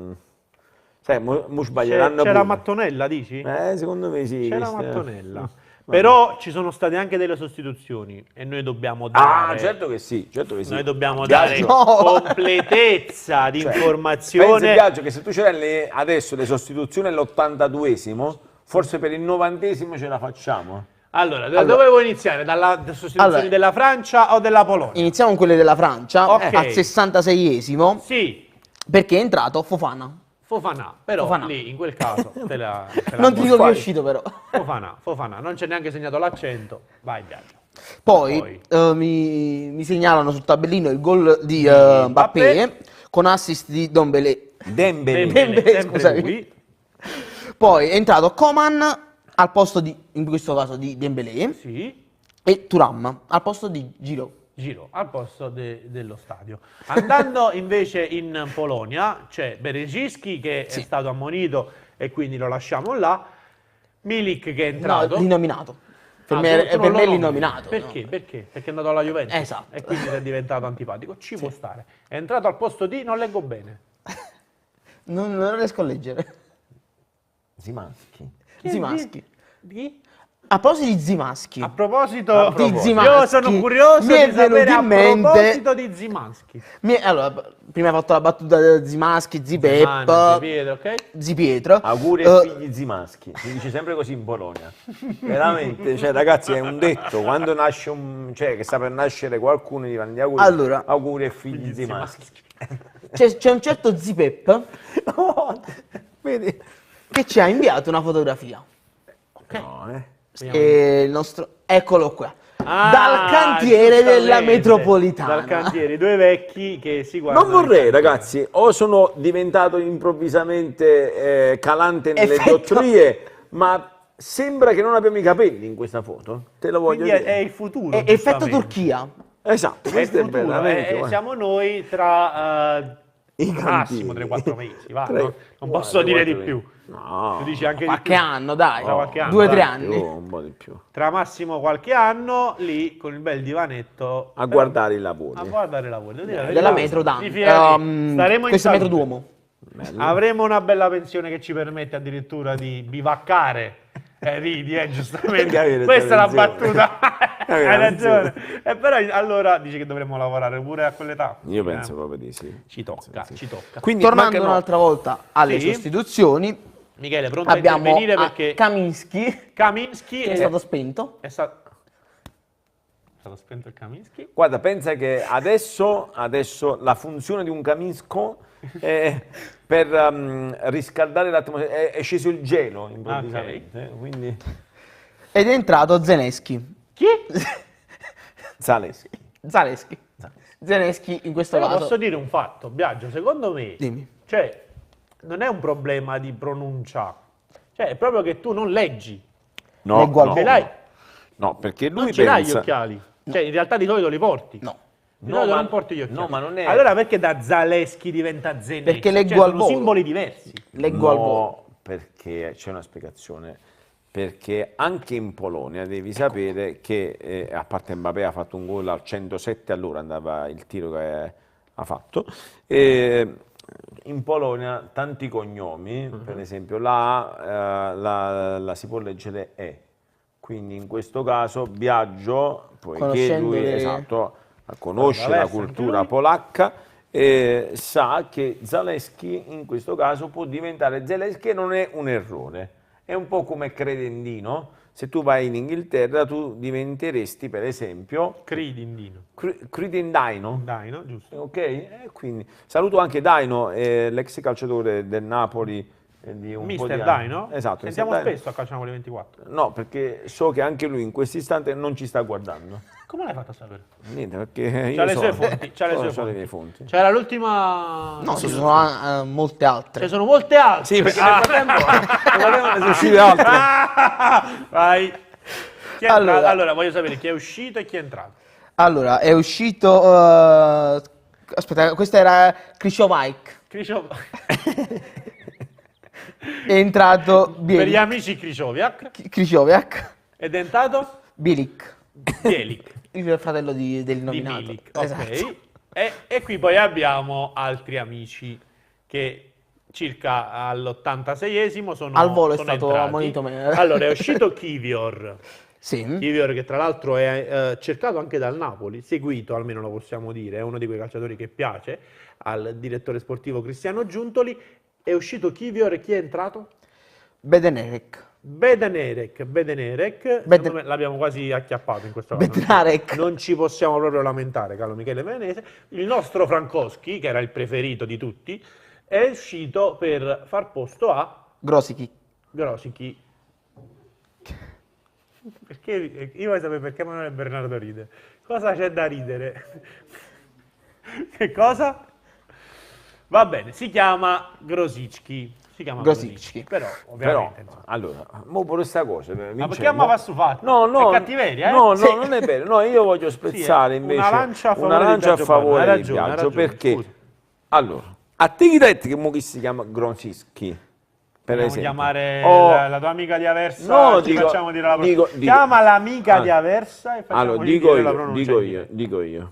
Sai, mo sbaglieranno C'è la pure. Mattonella, dici? Secondo me sì. C'è la questa- Mattonella. Però ci sono state anche delle sostituzioni e noi dobbiamo dare. Ah, certo che sì, certo che sì. Noi dobbiamo Biagio. dare No. completezza di Cioè, informazione. pensi, Biagio, che se tu c'era adesso le sostituzioni all'82esimo, forse per il 90esimo ce la facciamo. Allora, da dove vuoi iniziare? Dalla sostituzione Allora. della Francia o della Polonia? Iniziamo con quelle della Francia, Ok. al 66esimo, Sì, perché è entrato Fofana. Fofana, però Fofana. lì in quel caso te la Non ti dico che è buoni. uscito però. Fofana, non c'è neanche segnato l'accento. Vai, Biagio. Poi mi segnalano sul tabellino il gol di Mbappé con assist di Dombele. Dembele. Dembele, sempre scusami. lui. Poi è entrato Coman al posto di, in questo caso, di Dembélé Sì, e Thuram al posto di Giroud. Giro al posto dello stadio. Andando invece in Polonia c'è Berezinski che Sì. è stato ammonito e quindi lo lasciamo là. Milik che è No, entrato. rinominato. Per Ah, me, tu non per lo me è nomini. l'innominato. Perché? no? Perché? Perché è andato alla Juventus. Esatto. E quindi è diventato antipatico. Ci può stare. È entrato al posto di non leggo bene. Non riesco a leggere. Zimaschi. Zimaschi. Di? A proposito di Zimaschi. A proposito, Di Zimaschi, io sono curioso mi è di sapere venuto a in mente- proposito di Zimaschi. Allora, prima hai fatto la battuta di Zimaschi, Mane, Pietro, ok? Zi Pietro. Auguri ai figli zimaschi, si dice sempre così in Polonia. Veramente, cioè ragazzi è un detto, quando nasce cioè che sta per nascere qualcuno gli fanno gli auguri, Allora. auguri ai figli zimaschi. C'è un certo Zipep Vedi? che ci ha inviato una fotografia. No, E il nostro, eccolo qua. Ah, Dal cantiere della giustamente, metropolitana. Dal cantiere, due vecchi che si guardano. Non vorrei in cantiere. ragazzi, o sono diventato improvvisamente calante nelle Effetto. dottorie, ma sembra che non abbiamo i capelli in questa foto, te lo voglio Quindi è dire. il futuro. Effetto giustamente. Turchia. Esatto, È il questo è futuro, veramente... guarda. siamo noi tra I massimo cantieri. 3-4 mesi, va, Tre- non guarda, posso dire di 3-4 più. No, Tu dici anche di Qualche più. anno, dai. Tra qualche anno, 2 o 3 dai. anni. un po' di più. Tra massimo qualche anno, lì con il bel divanetto A guardare i lavori. a guardare i lavori. Devo dire la Della verità. metro, dai. Di Fieri, staremo in Questo è metro salute. Duomo. Bello. Avremo una bella pensione che ci permette addirittura di bivaccare. Ridi, giustamente. Perché avere Questa è la ragione. battuta. Hai ragione. ragione. Però allora dici che dovremmo lavorare pure a quell'età. Io penso proprio di sì. Ci tocca, ci tocca. Quindi Tornando mancano- un'altra volta alle Sì. sostituzioni, Michele, pronto a abbiamo intervenire a perché Kaminsky, Kaminsky che è stato spento. è stato spento il Kaminsky. Guarda, pensa che adesso la funzione di un camisco è per riscaldare l'atmosfera, è sceso il gelo improvvisamente, quindi Ed è entrato Zelensky. Chi? Zaleschi. Zaleschi. Zelensky in questo Però caso. posso dire un fatto, Biagio, secondo me, Dimmi. cioè, non è un problema di pronuncia, cioè è proprio che tu non leggi, No, Leggo al no, ce l'hai, no, perché lui non ce l'hai gli pensa... occhiali, cioè in realtà di solito li porti. No. Di No, solito ma- non porti gli occhiali. no, ma non è- Allora perché da Zaleschi diventa Zenesi? Perché leggo Cioè, al sono volo. simboli diversi. Leggo al volo. No, perché c'è una spiegazione. Perché anche in Polonia devi sapere che, a parte Mbappé ha fatto un gol al 107 all'ora, andava il tiro che ha fatto, in Polonia tanti cognomi, per esempio la si può leggere E, quindi in questo caso Biagio, poiché Conoscendo lui le- esatto, conosce la Zaleschi, cultura anche lui. polacca, sa che Zaleschi in questo caso può diventare Zelensky e non è un errore. È un po' come Credendino, se tu vai in Inghilterra tu diventeresti per esempio Cridindino. Credendino, Dai, no? Giusto. ok? Quindi saluto anche Daino, l'ex calciatore del Napoli di un po' di Mister anni. Dai, no? Esatto, Sentiamo Mister Dai. spesso a Calciopoli 24. No, perché so che anche lui in questo istante non ci sta guardando. Come l'hai fatto a sapere? Niente, perché io C'ha le so- sue fonti, c'ha le so- sue so fonti. le mie fonti. C'era l'ultima... No, ci sono molte altre. Ce sono molte altre. Sì, perché nel frattempo ne sono uscite altre. Vai. Chi è Allora. entrato? Allora, voglio sapere chi è uscito e chi è entrato. Allora, è uscito. Aspetta, questo era Krzysztof. Krzysztof. È entrato Per gli amici Krychowiak. Krzysztof Ed è entrato Bilic, Bielik il fratello del di nominato. Milik. Ok. Esatto. E qui poi abbiamo altri amici che circa all'86esimo sono Al volo è sono stato entrati. ammonito me. Allora, è uscito Kivior. Sì. Kivior che tra l'altro è cercato anche dal Napoli, seguito almeno lo possiamo dire, è uno di quei calciatori che piace al direttore sportivo Cristiano Giuntoli. È uscito Kivior e chi è entrato? Bedenerek. Bedenerek, secondo me l'abbiamo quasi acchiappato in questo caso. Bednarek. Non ci possiamo proprio lamentare, caro Michele Venese. Il nostro Frankowski, che era il preferito di tutti, è uscito per far posto a Grosicki. Grosicki. Perché io voglio sapere perché Manuele Bernardo ride. Cosa c'è da ridere? Che cosa? Va bene, si chiama Grosicki. Si chiama Grosicki. Però, Però, ovviamente, insomma. allora, mo pure sta cosa. Ma perché mi va stufato? No, no, È cattiveria, eh? no, Sì. non è vero. No, io voglio spezzare Sì, invece una lancia a favore una di lancia a Biagio favore Barba. Hai di ragione, hai Biagio, ragione, perché scusa. allora, a te chi detto che mo chi si chiama Grosicki? Vogliamo esempio. chiamare O- la tua amica di Aversa? No, Ci dico- facciamo dire la pronuncia. dico- Chiama l'amica Ah. di Aversa e facciamo Allora, dire la pronuncia. in diretta. dico io.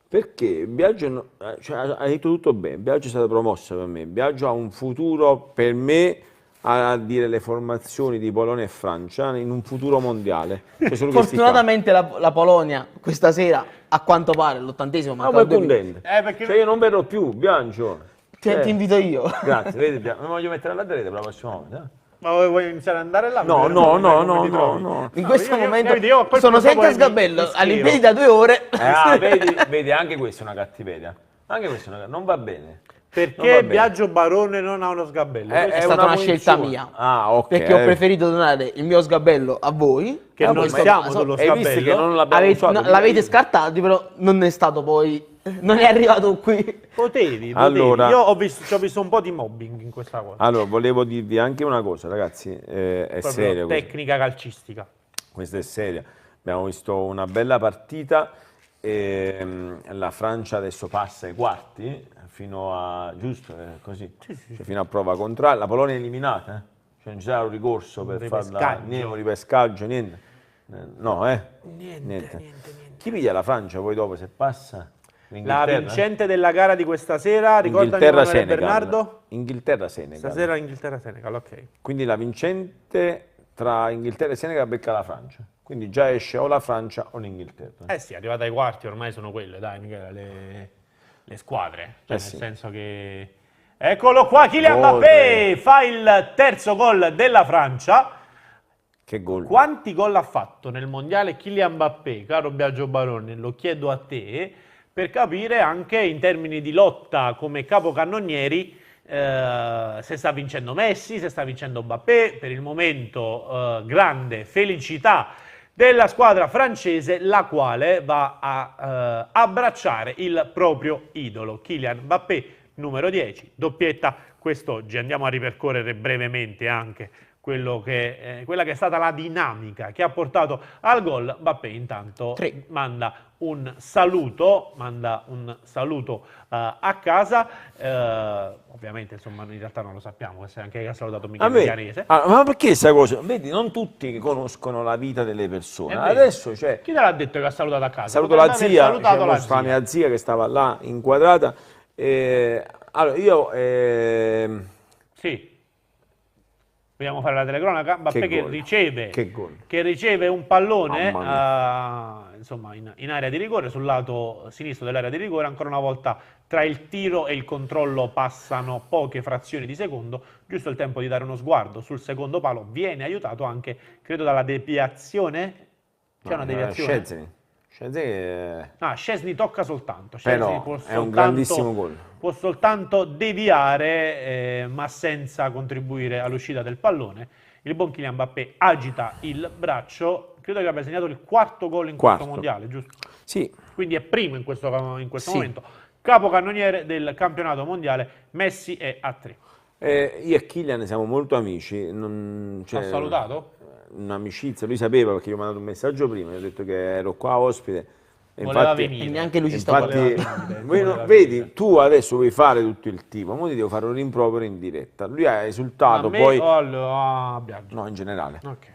Perché Biagio, cioè, ha detto tutto bene, Biagio è stato promosso per me, Biagio ha un futuro per me a dire le formazioni di Polonia e Francia in un futuro mondiale. Cioè, solo questi qua. Fortunatamente la Polonia questa sera, a quanto pare, l'80°, Ma è contento. Perché- Cioè, io non verrò più, Biagio. ti invito io. Grazie, vedi, mi voglio mettere alla rete per la prossima volta. Ma vuoi iniziare ad andare là? No, Per no, vedere no, come no, ti no, trovi? no. In questo momento io a quel sono punto senza poi sgabello, mi stiro. all'impiedi da 2 ore. Vedi, anche questa è una cattiveria. Anche questa è una non va bene. Non va Perché bene. Biagio Barone non ha uno sgabello? È È stata una scelta munizione. mia. Ah, ok. Perché ho preferito donare il mio sgabello a voi. Che in non questo siamo caso. sullo Hai visto che sgabello? non l'abbiamo usato? L'avete scartato, però non è stato poi. Non è arrivato qui. Potevi. Allora- Io ci ho visto un po' di mobbing in questa cosa. Allora, volevo dirvi anche una cosa, ragazzi, è Proprio serio questo. tecnica calcistica. Questa è seria. Abbiamo visto una bella partita, la Francia adesso passa ai quarti, fino a, giusto, così, Cioè, fino a prova contraria. La Polonia è eliminata, Cioè, non ci sarà un ricorso per farla, ripescaggio. niente, un ripescaggio, niente. No, Niente. Chi piglia la Francia poi dopo se passa? La L'Inghilterra? vincente della gara di questa sera, ricordami Inghilterra-Senegal. Emanuele Bernardo? Inghilterra-Senegal. Stasera Inghilterra-Senegal, ok. Quindi la vincente tra Inghilterra e Senegal becca la Francia. Quindi già esce o la Francia o l'Inghilterra. Eh sì, arrivata ai quarti ormai sono quelle, dai Michele, le squadre. Cioè, nel sì. senso che... Eccolo qua, Kylian Gol. Mbappé fa il terzo gol della Francia. Che gol. Quanti gol ha fatto nel mondiale Kylian Mbappé, caro Biagio Barone? Lo chiedo a te, per capire anche in termini di lotta come capocannonieri se sta vincendo Messi, se sta vincendo Mbappé. Per il momento grande felicità della squadra francese, la quale va a abbracciare il proprio idolo, Kylian Mbappé, numero 10, doppietta quest'oggi. Andiamo a ripercorrere brevemente anche quella che è stata la dinamica che ha portato al gol. Mbappé intanto Tre. manda un saluto a casa. Ovviamente, insomma, in realtà non lo sappiamo, questo è anche che ha salutato Michele Chiarese. Ma perché questa cosa? Vedi, non tutti conoscono la vita delle persone. È vero. Adesso, cioè, Chi te l'ha detto che ha salutato a casa? saluto Potrebbe la aver zia, salutato cioè, la mostra la zia. mia zia che stava là inquadrata. Allora, io... Sì. Vogliamo fare la telecronaca? Mbappé che gol. riceve, Che gol. che riceve un pallone Mamma insomma, in area di rigore, sul lato sinistro dell'area di rigore. Ancora una volta tra il tiro e il controllo passano poche frazioni di secondo, giusto il tempo di dare uno sguardo sul secondo palo. Viene aiutato anche, credo, dalla deviazione. C'è una deviazione? Szczęsny tocca soltanto. Però Szczęsny è un grandissimo gol. Può soltanto deviare, ma senza contribuire all'uscita del pallone. Il buon Kylian Mbappé agita il braccio. Credo che abbia segnato il quarto gol in questo mondiale, giusto? Sì. Quindi è primo in questo Sì. momento. Capocannoniere del campionato mondiale, Messi è a 3. Io e Kylian siamo molto amici. Ha salutato? Un'amicizia, lui sapeva perché io ho mandato un messaggio prima, gli ho detto che ero qua ospite. E Voleva infatti, venire. E neanche lui ci sta infatti, guardando. vedi, tu adesso vuoi fare tutto il tipo, ora ti devo fare un rimprovero in diretta. Lui ha esultato, A me poi... o a Biagio? No, in generale. Ok.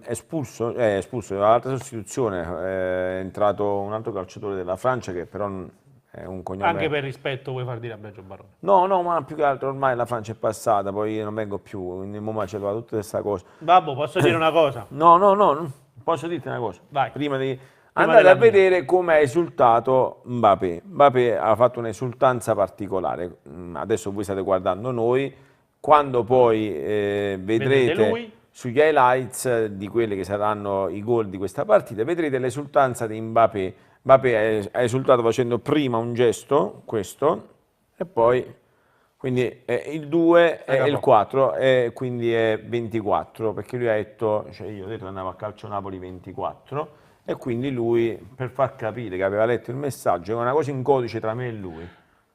Espulso dall'altra sostituzione, è entrato un altro calciatore della Francia che però è un cognome... Anche per rispetto vuoi far dire a Biagio Barone? No, ma più che altro ormai la Francia è passata, poi io non vengo più, nel momento c'è tutta questa cosa. Babbo, posso dire una cosa? No, posso dirti una cosa. Vai. Prima di... Prima Andate a della mia. vedere come ha esultato Mbappé. Mbappé ha fatto un'esultanza particolare. Adesso voi state guardando noi, quando poi Vedete vedrete lui? sugli highlights di quelli che saranno i gol di questa partita, vedrete l'esultanza di Mbappé. Mbappé ha esultato facendo prima un gesto, questo, e poi quindi il 2 e il 4, e quindi è 24, perché lui ha detto, cioè io ho detto che andavo a calcio Napoli 24, e quindi lui, per far capire che aveva letto il messaggio, è una cosa in codice tra me e lui.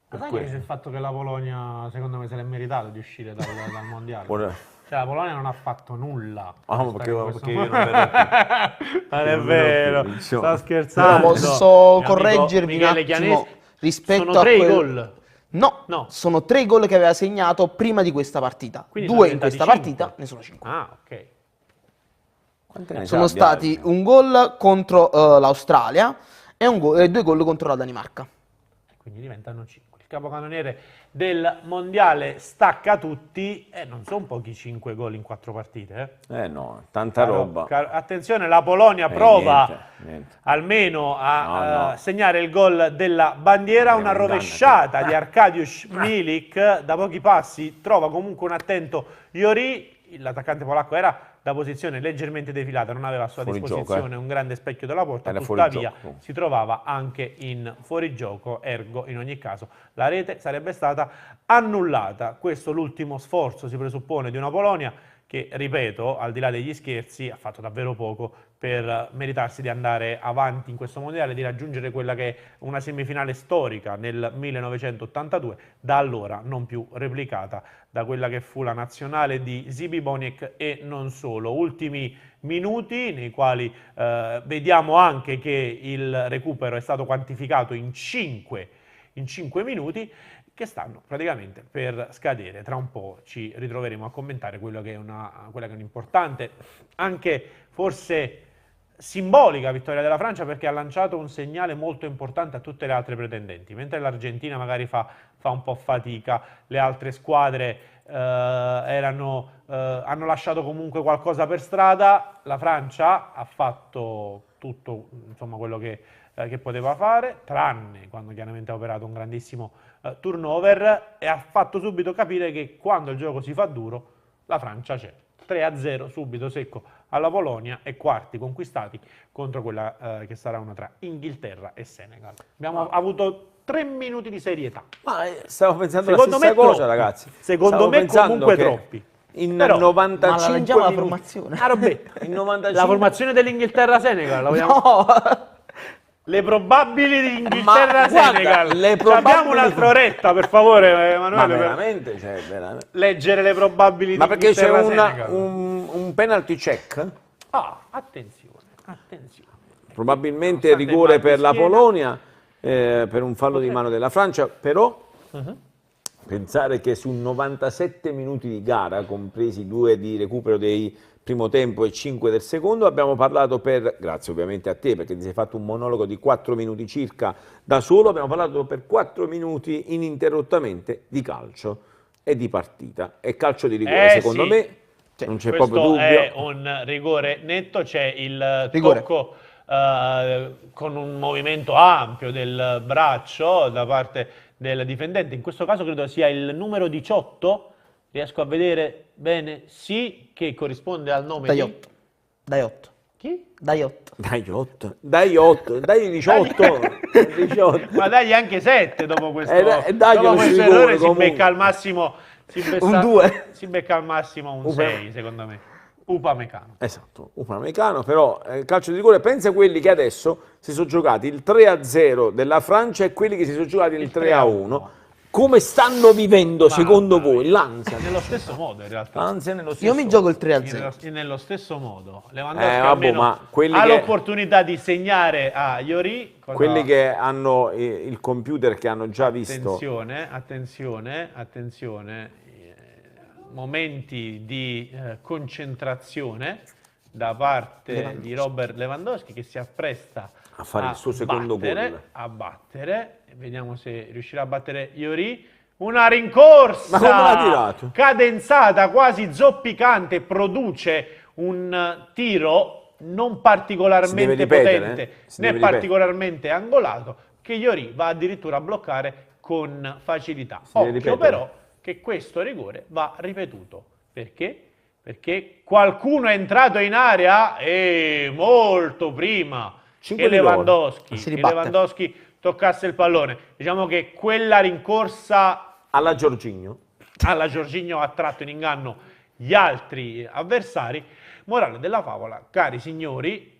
Per Sai che questo. c'è il fatto che la Polonia, secondo me, se l'è meritato di uscire dal mondiale? Ora- Cioè, la Polonia non ha fatto nulla. Ah, per perché stare in io non questo verrò momento. Non è non vero, verrò più, insomma. sta scherzando. Posso Mio amico correggervi un Michele attimo Chianesi, rispetto sono a 3 i quel- gol. No, No. sono 3 gol che aveva segnato prima di questa partita. Quindi 2 sono in questa diventati partita, 5. ne sono 5. Ah, ok. Quante ne Sono sa, Biagio? stati un gol contro l'Australia e 2 gol contro la Danimarca. Quindi diventano 5. Il capocannoniere del mondiale stacca tutti e non sono pochi 5 gol in 4 partite. No, tanta roba. Attenzione, la Polonia prova niente. almeno a No. segnare il gol della bandiera, Andiamo una in danno, rovesciata di Arkadiusz Milik da pochi passi, trova comunque un attento Iori, l'attaccante polacco era da posizione leggermente defilata, non aveva a sua Fuori disposizione gioco, un grande specchio della porta, Era fuori tuttavia gioco. si trovava anche in fuorigioco, ergo in ogni caso la rete sarebbe stata annullata. Questo l'ultimo sforzo, si presuppone, di una Polonia che, ripeto, al di là degli scherzi, ha fatto davvero poco per meritarsi di andare avanti in questo mondiale, di raggiungere quella che è una semifinale storica nel 1982, da allora non più replicata da quella che fu la nazionale di Zibi Boniek e non solo. Ultimi minuti nei quali vediamo anche che il recupero è stato quantificato in 5 minuti, che stanno praticamente per scadere. Tra un po' ci ritroveremo a commentare quella che è un'importante, anche forse simbolica vittoria della Francia, perché ha lanciato un segnale molto importante a tutte le altre pretendenti. Mentre l'Argentina magari fa un po' fatica, le altre squadre hanno lasciato comunque qualcosa per strada, la Francia ha fatto tutto, insomma, quello che poteva fare, tranne quando chiaramente ha operato un grandissimo turnover, e ha fatto subito capire che quando il gioco si fa duro la Francia c'è. 3-0 subito secco alla Polonia e quarti conquistati contro quella che sarà una tra Inghilterra e Senegal. Abbiamo avuto 3 minuti di serietà. Ma stavo pensando Secondo la stessa me cosa, troppi. ragazzi. Secondo Stavo me pensando comunque che troppi. In Però- Ma la 95 leggiamo la minuti. formazione. Ah, Robetta. In 95 La formazione dell'Inghilterra-Senegal. La vogliamo... No! Le probabili di Ma Inghilterra-Senegal. guarda, le probabili- Abbiamo un'altra oretta, per favore, Ma Emanuele, per veramente, cioè, veramente. leggere le probabili Ma di perché c'è Inghilterra-Senegal. un penalty check? Attenzione. Probabilmente Nonostante rigore il mal di per la schiena. Polonia, per un fallo di mano della Francia, però Mhm. pensare che su 97 minuti di gara, compresi 2 di recupero del primo tempo e 5 del secondo, abbiamo parlato grazie ovviamente a te perché ti sei fatto un monologo di 4 minuti circa da solo, abbiamo parlato per 4 minuti ininterrottamente di calcio e di partita. E calcio di rigore, secondo Sì. me, non c'è Questo proprio dubbio. è un rigore netto, c'è il Rigore. tocco con un movimento ampio del braccio da parte del difendente. In questo caso credo sia il numero 18, riesco a vedere bene, sì, che corrisponde al nome Dai di... 8. Dai 8. Chi? Dai 8. Dai 8, dai 8, dai 18, 18. Ma dagli anche 7 dopo questo, dagli dopo un questo rigore, errore si comunque. becca al massimo Un 2. si becca al massimo un 6, secondo me. Upamecano. Esatto, Upamecano, però calcio di rigore, pensa a quelli che adesso si sono giocati il 3-0 della Francia e quelli che si sono giocati il 3-1. Come stanno vivendo, secondo voi, l'ansia? Nello stesso modo, in realtà. L'ansia nello stesso Io mi gioco il 3-0. Nello stesso modo. Lewandowski vabbè, almeno ma quelli ha che- l'opportunità di segnare a Iori. Quelli che hanno il computer che hanno già visto. Attenzione, momenti di concentrazione da parte di Robert Lewandowski, che si appresta A fare il suo secondo gol. a battere. Vediamo se riuscirà a battere Iori. Una rincorsa Ma come l'ha tirato? cadenzata, quasi zoppicante, produce un tiro non Si deve particolarmente ripetere, potente si né deve ripetere. particolarmente angolato, che Iori va addirittura a bloccare con facilità. deve Occhio ripetere. però che questo rigore va ripetuto. Perché? Perché qualcuno è entrato in area e molto prima Cinque che di loro. Lewandowski, Si ribatte. toccasse il pallone. Diciamo che quella rincorsa Alla Jorginho. alla Jorginho ha tratto in inganno gli altri avversari. Morale della favola, cari signori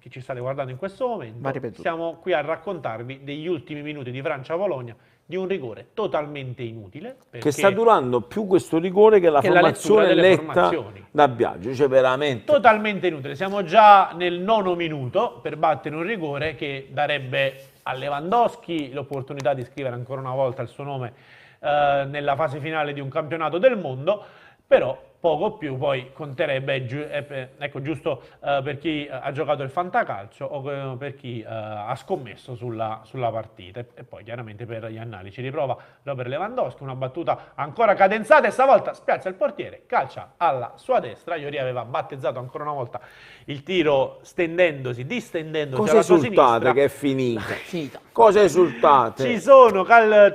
che ci state guardando in questo Va momento, ripetuto. siamo qui a raccontarvi degli ultimi minuti di Francia-Polonia, di un rigore totalmente inutile. Che perché sta durando più questo rigore che la Che la formazione lettura delle letta formazioni. da Biagio. Cioè veramente. Totalmente inutile. Siamo già nel 9° minuto per battere un rigore che darebbe a Lewandowski l'opportunità di scrivere ancora una volta il suo nome nella fase finale di un campionato del mondo, però poco più poi conterebbe, ecco, giusto per chi ha giocato il fantacalcio o per chi ha scommesso sulla partita. E poi chiaramente per gli annali ci riprova Robert Lewandowski, una battuta ancora cadenzata e stavolta spiazza il portiere, calcia alla sua destra. Iori aveva battezzato ancora una volta il tiro distendendosi Cosa alla sua esultate sinistra. che è finita? Finita. Cosa esultate? Ci sono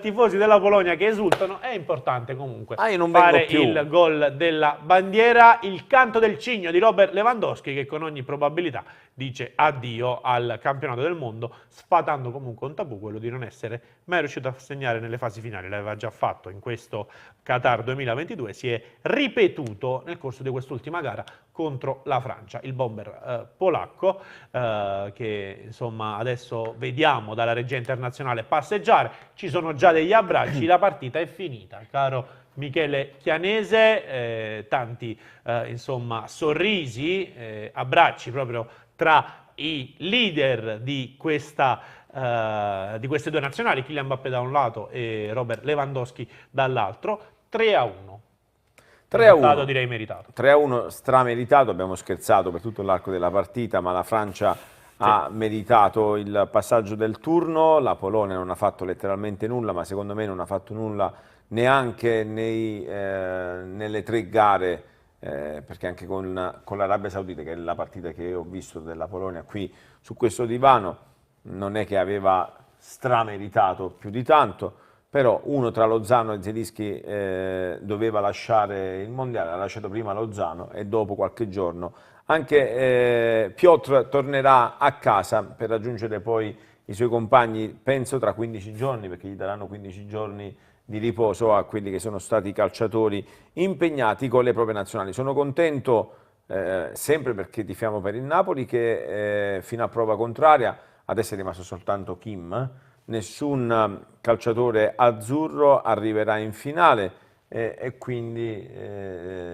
tifosi della Polonia che esultano, è importante comunque Io non vengo fare più. il gol della bandiera, il canto del cigno di Robert Lewandowski che con ogni probabilità dice addio al campionato del mondo, sfatando comunque un tabù, quello di non essere mai riuscito a segnare nelle fasi finali. L'aveva già fatto in questo Qatar 2022, si è ripetuto nel corso di quest'ultima gara contro la Francia. Il bomber polacco che insomma adesso vediamo dalla regia internazionale passeggiare, ci sono già degli abbracci, la partita è finita, caro Michele Chianese, tanti insomma sorrisi, abbracci proprio tra i leader di queste due nazionali, Kylian Mbappé da un lato e Robert Lewandowski dall'altro. 3-1. 3-1. Direi meritato. 3-1 strameritato, abbiamo scherzato per tutto l'arco della partita, ma la Francia ha meritato il passaggio del turno, la Polonia non ha fatto letteralmente nulla, ma secondo me non ha fatto nulla neanche nelle 3 gare, perché anche con l'Arabia Saudita, che è la partita che ho visto della Polonia qui su questo divano, non è che aveva strameritato più di tanto, però uno tra Lozano e Zelinski doveva lasciare il mondiale, ha lasciato prima Lozano e dopo qualche giorno anche Piotr tornerà a casa per raggiungere poi i suoi compagni, penso tra 15 giorni, perché gli daranno 15 giorni di riposo a quelli che sono stati i calciatori impegnati con le proprie nazionali. Sono contento sempre perché tifiamo per il Napoli che fino a prova contraria adesso è rimasto soltanto Kim, nessun calciatore azzurro arriverà in finale e quindi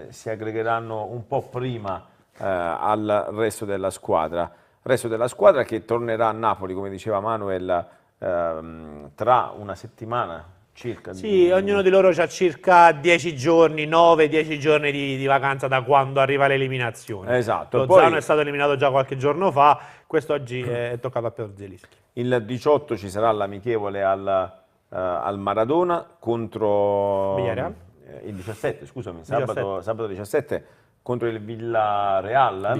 si aggregheranno un po' prima al resto della squadra. Resto della squadra che tornerà a Napoli, come diceva Manuel, tra una settimana circa. Sì, ognuno di loro ha circa 10 giorni, 9-10 giorni di vacanza da quando arriva l'eliminazione. Esatto. Lozano è stato eliminato già qualche giorno fa, questo oggi è toccato a Piotr Zelinski. Il 18 ci sarà l'amichevole al Maradona contro Villarreal? Il 17, scusami, sabato 17 contro il Villarreal.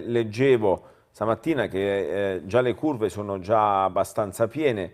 Leggevo stamattina che già le curve sono già abbastanza piene,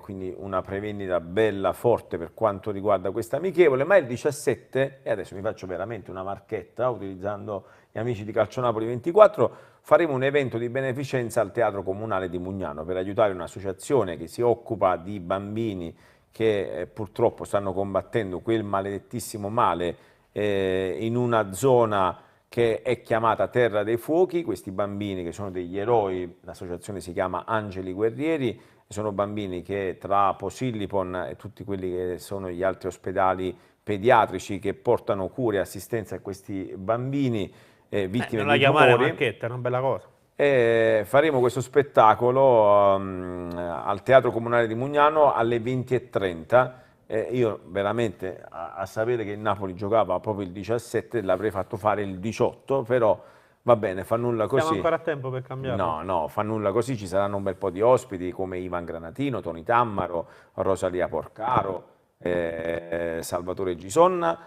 quindi una prevendita bella forte per quanto riguarda questa amichevole, ma il 17, e adesso mi faccio veramente una marchetta utilizzando gli amici di Calcio Napoli 24, faremo un evento di beneficenza al Teatro Comunale di Mugnano per aiutare un'associazione che si occupa di bambini che purtroppo stanno combattendo quel maledettissimo male in una zona che è chiamata Terra dei Fuochi. Questi bambini che sono degli eroi, l'associazione si chiama Angeli Guerrieri, sono bambini che tra Posillipo e tutti quelli che sono gli altri ospedali pediatrici che portano cure e assistenza a questi bambini vittime non la di chiamare tumori. marchetta, è una bella cosa. Faremo questo spettacolo al Teatro Comunale di Mugnano alle 20:30. Io veramente a sapere che il Napoli giocava proprio il 17 l'avrei fatto fare il 18, però va bene, fa nulla così. Siamo ancora a tempo per cambiarlo. No, fa nulla così, ci saranno un bel po' di ospiti come Ivan Granatino, Toni Tammaro, Rosalia Porcaro, Salvatore Gisonna,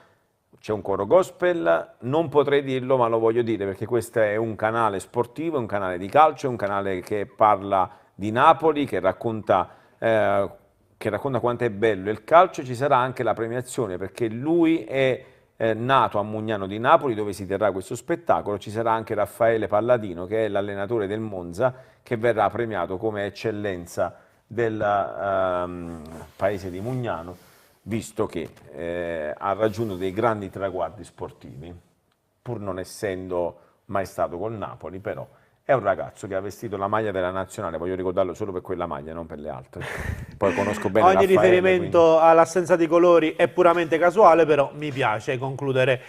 c'è un coro gospel, non potrei dirlo ma lo voglio dire perché questo è un canale sportivo, è un canale di calcio, è un canale che parla di Napoli, che racconta quanto è bello il calcio. Ci sarà anche la premiazione perché lui è nato a Mugnano di Napoli dove si terrà questo spettacolo. Ci sarà anche Raffaele Palladino che è l'allenatore del Monza che verrà premiato come eccellenza del paese di Mugnano, visto che ha raggiunto dei grandi traguardi sportivi, pur non essendo mai stato col Napoli, però è un ragazzo che ha vestito la maglia della nazionale, voglio ricordarlo solo per quella maglia, non per le altre. Poi conosco bene Ogni Raffaele, riferimento all'assenza di colori è puramente casuale, però mi piace concludere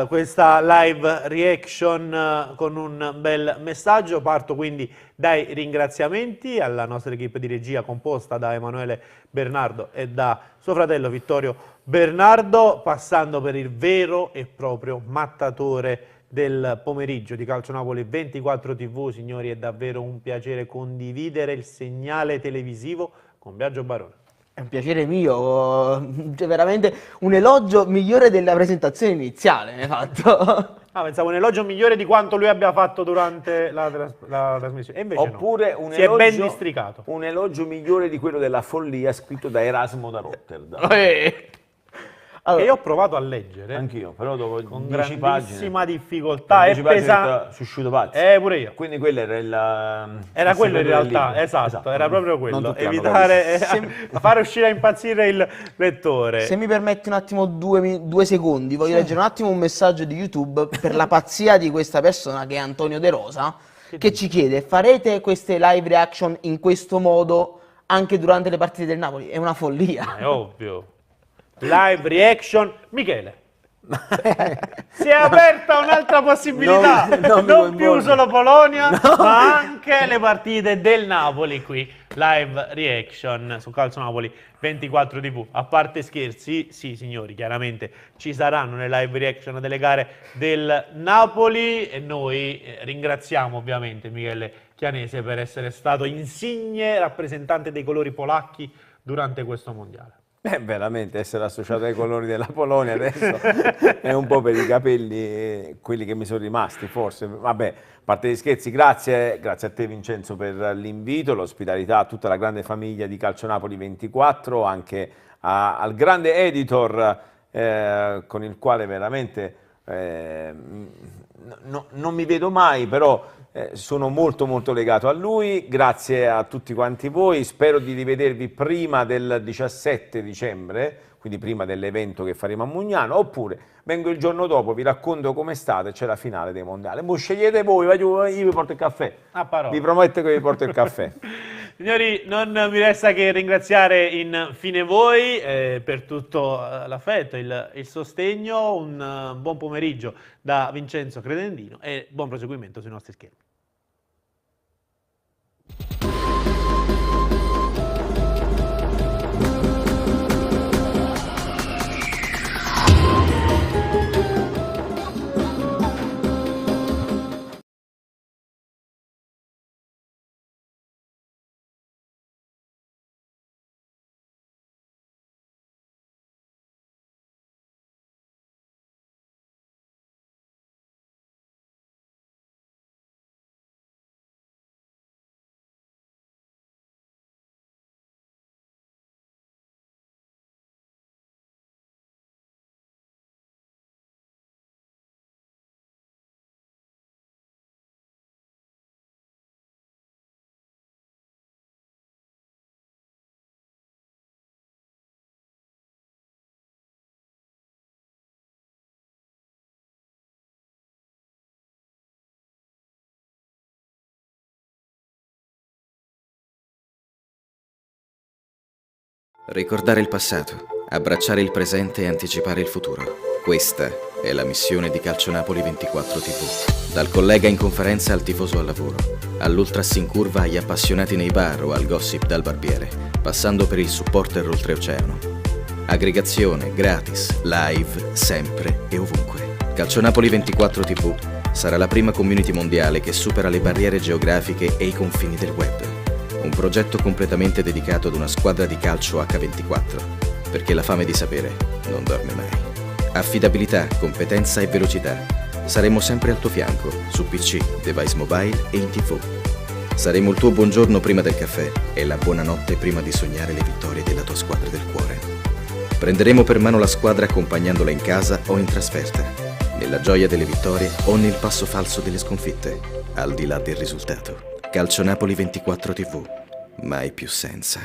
questa live reaction con un bel messaggio. Parto quindi dai ringraziamenti alla nostra equipe di regia composta da Emanuele Bernardo e da suo fratello Vittorio Bernardo, passando per il vero e proprio mattatore del pomeriggio di Calcio Napoli 24 TV. Signori, è davvero un piacere condividere il segnale televisivo con Biagio Barone. È un piacere mio, cioè veramente un elogio migliore della presentazione iniziale mi hai fatto. Ah, pensavo un elogio migliore di quanto lui abbia fatto durante la trasmissione. E invece oppure no. un Si elogio, è ben districato. un elogio migliore di quello della follia scritto da Erasmo da Rotterdam. Allora, Che io ho provato a leggere Anch'io, però dopo con 10 grandissima pagine. difficoltà. È pesante. Su Sciuto Pazzi. Pure io. Quindi quello era Era il quello in segreto del realtà, libro. esatto, era proprio Non quello. tutti hanno Evitare, capito. fare uscire a impazzire il lettore. se mi permetti un attimo 2 secondi, voglio leggere un attimo un messaggio di YouTube per la pazzia di questa persona che è Antonio De Rosa, che ci chiede: farete queste live reaction in questo modo anche durante le partite del Napoli? È una follia. È ovvio. Live reaction. Michele. Si è aperta un'altra possibilità, non più solo Polonia, ma anche le partite del Napoli qui. Live reaction su Calcio Napoli 24 TV. A parte scherzi, sì signori, chiaramente ci saranno le live reaction delle gare del Napoli e noi ringraziamo ovviamente Michele Chianese per essere stato insigne rappresentante dei colori polacchi durante questo mondiale. Veramente essere associato ai colori della Polonia adesso è un po' per i capelli quelli che mi sono rimasti, forse. Vabbè, a parte gli scherzi, grazie a te Vincenzo per l'invito, l'ospitalità, a tutta la grande famiglia di Calcio Napoli 24, anche al grande editor con il quale veramente non mi vedo mai, però sono molto legato a lui. Grazie a tutti quanti voi, spero di rivedervi prima del 17 dicembre, quindi prima dell'evento che faremo a Mugnano, oppure vengo il giorno dopo, vi racconto come state, c'è la finale dei mondiali. Mo scegliete voi, io vi porto il caffè, vi prometto che vi porto il caffè. Signori, non mi resta che ringraziare infine voi per tutto l'affetto, il sostegno. Un buon pomeriggio da Vincenzo Credendino e buon proseguimento sui nostri schermi. Ricordare il passato, abbracciare il presente e anticipare il futuro. Questa è la missione di Calcio Napoli 24 TV. Dal collega in conferenza al tifoso al lavoro, all'ultras in curva agli appassionati nei bar o al gossip dal barbiere, passando per il supporter oltreoceano. Aggregazione, gratis, live, sempre e ovunque. Calcio Napoli 24 TV sarà la prima community mondiale che supera le barriere geografiche e i confini del web. Un progetto completamente dedicato ad una squadra di calcio H24, perché la fame di sapere non dorme mai. Affidabilità, competenza e velocità. Saremo sempre al tuo fianco, su PC, device mobile e in TV. Saremo il tuo buongiorno prima del caffè e la buonanotte prima di sognare le vittorie della tua squadra del cuore. Prenderemo per mano la squadra accompagnandola in casa o in trasferta, nella gioia delle vittorie o nel passo falso delle sconfitte, al di là del risultato. Calcio Napoli 24 TV, mai più senza.